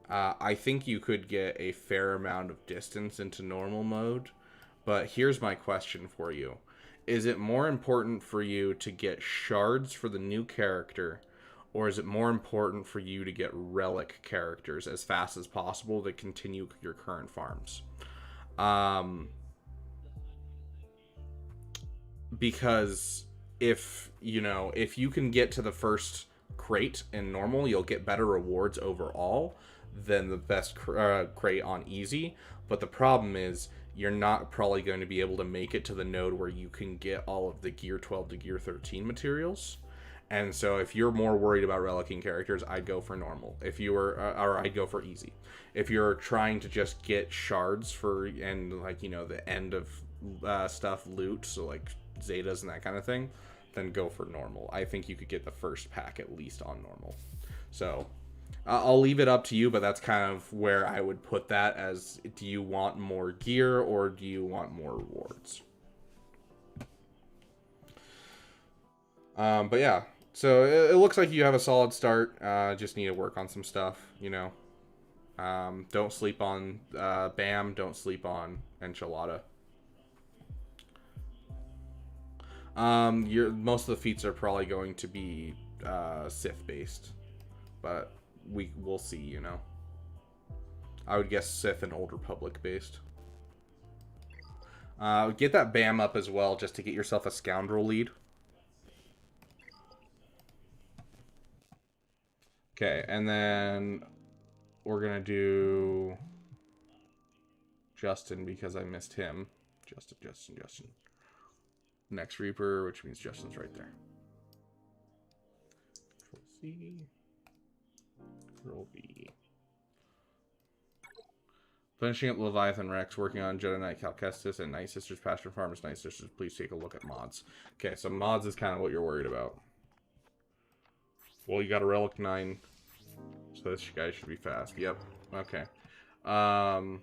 I think you could get a fair amount of distance into normal mode. But here's my question for you. Is it more important for you to get shards for the new character, or is it more important for you to get relic characters as fast as possible to continue your current farms? Because if you can get to the first crate in normal, you'll get better rewards overall than the best crate on easy. But the problem is you're not probably going to be able to make it to the node where you can get all of the gear 12 to gear 13 materials. And so if you're more worried about relicking characters, I'd go for normal. If you were, or I'd go for easy. If you're trying to just get shards for, and like, the end of stuff loot, so like Zetas and that kind of thing, then go for normal. I think you could get the first pack at least on normal. So I'll leave it up to you, but that's kind of where I would put that as, do you want more gear or do you want more rewards? But yeah, so it looks like you have a solid start. Just need to work on some stuff, Don't sleep on Bam, don't sleep on Enchilada. Most of the feats are probably going to be Sith based, but we'll see. I would guess Sith and Old Republic based. Get that Bam up as well, just to get yourself a scoundrel lead. Okay, and then we're gonna do Justin because I missed him. Justin. Next Reaper, which means Justin's right there. Control C. Control V. Finishing up Leviathan Rex, working on Jedi Knight Cal Kestis and Night Sisters Pasture Farmers. Night Sisters, please take a look at mods. Okay, so mods is kind of what you're worried about. Well, you got a Relic 9, so this guy should be fast. Yep, okay. And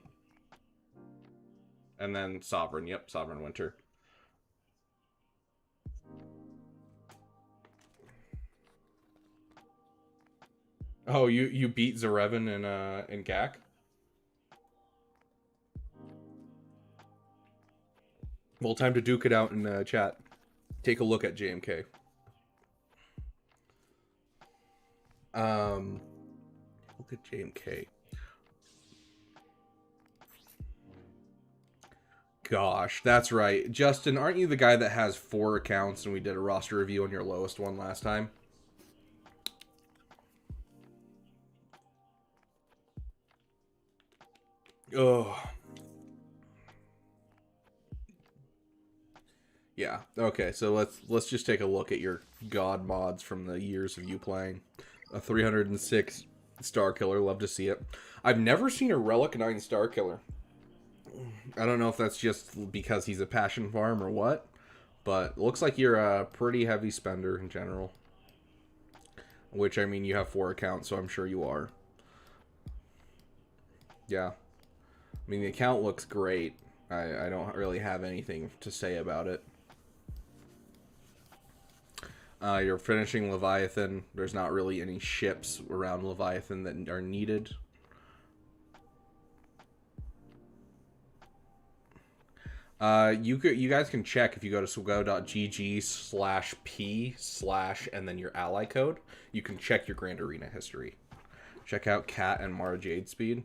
then Sovereign, yep, Sovereign Winter. Oh, you beat Zarevin in GAC? Well, time to duke it out in chat. Take a look at JMK. Look at JMK. Gosh, that's right. Justin, aren't you the guy that has 4 accounts and we did a roster review on your lowest one last time? Oh. Yeah. Okay, so let's just take a look at your god mods from the years of you playing. A 306 Star Killer, love to see it. I've never seen a Relic 9 Star Killer. I don't know if that's just because he's a passion farm or what, but it looks like you're a pretty heavy spender in general. Which, I mean, you have 4 accounts, so I'm sure you are. Yeah. I mean, the account looks great. I don't really have anything to say about it. You're finishing Leviathan. There's not really any ships around Leviathan that are needed. You guys can check if you go to swgo.gg/p/ and then your ally code. You can check your Grand Arena history. Check out Cat and Mara Jade speed.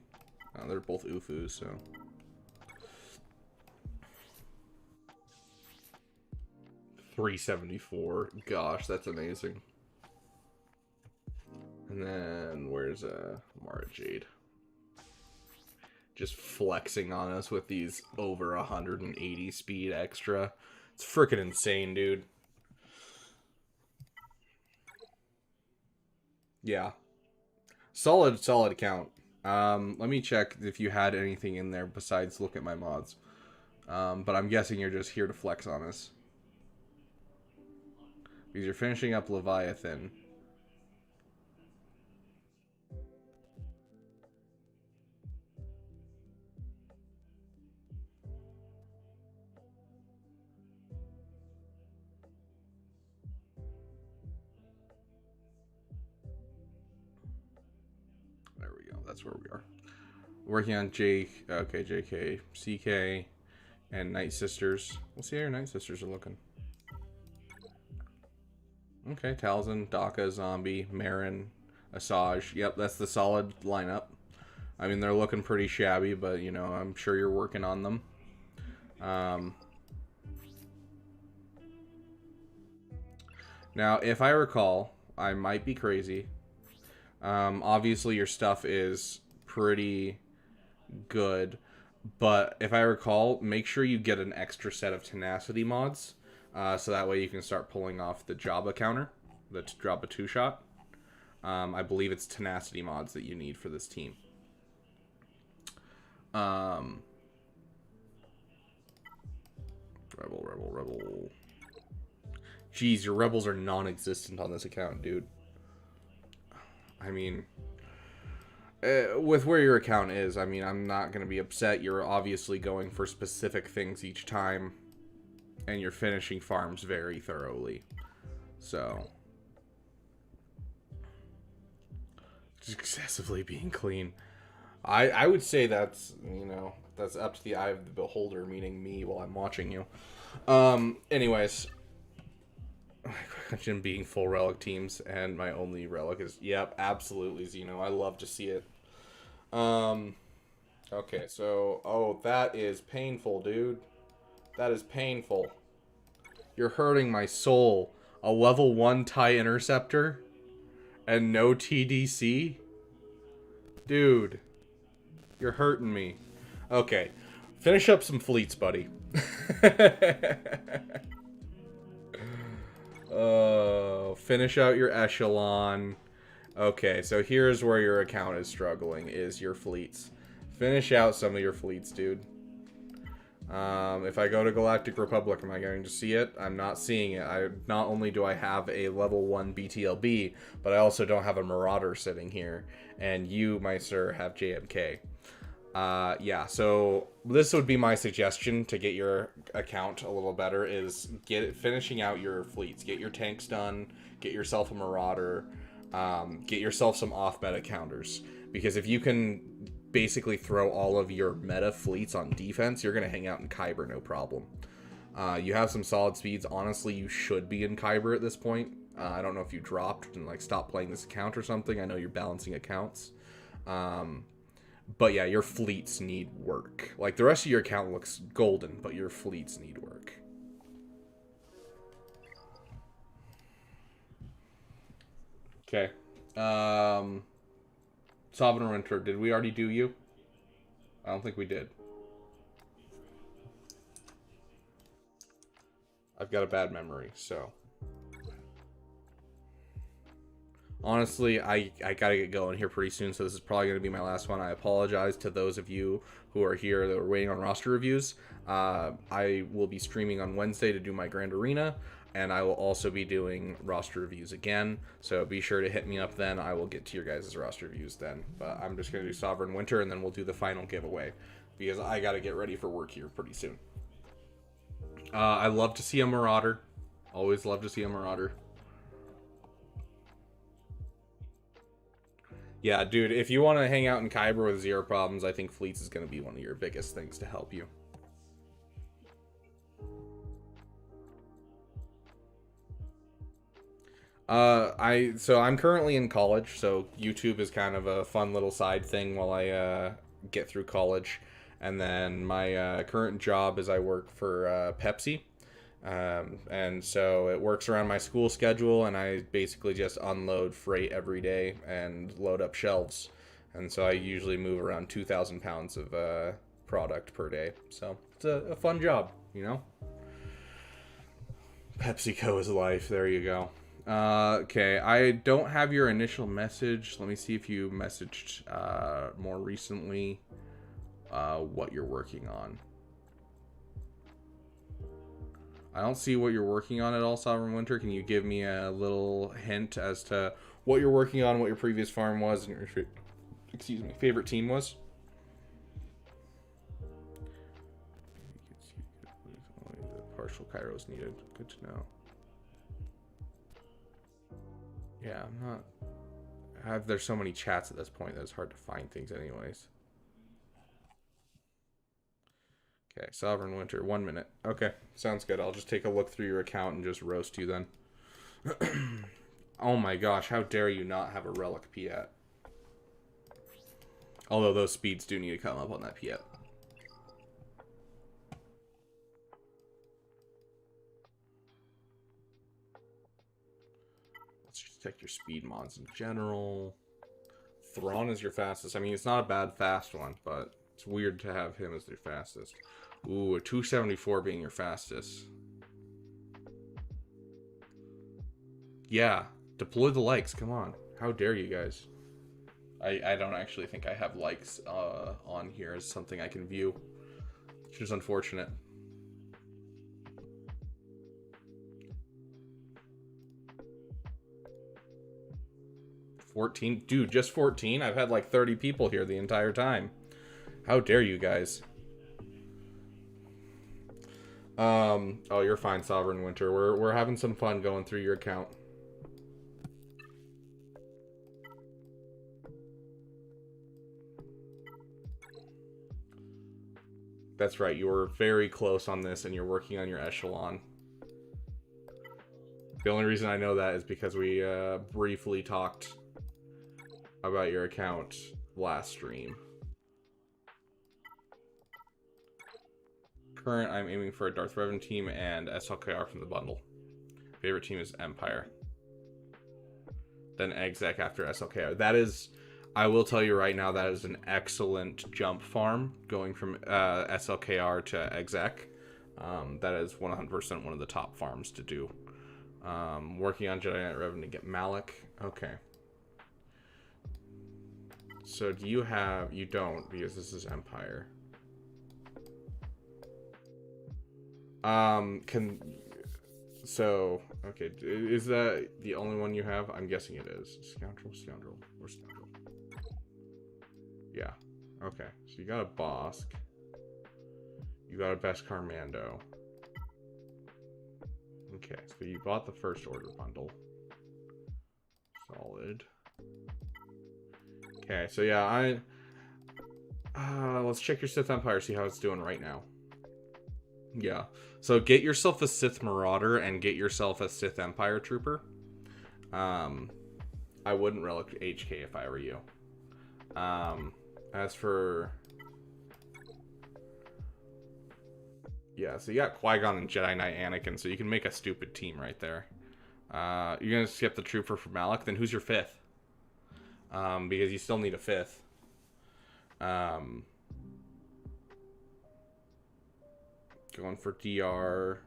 They're both Ufus, so. $374. Gosh, that's amazing. And then where's Mara Jade? Just flexing on us with these over 180 speed extra. It's freaking insane, dude. Yeah. Solid account. Let me check if you had anything in there besides look at my mods. But I'm guessing you're just here to flex on us. Because you're finishing up Leviathan. There we go. That's where we are. Working on JK, CK, and Night Sisters. We'll see how your Night Sisters are looking. Okay, Talzin, Daka, Zombie, Marin, Asajj. Yep, that's the solid lineup. I mean, they're looking pretty shabby, but, you know, I'm sure you're working on them. Now, if I recall, I might be crazy. Obviously, your stuff is pretty good, but if I recall, make sure you get an extra set of tenacity mods, so that way you can start pulling off the Jabba counter, the Jabba 2-shot. I believe it's tenacity mods that you need for this team. Rebel. Jeez, your rebels are non-existent on this account, dude. I mean, with where your account is, I mean, I'm not going to be upset. You're obviously going for specific things each time, and you're finishing farms very thoroughly. So, just excessively being clean. I would say that's, you know, that's up to the eye of the beholder, meaning me while I'm watching you. Anyways, imagine being full relic teams, and my only relic is, yep, absolutely Xeno. I love to see it. Okay, so, oh, that is painful, dude. That is painful. You're hurting my soul. A level 1 TIE Interceptor and no TDC? Dude, you're hurting me. Okay, finish up some fleets, buddy. Finish out your echelon. Okay, so here's where your account is struggling, is your fleets. Finish out some of your fleets, dude. If I go to Galactic Republic, am I going to see it? I'm not seeing it. Not only do I have a level 1 BTLB, but I also don't have a Marauder sitting here. And you, my sir, have JMK. Yeah, so this would be my suggestion to get your account a little better, is finishing out your fleets. Get your tanks done, get yourself a Marauder, get yourself some off-meta counters. Because if you can basically throw all of your meta fleets on defense, you're going to hang out in Kyber no problem. You have some solid speeds. Honestly, you should be in Kyber at this point. I don't know if you dropped and like stopped playing this account or something. I know you're balancing accounts. But yeah, your fleets need work. Like, the rest of your account looks golden, but your fleets need work. Okay. Sovereign Winter, did we already do you? I don't think we did. I've got a bad memory, so. Honestly, I gotta get going here pretty soon, so this is probably going to be my last one. I apologize to those of you who are here that are waiting on roster reviews. I will be streaming on Wednesday to do my Grand Arena, and I will also be doing roster reviews again, so be sure to hit me up then. I will get to your guys' roster reviews then. But I'm just going to do Sovereign Winter, and then we'll do the final giveaway, because I gotta get ready for work here pretty soon. I love to see a Marauder. Always love to see a Marauder. Yeah, dude, if you want to hang out in Kyber with zero problems, I think Fleets is going to be one of your biggest things to help you. I'm currently in college, so YouTube is kind of a fun little side thing while I get through college. And then my current job is I work for Pepsi. And so it works around my school schedule, and I basically just unload freight every day and load up shelves. And so I usually move around 2,000 pounds of product per day. So it's a fun job, you know? PepsiCo is life. There you go. Okay, I don't have your initial message. Let me see if you messaged more recently what you're working on. I don't see what you're working on at all, Sovereign Winter. Can you give me a little hint as to what you're working on, what your previous farm was, and your favorite team was? Partial Kairos needed. Good to know. Yeah, I'm not. There's so many chats at this point that it's hard to find things, anyways. Okay, Sovereign Winter, 1 minute. Okay, sounds good. I'll just take a look through your account and just roast you then. Oh my gosh, how dare you not have a Relic Piet. Although those speeds do need to come up on that Piet. Let's just check your speed mods in general. Thrawn is your fastest. I mean, it's not a bad fast one, but it's weird to have him as your fastest. Ooh, a 274 being your fastest. Yeah, deploy the likes. Come on. How dare you guys? I don't actually think I have likes on here as something I can view, which is unfortunate. $14? Dude, just 14? I've had like 30 people here the entire time. How dare you guys? Oh, you're fine, Sovereign Winter. We're having some fun going through your account. That's right, you were very close on this, and you're working on your echelon. The only reason I know that is because we briefly talked about your account last stream. Current, I'm aiming for a Darth Revan team and SLKR from the bundle. Favorite team is Empire. Then Exec after SLKR. That is, I will tell you right now, that is an excellent jump farm going from SLKR to Exec. That is 100% one of the top farms to do. Working on Jedi Knight Revan to get Malik. Okay. So do you have... You don't, because this is Empire. So, okay, is that the only one you have? I'm guessing it is. Scoundrel, or Scoundrel. Yeah, okay. So you got a Bosk. You got a Beskar Mando. Okay, so you bought the First Order bundle. Solid. Okay, so yeah, let's check your Sith Empire, see how it's doing right now. Yeah, so get yourself a Sith Marauder and get yourself a Sith Empire Trooper. I wouldn't relic HK if I were you. As for... Yeah, so you got Qui-Gon and Jedi Knight Anakin, so you can make a stupid team right there. You're going to skip the Trooper for Malik, then who's your fifth? Because you still need a fifth. Going for DR.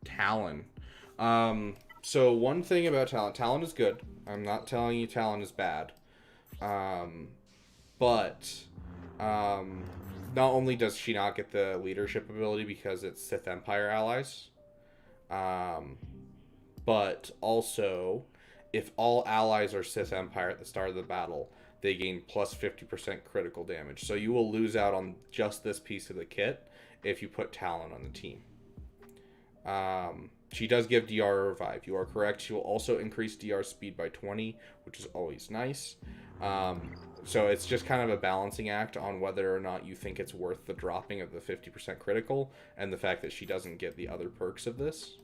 Talon. So one thing about Talon. Talon is good. I'm not telling you Talon is bad. But not only does she not get the leadership ability because it's Sith Empire allies, but also if all allies are Sith Empire at the start of the battle, they gain plus 50% critical damage. So you will lose out on just this piece of the kit if you put Talon on the team. She does give DR a revive. You are correct. She will also increase DR speed by 20, which is always nice. So it's just kind of a balancing act on whether or not you think it's worth the dropping of the 50% critical and the fact that she doesn't get the other perks of this.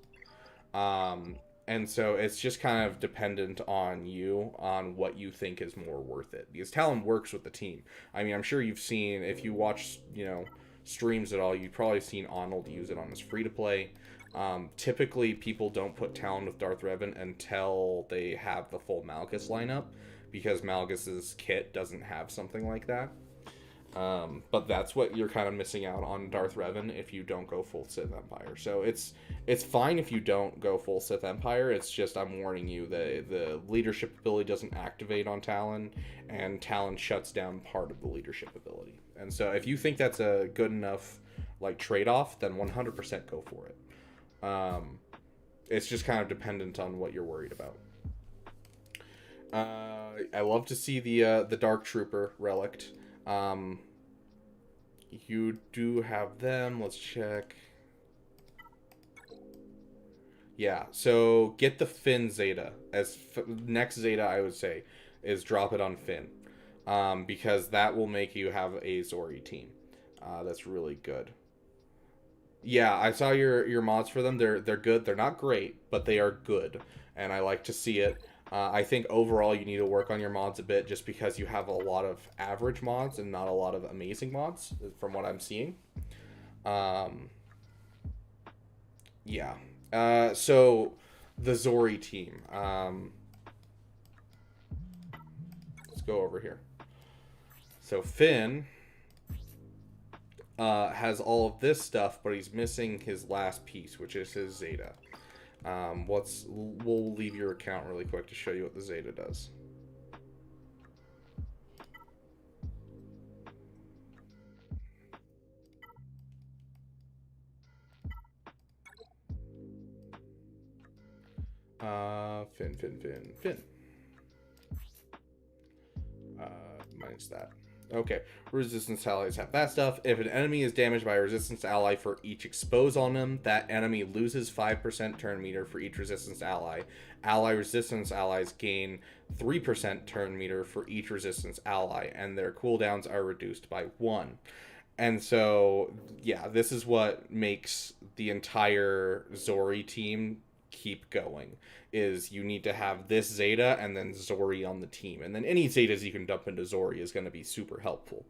And so it's just kind of dependent on you on what you think is more worth it, because Talon works with the team. I mean, I'm sure you've seen, if you watch, streams at all, you've probably seen Arnold use it on his free to play. Typically, people don't put Talon with Darth Revan until they have the full Malgus lineup, because Malgus's kit doesn't have something like that. But that's what you're kind of missing out on Darth Revan if you don't go full Sith Empire. So it's fine if you don't go full Sith Empire. It's just, I'm warning you that the leadership ability doesn't activate on Talon, and Talon shuts down part of the leadership ability. And so if you think that's a good enough trade-off, then 100% go for it. It's just kind of dependent on what you're worried about. I love to see the Dark Trooper relic. You do have them. Let's check. Yeah, so get the Finn Zeta. Next Zeta, I would say, is drop it on Finn. Because that will make you have a Zori team. That's really good. Yeah, I saw your mods for them. They're good. They're not great, but they are good, and I like to see it. I think overall you need to work on your mods a bit, just because you have a lot of average mods and not a lot of amazing mods, from what I'm seeing. Yeah. So the Zori team. Let's go over here. So Finn has all of this stuff, but he's missing his last piece, which is his Zeta. We'll leave your account really quick to show you what the Zeta does. Finn. Minus that. Okay, resistance allies have that stuff. If an enemy is damaged by a resistance ally for each expose on them, that enemy loses 5% turn meter for each resistance ally. Ally resistance allies gain 3% turn meter for each resistance ally, and their cooldowns are reduced by 1. And so, yeah, this is what makes the entire Zori team keep going, is you need to have this Zeta and then Zori on the team, and then any Zetas you can dump into Zori is going to be super helpful,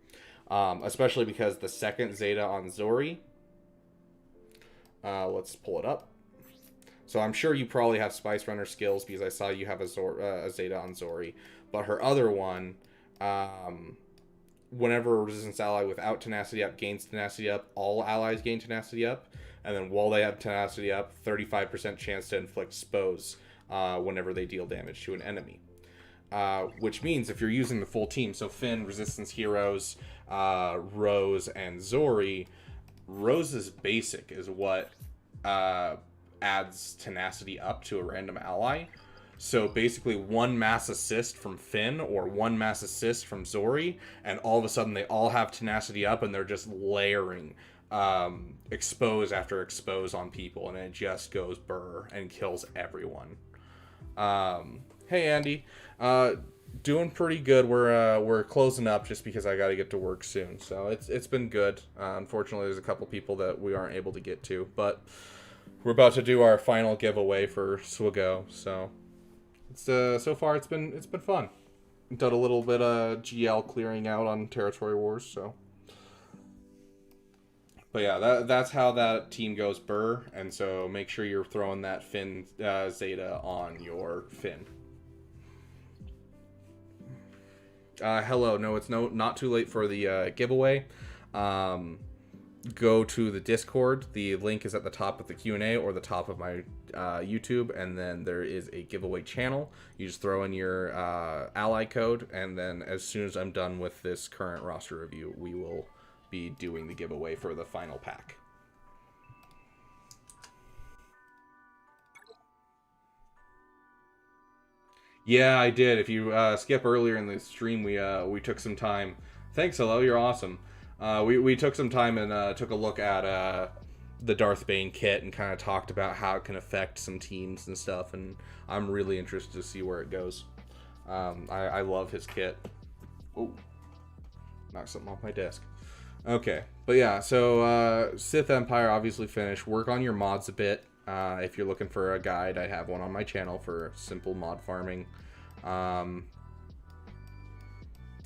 especially because the second Zeta on Zori, let's pull it up. So I'm sure you probably have Spice Runner skills, because I saw you have a Zeta on Zori, but her other one, whenever a resistance ally without tenacity up gains tenacity up, all allies gain tenacity up. And then while they have tenacity up, 35% chance to inflict spos whenever they deal damage to an enemy. Which means if you're using the full team, so Finn, Resistance Heroes, Rose, and Zori, Rose's basic is what adds tenacity up to a random ally. So basically one mass assist from Finn or one mass assist from Zori, and all of a sudden they all have tenacity up, and they're just layering expose after expose on people, and it just goes burr and kills everyone. Hey Andy, doing pretty good. We're closing up just because I got to get to work soon, so it's been good. Unfortunately, there's a couple people that we aren't able to get to, but we're about to do our final giveaway for Swigo, so it's so far it's been fun. Done a little bit of GL clearing out on Territory Wars, so. But yeah, that's how that team goes burr, and so make sure you're throwing that Finn Zeta on your Finn. Hello, no, it's not too late for the giveaway. Go to the Discord. The link is at the top of the Q&A or the top of my YouTube, and then there is a giveaway channel. You just throw in your ally code, and then as soon as I'm done with this current roster review, we will be doing the giveaway for the final pack. Yeah, I did. If you skip earlier in the stream, we took some time. Thanks, hello, you're awesome. We took some time and took a look at the Darth Bane kit and kind of talked about how it can affect some teams and stuff, and I'm really interested to see where it goes. I love his kit. Oh, knocked something off my desk. Okay, but yeah, so Sith Empire obviously finished. Work on your mods a bit. If you're looking for a guide, I have one on my channel for simple mod farming.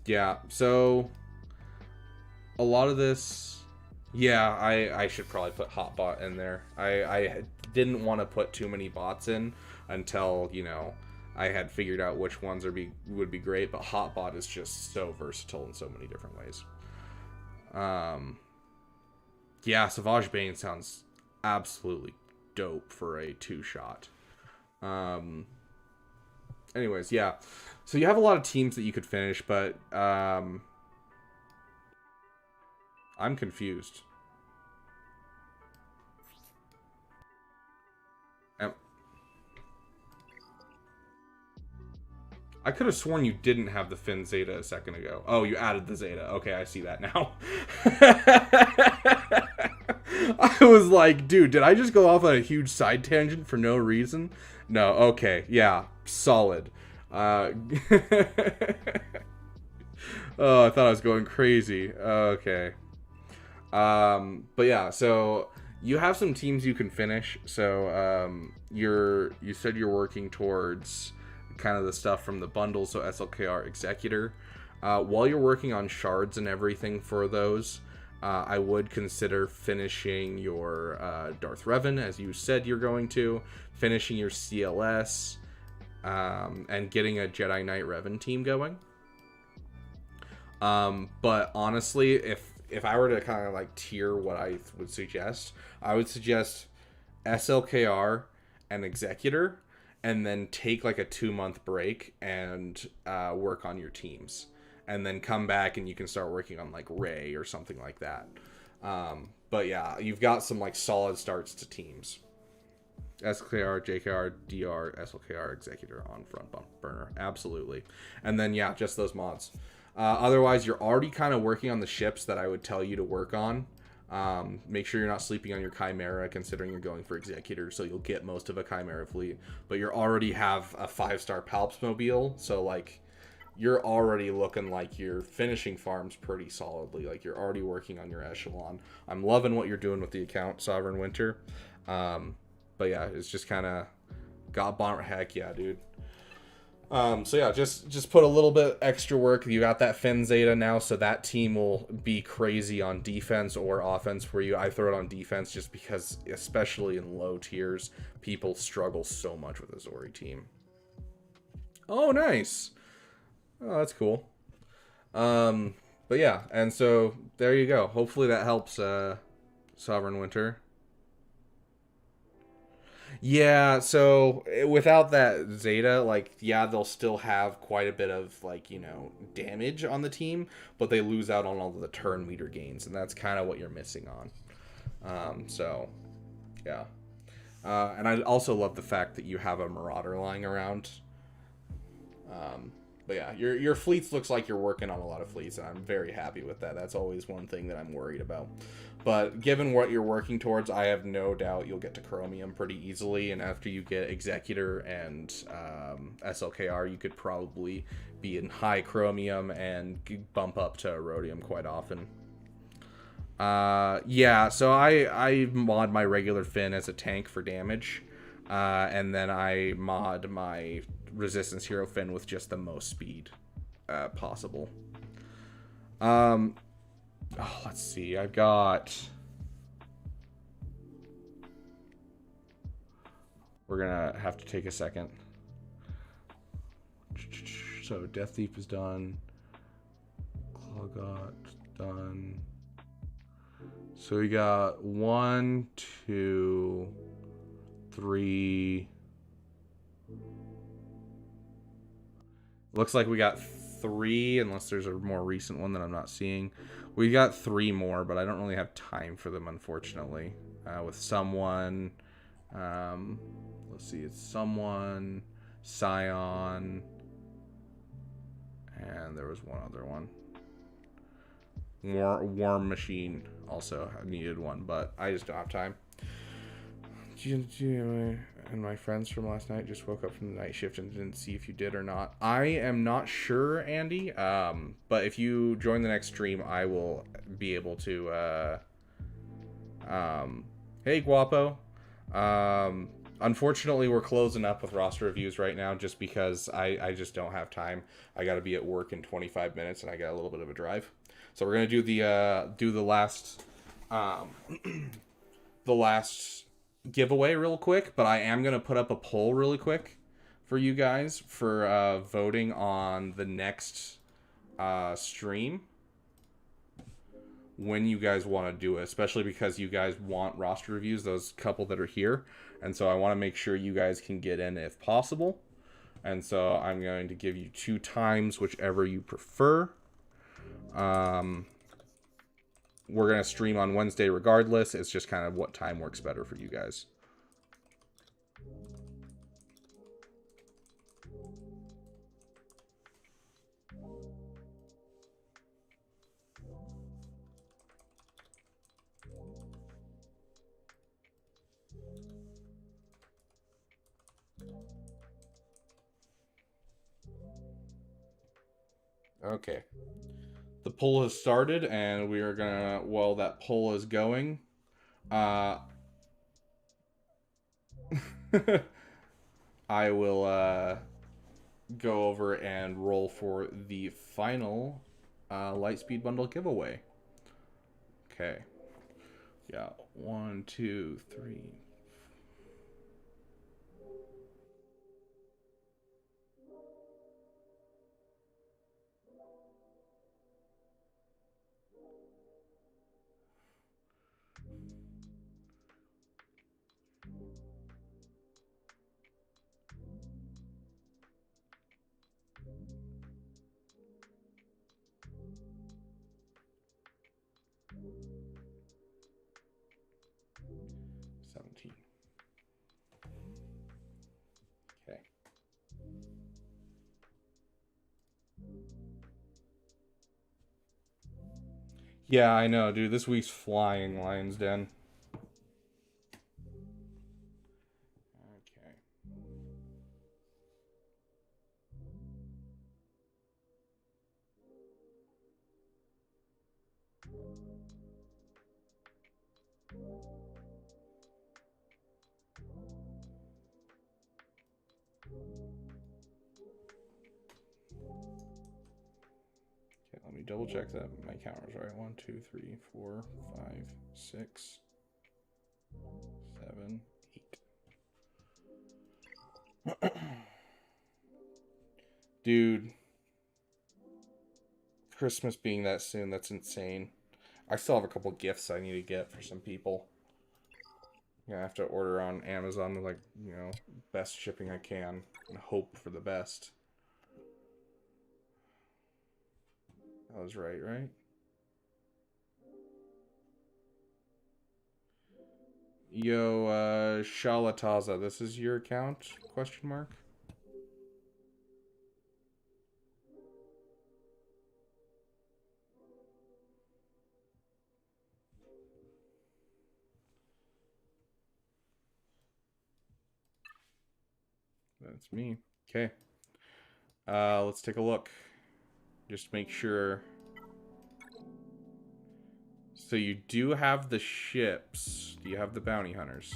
Yeah, so a lot of this, yeah, I should probably put Hotbot in there. I didn't want to put too many bots in until, you know, I had figured out which ones would be great, but Hotbot is just so versatile in so many different ways. Yeah, Savage Bane sounds absolutely dope for a 2-shot. Anyways, yeah. So you have a lot of teams that you could finish, but I'm confused. I could have sworn you didn't have the Finn Zeta a second ago. Oh, you added the Zeta. Okay, I see that now. I was like, dude, did I just go off on a huge side tangent for no reason? No, okay, yeah, solid. Oh, I thought I was going crazy. Okay. But yeah, so you have some teams you can finish. So you said you're working towards kind of the stuff from the bundle, so SLKR Executor. While you're working on shards and everything for those, I would consider finishing your Darth Revan, as you said you're going to, finishing your CLS, and getting a Jedi Knight Revan team going. But honestly, if I were to kind of like tier what I would suggest, I would suggest SLKR and Executor, and then take like a 2-month break and work on your teams, and then come back and you can start working on like Rey or something like that. But yeah, you've got some like solid starts to teams. SLKR, JKR, DR, SLKR, Executor on front burner. Absolutely. And then yeah, just those mods. Otherwise, you're already kind of working on the ships that I would tell you to work on. Make sure you're not sleeping on your Chimera, considering you're going for Executor, so you'll get most of a Chimera fleet. But you already have a 5-star Palps Mobile, so like you're already looking like you're finishing farms pretty solidly. Like you're already working on your echelon. I'm loving what you're doing with the account, Sovereign Winter. But yeah, it's just kind of got bomb. Heck yeah, dude. So yeah, just put a little bit extra work. You got that Finn Zeta now, so that team will be crazy on defense or offense for you. I throw it on defense just because, especially in low tiers, people struggle so much with a Zori team. Oh, nice. Oh, that's cool. But yeah, and so there you go. Hopefully that helps, Sovereign Winter. Yeah, so without that Zeta, like, yeah, they'll still have quite a bit of, like, you know, damage on the team, but they lose out on all of the turn meter gains, and that's kind of what you're missing on. So, yeah. And I also love the fact that you have a Marauder lying around. But yeah, your fleets looks like you're working on a lot of fleets, and I'm very happy with that. That's always one thing that I'm worried about. But given what you're working towards, I have no doubt you'll get to Chromium pretty easily, and after you get Executor and SLKR, you could probably be in high Chromium and bump up to Rhodium quite often. Yeah, so I mod my regular Finn as a tank for damage, and then I mod my Resistance Hero Finn with just the most speed possible. Oh, let's see. I've got... We're gonna have to take a second. So Death Thief is done. Clawgot done. So we got 1, 2, 3. Looks like we got 3, unless there's a more recent one that I'm not seeing. We got 3 more, but I don't really have time for them, unfortunately. With someone, let's see, it's someone, Scion, and there was one other one. War Machine also needed one, but I just don't have time. And my friends from last night just woke up from the night shift and didn't see if you did or not. I am not sure, Andy. But if you join the next stream, I will be able to. Hey, Guapo. Unfortunately, we're closing up with roster reviews right now just because I just don't have time. I got to be at work in 25 minutes and I got a little bit of a drive. So we're gonna do the last um, the last giveaway real quick, but I am gonna put up a poll really quick for you guys for voting on the next stream when you guys want to do it, especially because you guys want roster reviews, those couple that are here. And so I want to make sure you guys can get in if possible. And so I'm going to give you 2 times, whichever you prefer. We're going to stream on Wednesday regardless. It's just kind of what time works better for you guys. Okay. The poll has started, and we are gonna, while that poll is going, I will go over and roll for the final Lightspeed Bundle giveaway. Okay. Yeah, 1, 2, 3. Okay. Yeah, I know, dude. This week's flying, Lions Den. Okay. Okay, let me double check that my counter's right. 1, 2, 3, 4, 5, 6, 7, 8. Dude, Christmas being that soon, that's insane. I still have a couple gifts I need to get for some people. Yeah, I have to order on Amazon with, like, best shipping I can and hope for the best. That was right, right? Yo, Shalataza, this is your account? Question mark. That's me. Okay. Let's take a look. Just make sure. So you do have the ships. Do you have the bounty hunters?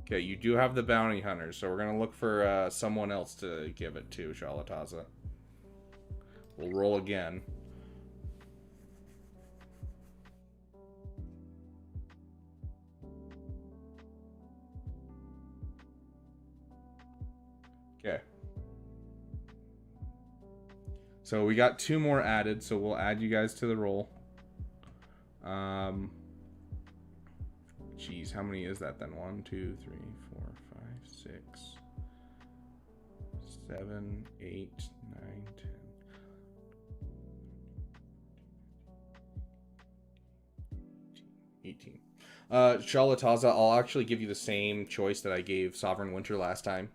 Okay, you do have the bounty hunters. So we're going to look for someone else to give it to, Shalataza. We'll roll again. Okay. So we got 2 more added, so we'll add you guys to the roll. Geez, how many is that then? 1, 2, 3, 4, 5, 6, 7, 8, 9, 10. 18. Shalataza, I'll actually give you the same choice that I gave Sovereign Winter last time.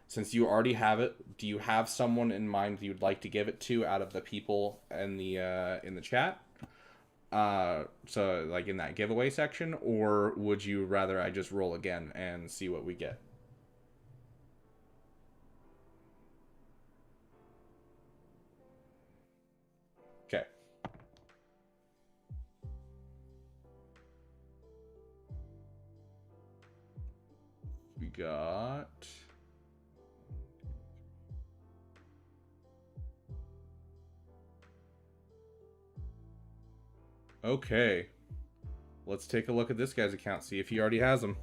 Since you already have it, do you have someone in mind you'd like to give it to out of the people in the chat? So like in that giveaway section, or would you rather I just roll again and see what we get? Okay. got... Okay. Let's take a look at this guy's account, see if he already has them.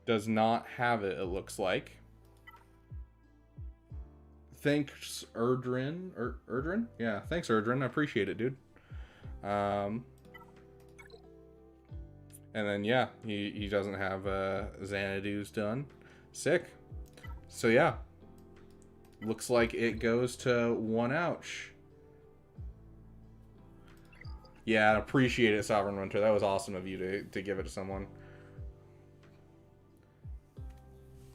Does not have it, it looks like. Thanks, Erdrin. Erdrin? Yeah, thanks, Erdrin. I appreciate it, dude. And then, yeah, he doesn't have Xanadu's done. Sick. So, yeah. Looks like it goes to 1 ouch. Yeah, I appreciate it, Sovereign Winter. That was awesome of you to give it to someone.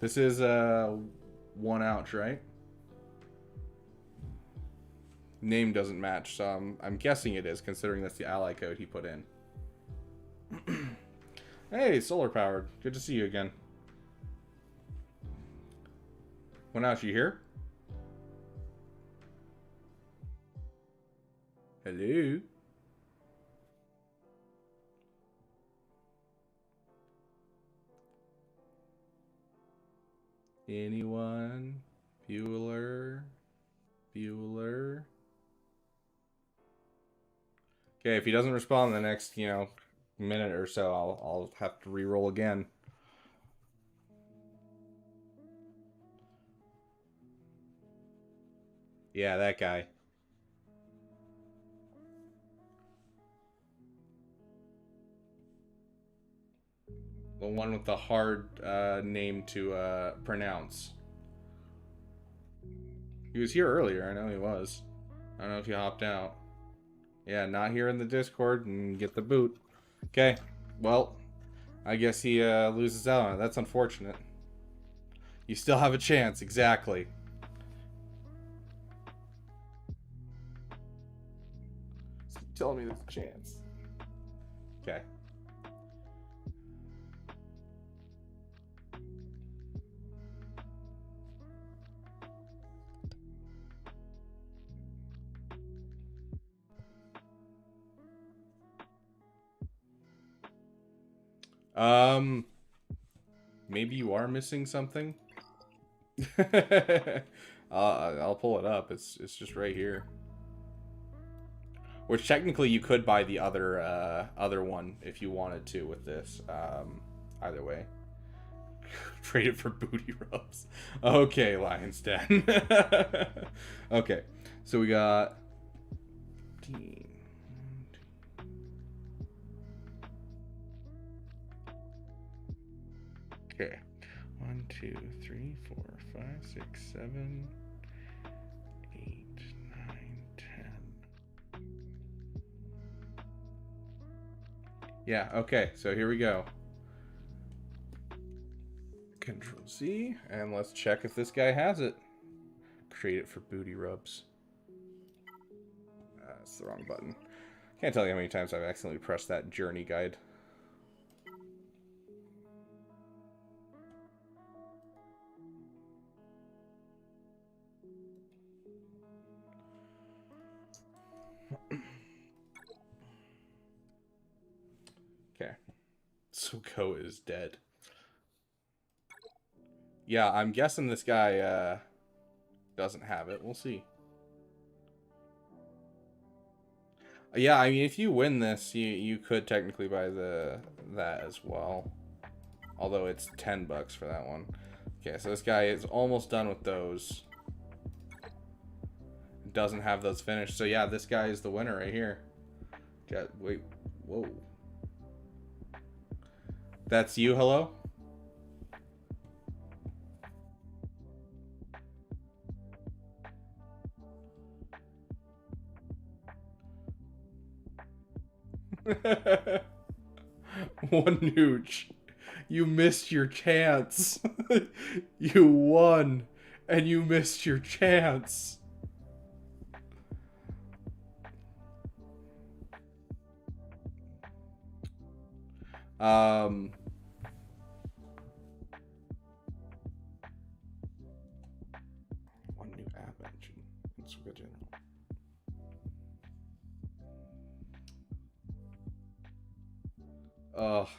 This is 1 ouch, right? Name doesn't match, so I'm guessing it is, considering that's the ally code he put in. Hey, solar powered. Good to see you again. 1 ouch, you here? Hello? Anyone? Bueller? Bueller? Okay, if he doesn't respond in the next, minute or so, I'll have to re-roll again. Yeah, that guy. The one with the hard name to pronounce. He was here earlier. I know he was. I don't know if he hopped out. Yeah, not here in the Discord and get the boot. Okay, well, I guess he loses out on it. That's unfortunate. You still have a chance, exactly. Keep telling me there's a chance. Okay. Maybe you are missing something. I'll pull it up. It's just right here. Which technically you could buy the other one if you wanted to with this. Either way. Trade it for booty rubs. Okay, Lion's Den. Okay, so we got... Okay. 1, 2, 3, 4, 5, 6, 7, 8, 9, 10. Yeah, okay, so here we go. Control Z, and let's check if this guy has it. Trade it for booty rubs. That's the wrong button. Can't tell you how many times I've accidentally pressed that journey guide. Okay. So Go is dead. Yeah, I'm guessing this guy doesn't have it. We'll see. Yeah, I mean, if you win this, you could technically buy that as well. Although it's $10 for that one. Okay, so this guy is almost done with those. Doesn't have those finished. So yeah, this guy is the winner right here. Wait, whoa. That's you, hello? One nooch. You missed your chance. You won, and you missed your chance. Let's go general. Oh,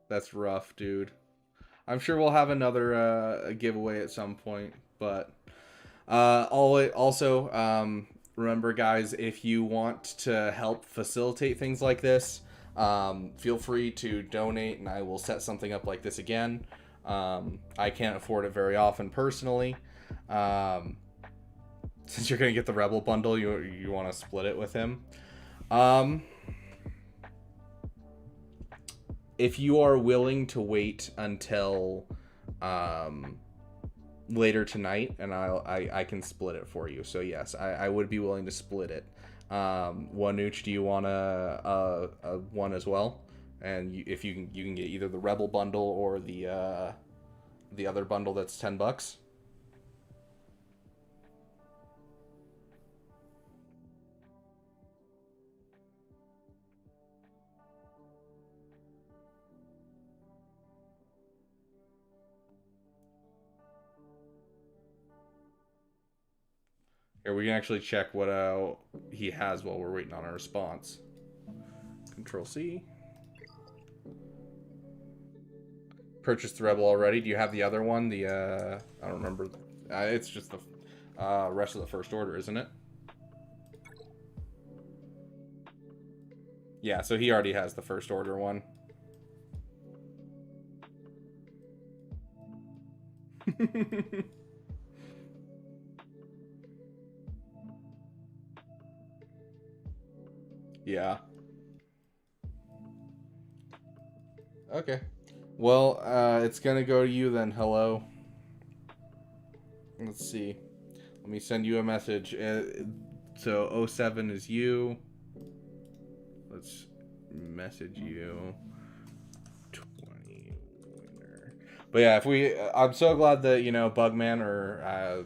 that's rough, dude. I'm sure we'll have another giveaway at some point, but also remember, guys, if you want to help facilitate things like this, feel free to donate, and I will set something up like this again. I can't afford it very often personally. Since you're gonna get the Rebel bundle, you want to split it with him. If you are willing to wait until later tonight, and I can split it for you. So yes, I would be willing to split it. Wanuch, do you want a one as well? And if you can get either the Rebel bundle or the other bundle that's $10. Here, we can actually check what he has while we're waiting on a response. Control C. Purchased the Rebel already. Do you have the other one? The I don't remember. It's just the rest of the First Order, isn't it? Yeah, so he already has the First Order one. Yeah. Okay. Well, it's gonna go to you then. Hello. Let's see. Let me send you a message. So 07 is you. Let's message you. 20 winner. But yeah, if we, I'm so glad that Bugman or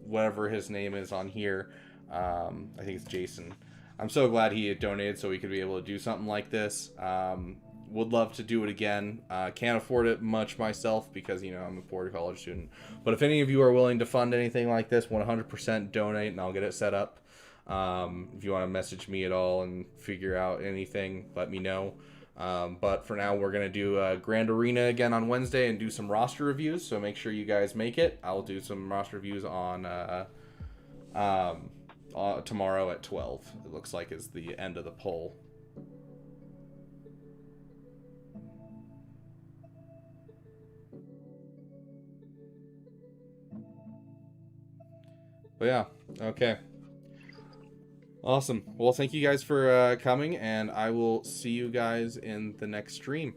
whatever his name is on here. I think it's Jason. I'm so glad he had donated so we could be able to do something like this. Would love to do it again. Can't afford it much myself because, I'm a poor college student. But if any of you are willing to fund anything like this, 100% donate and I'll get it set up. If you want to message me at all and figure out anything, let me know. But for now, we're going to do Grand Arena again on Wednesday and do some roster reviews. So make sure you guys make it. I'll do some roster reviews on tomorrow at 12. It looks like is the end of the poll. But yeah, okay. Awesome. Well, thank you guys for coming, and I will see you guys in the next stream.